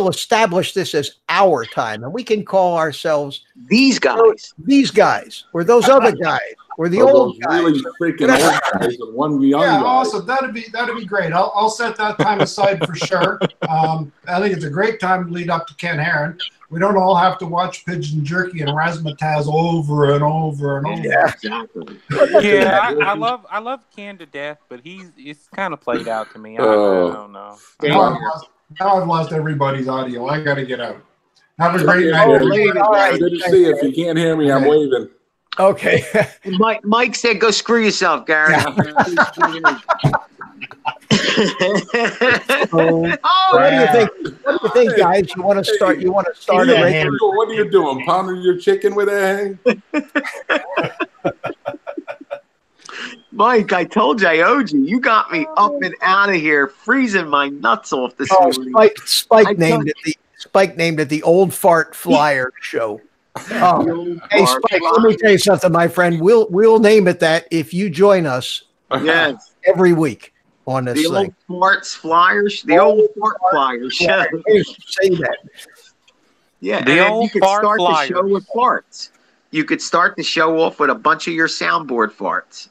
establish this as our time, and we can call ourselves These guys. these guys, or those other guys, or the old guys. Really freaking old guys and one young Yeah, guy. awesome. That'd be great. I'll set that time aside for sure. I think it's a great time to lead up to Ken Heron. We don't all have to watch Pigeon Jerky and Razzmatazz over and over and over. Yeah. Exactly. Yeah, I love Ken to death, but it's kind of played out to me. I don't know. Now I've lost everybody's audio. I got to get out. Have a great night. Yeah, everybody. All right. Good to see you. If you can't hear me, I'm waving. Okay. Mike said, "Go screw yourself, Gary." What do you think? What do you think, guys? You want to start? You want to start a regular? What are you doing? Pounding your chicken with a Mike, I told you I owed you. You got me up and out of here, freezing my nuts off this morning. Spike named it the Old Fart Flyer Show. Oh, hey, Spike, let me tell you something, my friend. We'll name it that if you join us. Yes, every week on this the thing. old farts flyers, the old fart flyers show. Say that. Yeah, The and then old you could fart start the flyers. show with farts. You could start the show off with a bunch of your soundboard farts.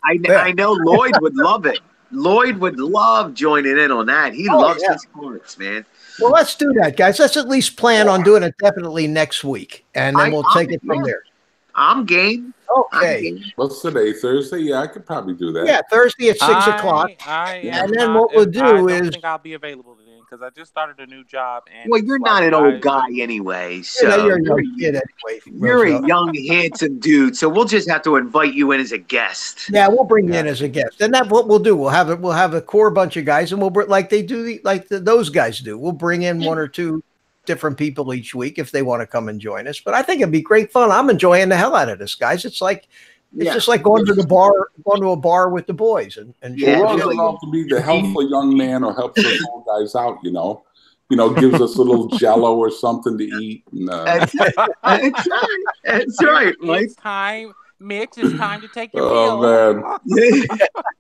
I know Lloyd would love it. Lloyd would love joining in on that. He loves his farts, man. Well, let's do that, guys. Let's at least plan on doing it definitely next week, and then we'll take it from there. I'm game. Okay. What's today? Thursday? Yeah, I could probably do that. Yeah, Thursday at 6 o'clock. And then what we'll do I don't is think I'll be available then because I just started a new job. And Well, you're not an old guy anyway, so you're a young kid anyway. you're a Roosevelt. young, handsome dude. So we'll just have to invite you in as a guest. Yeah, we'll bring you in as a guest, and that's what we'll do. We'll have a core bunch of guys, and we'll like they do, those guys do. We'll bring in one or two different people each week if they want to come and join us. But I think it'd be great fun. I'm enjoying the hell out of this, guys. It's just like going to a bar with the boys, and Yeah, We're really. allowed to be the helpful young man or helps us old guys out, gives us a little Jello or something to eat. And, That's right. That's right, Mike. It's time, Mitch. It's time to take your oh meal. man,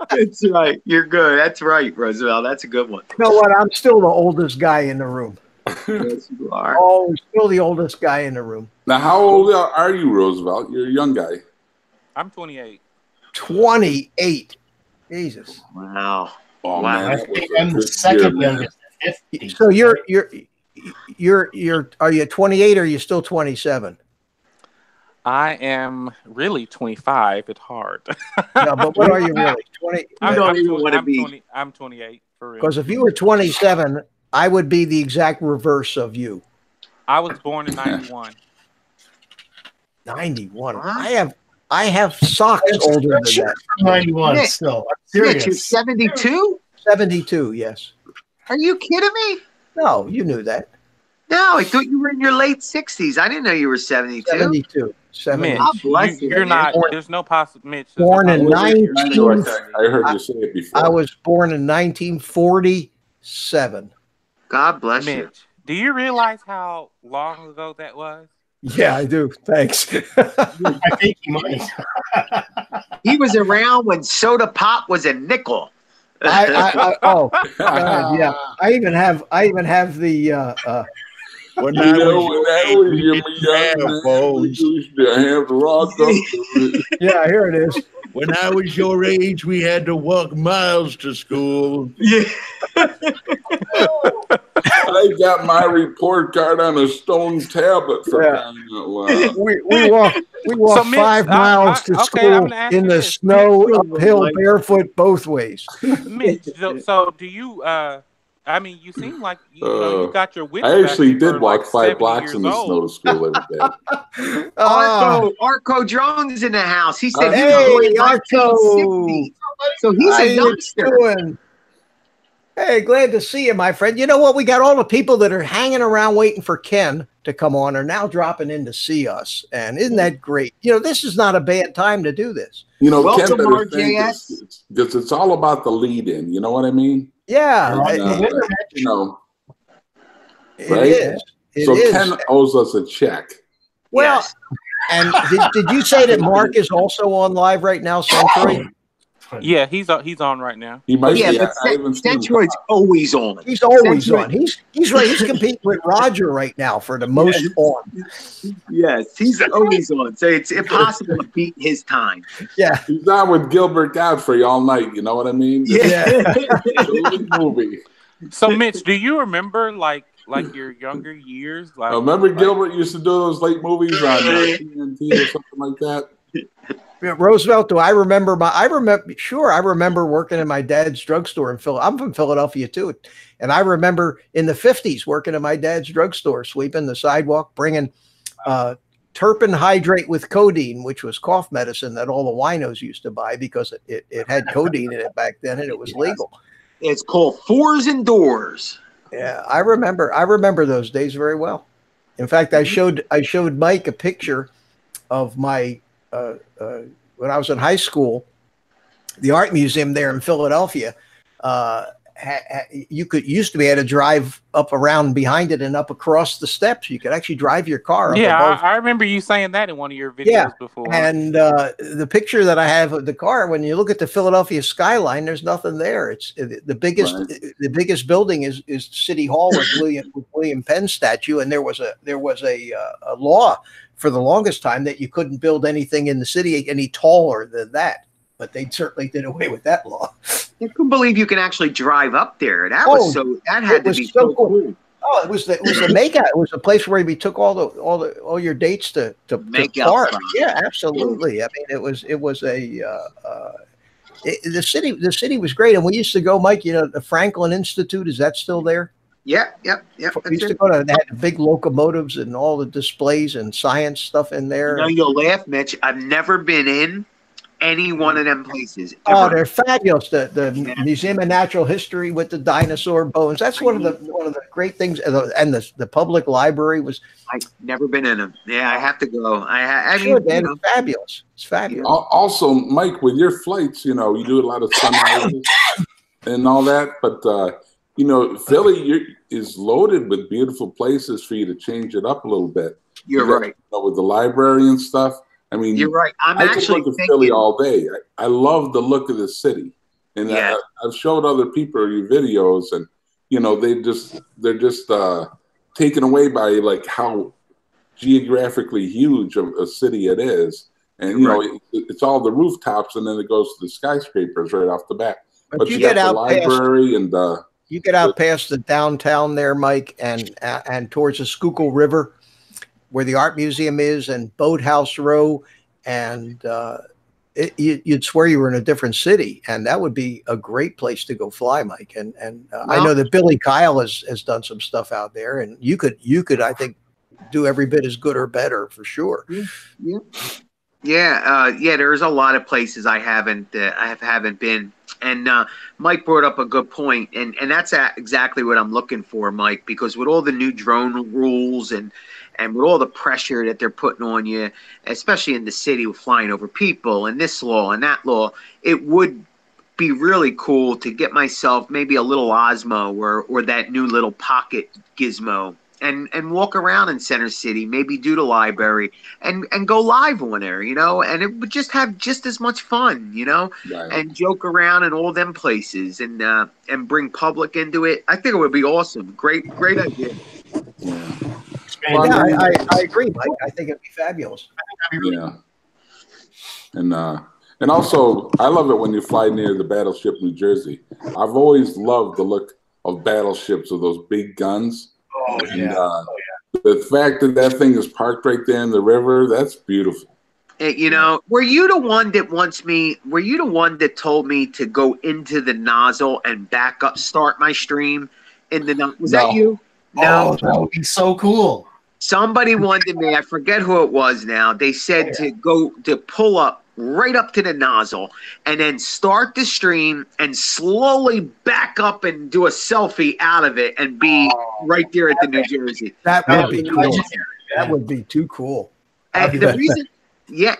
That's right. You're good. That's right, Roosevelt. That's a good one. you know what? I'm still the oldest guy in the room. Yes, you are. Oh, still the oldest guy in the room. now how old are you, Roosevelt? You're a young guy. I'm 28. 28. Jesus. Wow. Oh Wow. man, I that was think a I'm the good second year, man. youngest. 50. So are you 28 or are you still 27? I am really 25 at heart. No, but what are you really? 20? don't even wanna be. I'm 28 for real. Because if you were 27, I would be the exact reverse of you. I was born in 91. 91. I have socks older than that. 91 Nick, still. I'm Mitch, you're serious. 72? 72, yes. Are you kidding me? No, you knew that. No, I thought you were in your late 60s. I didn't know you were 72. 72. 70s. Mitch, God bless you, you're man. not. There's no possible. Mitch. Born in I heard you say it before. I was born in 1947. God bless you. Mitch, do you realize how long ago that was? Yeah, I do. Thanks. I think he might. He was around when soda pop was a nickel. Oh, yeah. I even have the When You I know, was when I your was age, we your didn't young have man, we phones. used to have to rock up to it. yeah, here it is. When I was your age, we had to walk miles to school. Yeah. I got my report card on a stone tablet for crying out loud. We walk So, Mitch, 5 miles to okay, I'm school gonna ask in you the this. snow, Mitch, uphill, like- barefoot, both ways. Mitch, so do you? I mean, you seem like you know you got your wits. I actually back. You did were walk like 5 70 blocks years in the snow old. to school every day. Arco Jones in the house. He said, Hey, he was born in Arco. 1960. So he's How a you youngster. doing? Hey, glad to see you, my friend. You know what? We got all the people that are hanging around waiting for Ken to come on are now dropping in to see us. And isn't that great? You know, this is not a bad time to do this. You know, Welcome, Ken better thank RJS. us because it's all about the lead in. You know what I mean? Yeah, And, you know, it right? is. It so is. Ken owes us a check. Well, Yes. and did you say that Mark is also on live right now, Century? Yeah, he's on right now. He might Yeah, be. but I haven't seen him. Centroid's always on. He's always Centroid- on. He's right. He's competing with Roger right now for the most on. Yes, he's always on. So it's impossible to beat his time. Yeah. He's on with Gilbert Godfrey all night. You know what I mean? It's a late movie. So, Mitch, do you remember like your younger years? Like, Remember Gilbert used to do those late movies on TNT or something like that? Yeah, Roosevelt, I remember working in my dad's drugstore in Philadelphia. I'm from Philadelphia too. And I remember in the 50s working in my dad's drugstore, sweeping the sidewalk, bringing terpene hydrate with codeine, which was cough medicine that all the winos used to buy because it had codeine in it back then and it was legal. It's called Fours and Doors. Yeah, I remember those days very well. In fact, I showed Mike a picture of my when I was in high school. The art museum there in Philadelphia, you used to be able to drive up around behind it and up across the steps. You could actually drive your car. Yeah, above. I remember you saying that in one of your videos before. And the picture that I have of the car, when you look at the Philadelphia skyline, there's nothing there. It's the biggest. Right. The biggest building is City Hall with William Penn's statue, and there was a law for the longest time that you couldn't build anything in the city any taller than that. But they certainly did away with that law. I couldn't believe you can actually drive up there. That had to be so cool. Oh, it was the makeout. It was a place where we took all your dates to park. Yeah, absolutely. I mean, the city was great, and we used to go, Mike. You know, the Franklin Institute, is that still there? Yeah. We used to go to. They had the big locomotives and all the displays and science stuff in there. You know, you'll laugh, Mitch. I've never been in any one of them places. Ever. Oh, they're fabulous. The Museum of Natural History with the dinosaur bones. That's one of the great things. And the public library was. I've never been in them. Yeah, I have to go. Sure, man, it's fabulous. It's fabulous. Also, Mike, with your flights, you know, you do a lot of sunrises and all that, but you know, Philly is loaded with beautiful places for you to change it up a little bit. You're right. You know, with the library and stuff. I mean, you're right. I could look at Philly all day. I love the look of the city, and I've showed other people your videos, and you know they're just taken away by like how geographically huge of a city it is, and you know it's all the rooftops, and then it goes to the skyscrapers right off the bat. But you got the library and you get out past the downtown there, Mike, and towards the Schuylkill River, where the art museum is, and Boathouse Row, and you'd swear you were in a different city, and that would be a great place to go fly, Mike. And I know that Billy Kyle has done some stuff out there, and you could I think do every bit as good or better for sure. Yeah. There's a lot of places I haven't been. And Mike brought up a good point, and that's exactly what I'm looking for, Mike, because with all the new drone rules and with all the pressure that they're putting on you, especially in the city with flying over people and this law and that law, it would be really cool to get myself maybe a little Osmo or that new little pocket gizmo and walk around in Center City, maybe do the library and go live on there, you know, and it would just have just as much fun, you know, and joke around in all them places and bring public into it. I think it would be awesome. Great idea. Yeah, I agree, Mike. I think it'd be fabulous. Yeah. And also, I love it when you fly near the battleship New Jersey. I've always loved the look of battleships with those big guns. Oh, and, the fact that thing is parked right there in the river, that's beautiful. You know, were you the one that told me to go into the nozzle and back up, start my stream in the was that you? No, that would be so cool. Somebody wanted me, I forget who it was now. They said to go to pull up right up to the nozzle and then start the stream and slowly back up and do a selfie out of it and be right there at the New Jersey. That would be cool. That would be too cool. And the reason,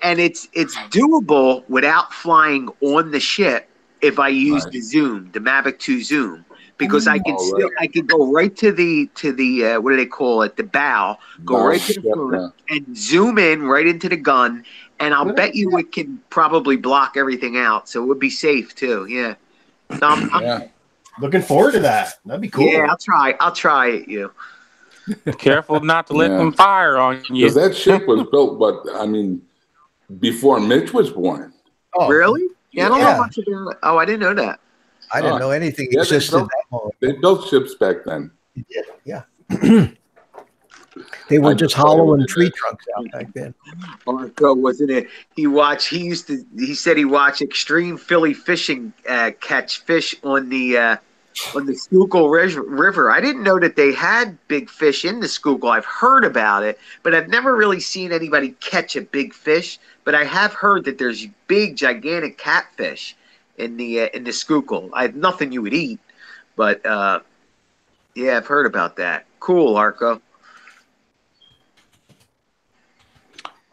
and it's doable without flying on the ship if I use the Zoom, the Mavic 2 Zoom. Because I can I can go right to the what do they call it, the bow, go right to the front and zoom in right into the gun, and I'll bet you it can probably block everything out, so it would be safe too. Yeah. So I'm looking forward to that. That'd be cool. Yeah, I'll try it. You. Careful not to let them fire on you. Because that ship was built, but I mean, before Mitch was born. Oh, really? Yeah, I don't know much about it. Oh, I didn't know that. I didn't know anything existed. They built ships back then. Yeah. They were just hollowing tree trunks out back then. Marco, wasn't it? He said he watched extreme Philly fishing catch fish on the Schuylkill River. I didn't know that they had big fish in the Schuylkill. I've heard about it, but I've never really seen anybody catch a big fish. But I have heard that there's big, gigantic catfish in the Schuylkill. I have nothing you would eat, but yeah, I've heard about that. Cool, Arco.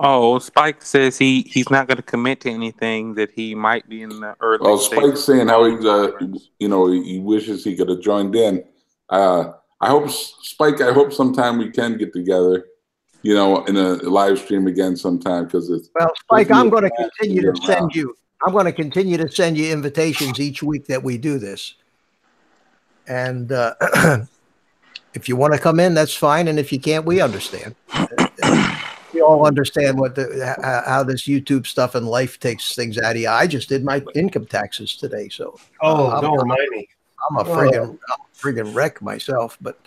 Oh, Spike says he's not going to commit to anything, that he might be in the early. Well, Spike's saying how he's he wishes he could have joined in. I hope sometime we can get together, in a live stream again sometime, because it's. Well, Spike, I'm going to continue to send you. I'm going to continue to send you invitations each week that we do this. And if you want to come in, that's fine. And if you can't, we understand. We all understand how this YouTube stuff and life takes things out of you. I just did my income taxes today. So don't remind me. I'm a friggin' wreck myself. But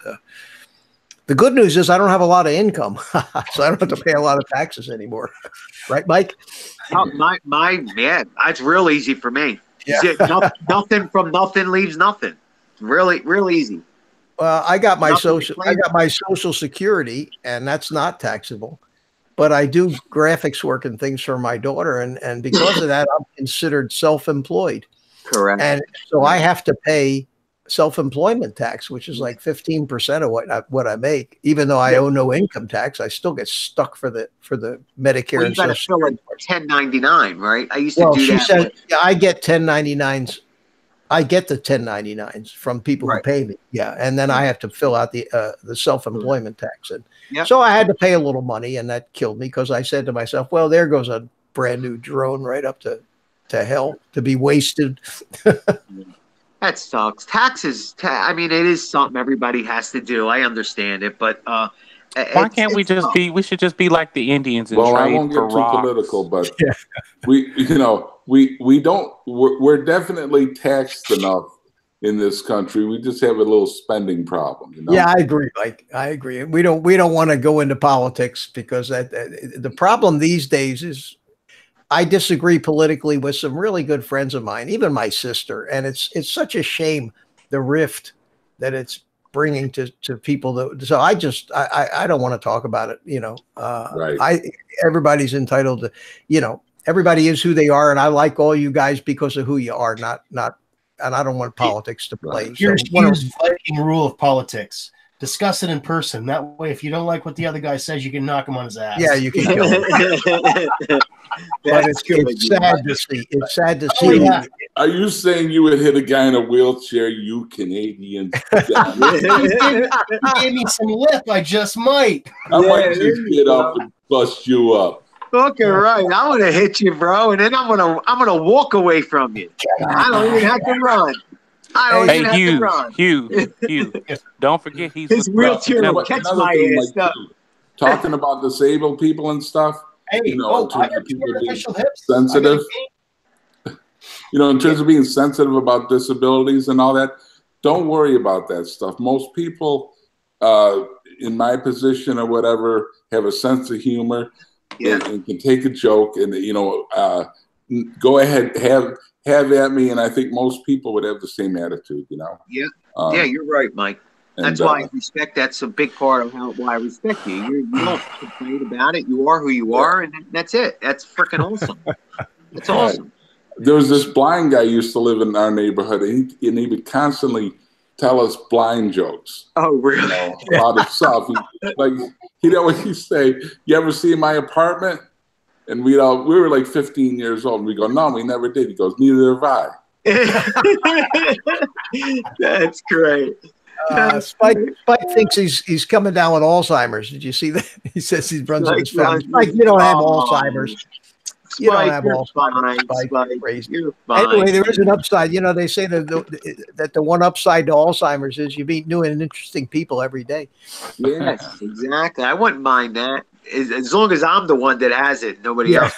the good news is I don't have a lot of income. So I don't have to pay a lot of taxes anymore. Right, Mike? That's real easy for me. Yeah. Nothing from nothing leaves nothing. Really, real easy. Well, I got my social security, and that's not taxable. But I do graphics work and things for my daughter, and because of that, I'm considered self-employed. Correct. And so I have to pay self-employment tax, which is like 15% of what I make. Even though I owe no income tax, I still get stuck for the Medicare and Social Security. 1099, right? I used to do that. She said, I get 1099s. I get the 1099s from people who pay me. Yeah. And then I have to fill out the self-employment tax. And so I had to pay a little money, and that killed me, because I said to myself, well, there goes a brand new drone right up to hell to be wasted. That sucks. Taxes. I mean, it is something everybody has to do. I understand it, but why can't we just be? We should just be like the Indians and trade for I won't get too rocks. Political, but we don't. We're definitely taxed enough in this country. We just have a little spending problem. Yeah, I agree, Mike. I agree. We don't want to go into politics, because the problem these days is, I disagree politically with some really good friends of mine, even my sister, and it's such a shame, the rift that it's bringing to people. So I don't want to talk about it. Everybody's entitled to, everybody is who they are, and I like all you guys because of who you are, not and I don't want politics to play. Here's So Hughes' Viking rule of politics. Discuss it in person. That way, if you don't like what the other guy says, you can knock him on his ass. yeah, you can kill him. But it's sad to see. It's sad to see. Yeah. Are you saying you would hit a guy in a wheelchair, you Canadian? You gave me some lip. I just might. I might just get up and bust you up. Fucking right. I'm gonna hit you, bro, and then I'm gonna walk away from you. I don't even have to run. I don't even have to run. Hugh. Don't forget he's His wheelchair will catch my ass up. Talking about disabled people and stuff. Hey, you know, I got two artificial hips. Sensitive. You know, in terms of being sensitive about disabilities and all that, don't worry about that stuff. Most people in my position or whatever have a sense of humor and can take a joke and, you know, go ahead, have at me. And I think most people would have the same attitude, you know? Yeah. Yeah, you're right, Mike. That's why I respect. That's a big part of why I respect you. You don't complain about it. You are who you are, and that's it. That's freaking awesome. That's awesome. There was this blind guy used to live in our neighborhood, and he would constantly tell us blind jokes. Oh, really? You know, about himself. He'd always say, "You ever see my apartment?" And we were like 15 years old. And we go, "No, we never did." He goes, "Neither have I." That's great. Spike thinks he's coming down with Alzheimer's. Did you see that? He says he runs with his family. Spike, you don't have Alzheimer's. You don't have Alzheimer's. Spike, crazy. Anyway, there is an upside. You know, they say that the one upside to Alzheimer's is you meet new and interesting people every day. Yes, exactly. I wouldn't mind that as long as I'm the one that has it, nobody else.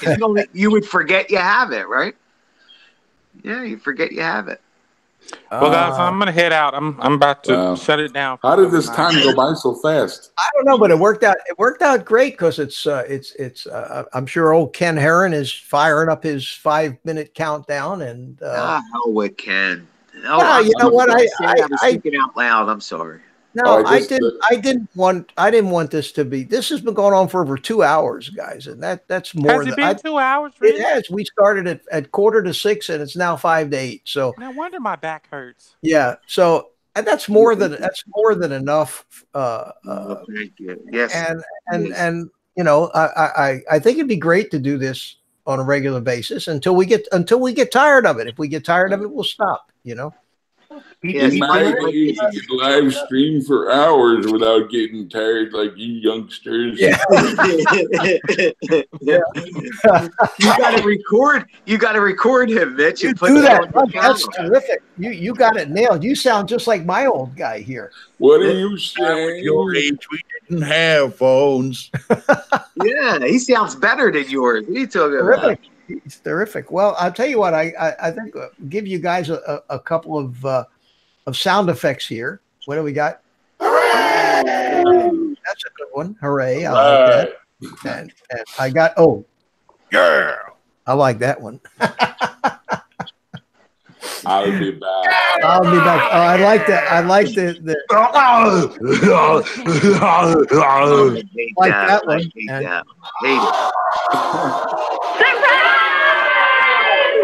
You would forget you have it, right? Yeah, you forget you have it. Well, guys, I'm gonna head out. I'm about to shut it down. How did this time go by so fast? I don't know, but it worked out. It worked out great because it's. I'm sure old Ken Herron is firing up his 5-minute countdown, and hell with Ken. You know what? I was thinking out loud. I'm sorry. No, I didn't want this to be. This has been going on for over 2 hours, guys, and that's more. Has it been 2 hours? Really? It has. We started at 5:45, and it's now 5 to 8. So no wonder my back hurts. Yeah. So and that's more than enough. Thank you. Yes. And you know, I think it'd be great to do this on a regular basis until we get tired of it. If we get tired of it, we'll stop. You know. You can live stream for hours without getting tired like you youngsters. Yeah. You got to record him, Mitch. You do that. That's terrific. You got it nailed. You sound just like my old guy here. What are you saying? At your age, we didn't have phones. Yeah, he sounds better than yours. What are you talking about? It's terrific. Well, I'll tell you what. I think give you guys a couple of sound effects here. What do we got? Hooray! That's a good one. Hooray! I like that. And I got yeah. I like that one. I'll be back. I'll be back. Oh, I like that. I like the like that one.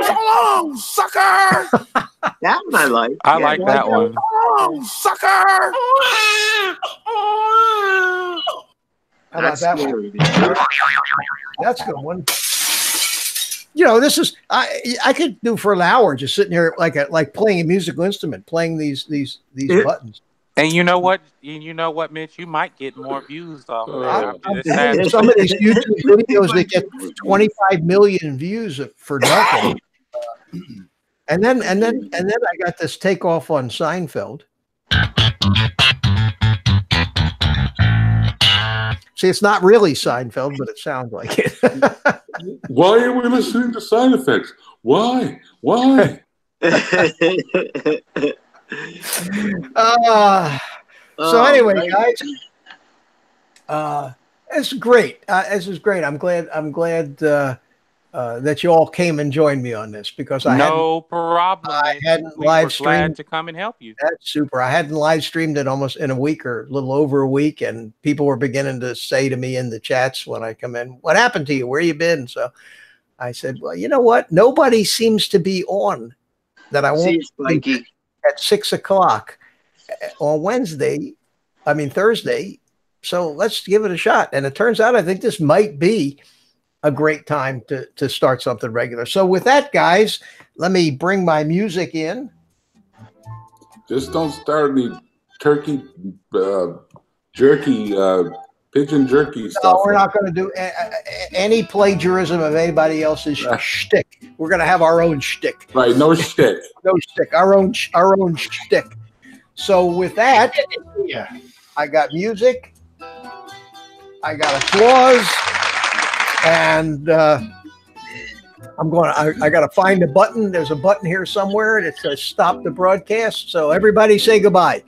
Hello, sucker! That one I like. I like that one. Hello, sucker! How about that one? That's a good one. You know, this is I could do for an hour just sitting here like playing a musical instrument, playing these buttons. And you know what? Mitch? You might get more views off of that. Some of these YouTube videos they get 25 million views for nothing. And then I got this takeoff on Seinfeld. See, it's not really Seinfeld, but it sounds like it. Why are we listening to side effects? Why? So anyway, guys, it's great. This is great. I'm glad that you all came and joined me on this because I hadn't live streamed. Glad to come and help you. That's super. I hadn't live streamed it almost in a week or a little over a week, and people were beginning to say to me in the chats when I come in, "What happened to you? Where you been?" So I said, "Well, you know what? Nobody seems to be on that I See won't you, Spiky. at 6 o'clock on Thursday. So let's give it a shot. And it turns out I think this might be a great time to start something regular. So with that, guys, let me bring my music in. Just don't start any turkey jerky, pigeon jerky stuff. No, we're not going to do any plagiarism of anybody else's shtick. We're going to have our own shtick. Right, no shtick. No shtick. Our own shtick. So with that, Yeah. I got music. I got applause. And I got to find a button. There's a button here somewhere that says stop the broadcast. So everybody say goodbye.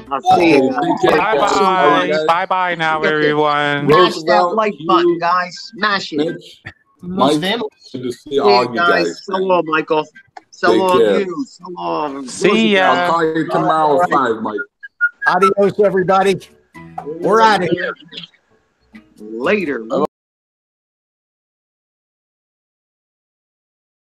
I'll see you. Bye-bye. Bye-bye now, everyone. Smash that like button, guys. Smash it. Mitch, Mike, good to see all you guys. So long, Michael. So long, you. So long. See ya. I'll call you tomorrow at 5, Mike. Adios, everybody. We're out of here. Later.